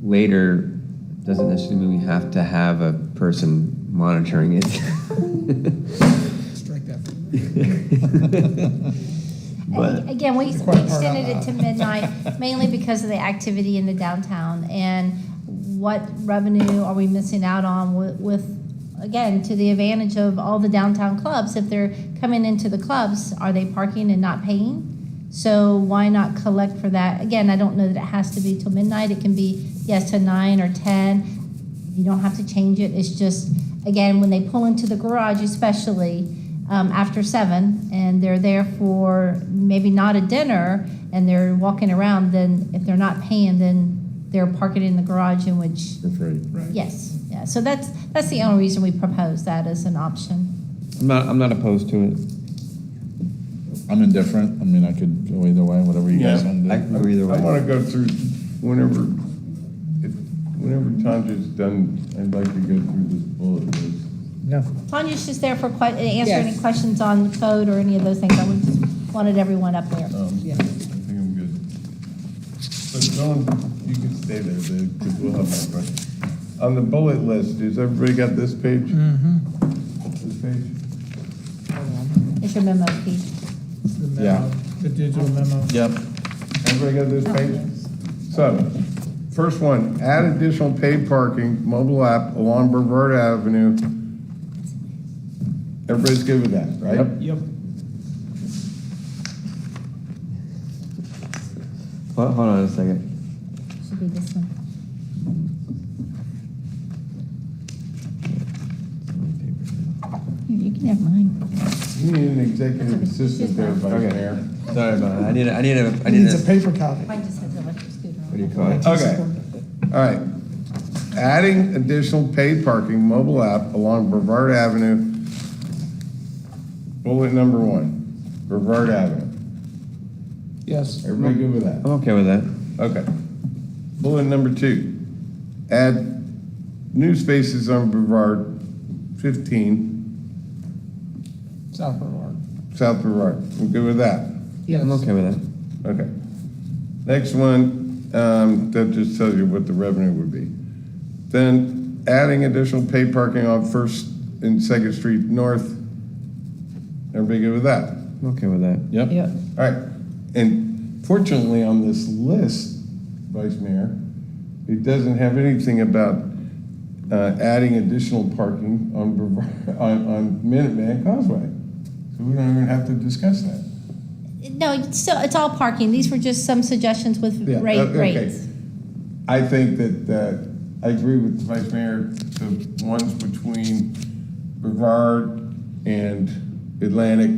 later doesn't necessarily mean we have to have a person monitoring it. Strike that. But Again, we extended it to midnight mainly because of the activity in the downtown and what revenue are we missing out on with, again, to the advantage of all the downtown clubs. If they're coming into the clubs, are they parking and not paying? So why not collect for that? Again, I don't know that it has to be till midnight. It can be, yes, to 9 or 10. You don't have to change it. It's just, again, when they pull into the garage, especially after 7, and they're there for maybe not a dinner, and they're walking around, then if they're not paying, then they're parking in the garage, in which. For free. Right. Yes, yeah. So that's the only reason we propose that as an option. I'm not opposed to it. I'm indifferent. I mean, I could go either way, whatever you guys want to do. I can go either way. I want to go through whenever Tanya's done, I'd like to go through this bullet list. Yeah. Tanya's just there for answer any questions on code or any of those things. I would just wanted everyone up there. I think I'm good. But Dawn, you can stay there, because we'll have more questions. On the bullet list, has everybody got this page? Mm-hmm. This page? It's your memo, Pete. The memo, Yeah. The digital memo. Yep. Everybody got this page? So, first one, add additional paid parking, mobile app along Brevard Avenue. Everybody's good with that, right? Yep. Hold on a second. Should be this one. You can have mine. You need an executive assistant there, Vice Mayor. Sorry about that. I need He needs a paper copy. Mine just has electric scooter on What do you call it? Okay, all right. Adding additional paid parking mobile app along Brevard Avenue. Bullet number 1, Brevard Avenue. Yes. Everybody good with that? I'm okay with that. Okay. Bullet number 2, add new spaces on Brevard 15, South Brevard. South Brevard. We're good with that? Yes. I'm okay with that. Okay. Next one, that just tells you what the revenue would be. Then adding additional paid parking on 1st and 2nd Street North. Everybody good with that? I'm okay with that. Yep. Yep. All right. And fortunately, on this list, Vice Mayor, it doesn't have anything about adding additional parking on Minuteman Causeway. So we don't even have to discuss that. No, it's all parking. These were just some suggestions with Okay. rates. I think that, I agree with Vice Mayor, the ones between Brevard and Atlantic,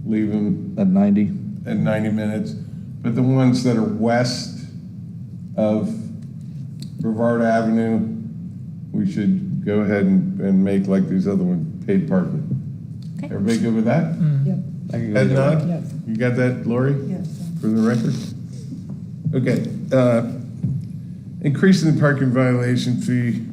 leave them At 90. at 90 minutes. But the ones that are west of Brevard Avenue, we should go ahead and make like these other ones, paid parking. Okay. Everybody good with that? Yep. I can go Head either way. nod? Yes. You got that, Lori? Yes. For the record? Okay, increasing the parking violation fee,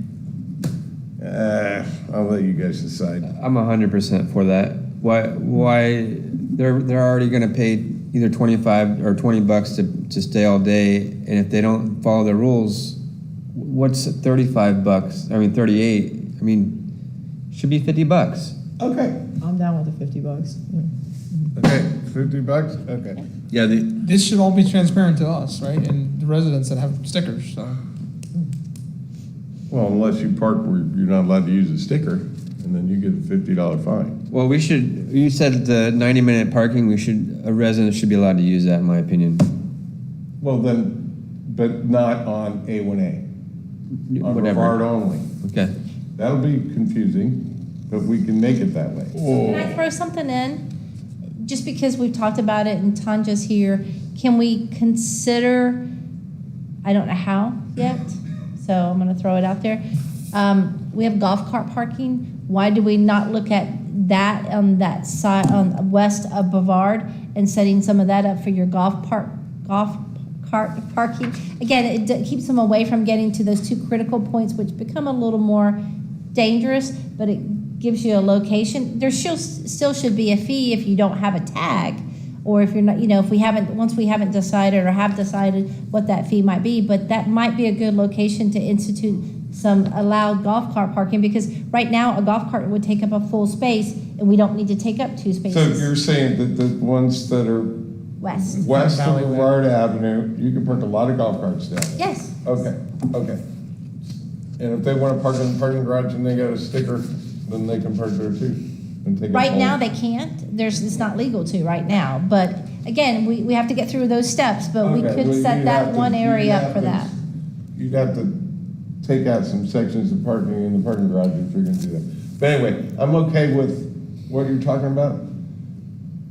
I'll let you guys decide. I'm 100% for that. Why, they're already gonna pay either 25 or 20 bucks to stay all day, and if they don't follow the rules, what's 35 bucks? I mean, 38, I mean, should be 50 bucks. Okay, I'm down with the $50. okay, 50 bucks, okay. Yeah, This should all be transparent to us, right? And the residents that have stickers, so. Well, unless you park where you're not allowed to use a sticker, and then you get a $50 fine. well, you said the 90-minute parking, a resident should be allowed to use that, in my opinion. Well, then, but not on A1A. On Whatever. Brevard only. Okay. That'll be confusing, but we can make it that way. Can I throw something in? Just because we've talked about it and Tanja's here, can we consider, I don't know how yet, so I'm gonna throw it out there. We have golf cart parking. Why do we not look at that on that side, on west of Brevard, and setting some of that up for your golf cart parking? Again, it keeps them away from getting to those two critical points, which become a little more dangerous, but it gives you a location. There still should be a fee if you don't have a tag, or if you're not, if once we haven't decided or have decided what that fee might be, but that might be a good location to institute some allowed golf cart parking, because right now a golf cart would take up a full space and we don't need to take up two So spaces. you're saying that the ones that are West. west of Brevard Avenue, you can park a lot of golf carts down there? Yes. Okay. And if they want to park in the parking garage and they got a sticker, then they can park there too. And take it Right home. now, they can't. It's not legal to right now. But again, we have to get through those steps, but we Okay, could well, set you'd that have to- one area you'd up have for to- that. You'd have to take out some sections of parking in the parking garage if you're gonna do that. But anyway, I'm okay with what you're talking about.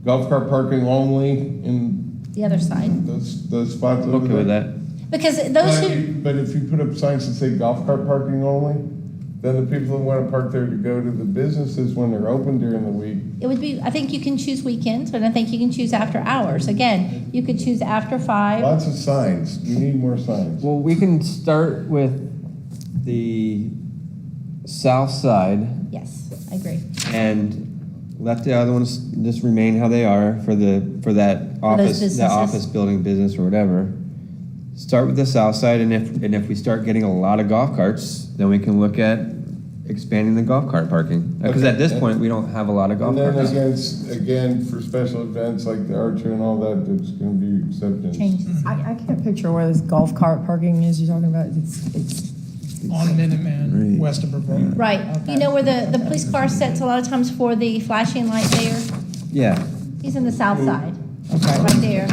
Golf cart parking only in The other side. those spots over Okay there. with that. Because those who, But if you put up signs that say golf cart parking only, then the people who want to park there to go to the businesses when they're open during the week. it would be, I think you can choose weekends, and I think you can choose after hours. Again, you could choose after 5. Lots of signs. We need more signs. Well, we can start with the south side Yes, I agree. and let the other ones just remain how they are for that office, businesses. that office building business or whatever. Start with the south side, and if we start getting a lot of golf carts, then we can look at expanding the golf cart parking. Because Okay. at this point, we don't have a lot of golf And then carts. again, for special events like the Archer and all that, there's going to be acceptance. Changes. I can't picture where this golf cart parking is you're talking about. It's On Minuteman, west of Brevard. Right. You know where the police car sits a lot of times for the flashing light there? Yeah. He's in the south side, Okay. right there.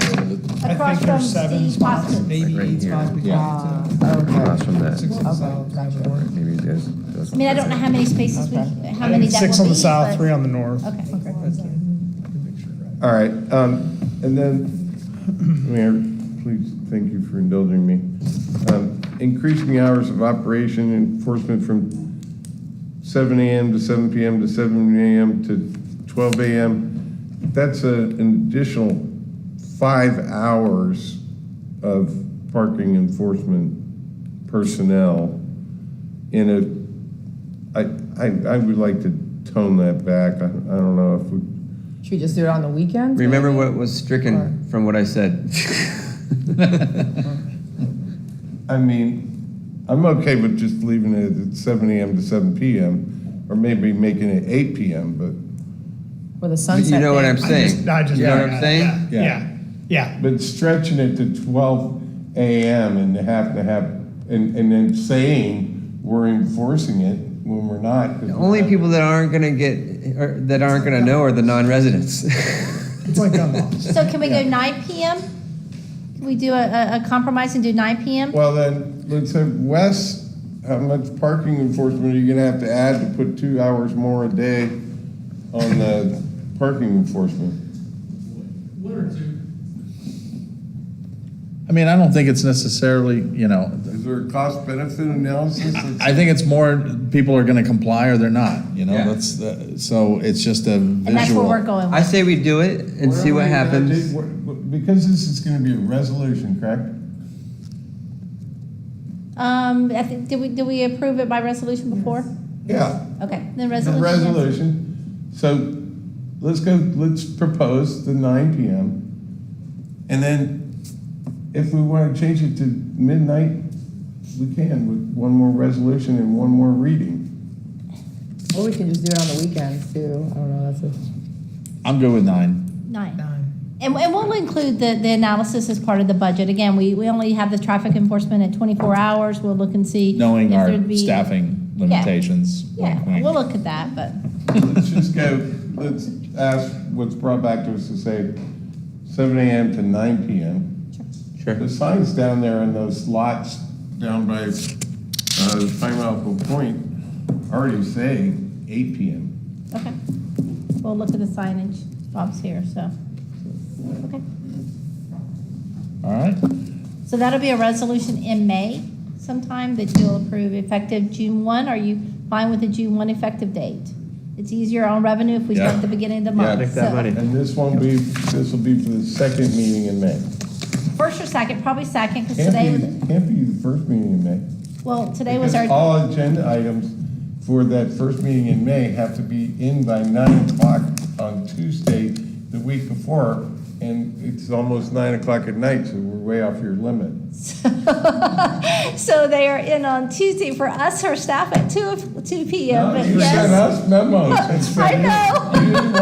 I Across think there's from 7 the spots, hospital. maybe Right 8 here. spots. Yeah. Across from that. 6 on the south. Maybe it goes. I mean, I don't know how many spaces how I many think that 6 will on the be, south, but- 3 on the north. Okay. All right, and then, Mayor, please, thank you for indulging me. Increasing the hours of operation enforcement from 7 a.m. to 7 p.m. to 7 a.m. to 12 a.m. That's an additional 5 hours of parking enforcement personnel I would like to tone that back. I don't know if we, should we just do it on the weekends? Remember what was stricken from what I said. I mean, I'm okay with just leaving it at 7 a.m. to 7 p.m. or maybe making it 8 p.m., but With a sunset. You know what thing. I'm saying? I just You know what I'm saying? Yeah. Yeah. But stretching it to 12 a.m. and then saying we're enforcing it when we're not. The only people that aren't gonna know are the non-residents. It's like gun laws. So can we go 9 PM? Can we do a compromise and do 9 PM? Well, then, let's say, Wes, how much parking enforcement are you gonna have to add to put 2 hours more a day on the parking enforcement? I mean, I don't think it's necessarily, Is there a cost benefit analysis? I think it's more people are gonna comply or they're not, Yeah. so it's just a visual. And that's where we're going with. I say we do it and see what happens. Because this is gonna be a resolution, correct? I think, did we approve it by resolution before? Yeah. Okay, then The resolution. yes. resolution. So let's propose the 9 PM. And then if we want to change it to midnight, we can with one more resolution and one more reading. Or we can just do it on the weekends too. I don't know, I'm good with 9. 9. And we'll include the analysis as part of the budget. Again, we only have the traffic enforcement at 24 hours. We'll look and see. Knowing if our there'd be- staffing limitations. Yeah, wink, wink. we'll look at that, but. Let's just go, let's ask what's brought back to us to say 7 a.m. to 9 p.m. Sure. The signs down there in those lots down by Pine Mountain Point already say 8 p.m. Okay. We'll look at the signage. Bob's here, so. Okay. All right. So that'll be a resolution in May sometime that you'll approve effective June 1. Are you fine with the June 1 effective date? It's easier on revenue if we start Yeah. at the beginning of the month. make that So- money. And this will be for the second meeting in May. First or second, probably second, because today was, Can't be the first meeting in May. well, today was Because our, all agenda items for that first meeting in May have to be in by 9 o'clock on Tuesday, the week before, and it's almost 9 o'clock at night, so we're way off your limit. so they are in on Tuesday for us, our staff at 2 p.m. No, but you yes. sent us memos. I know. You didn't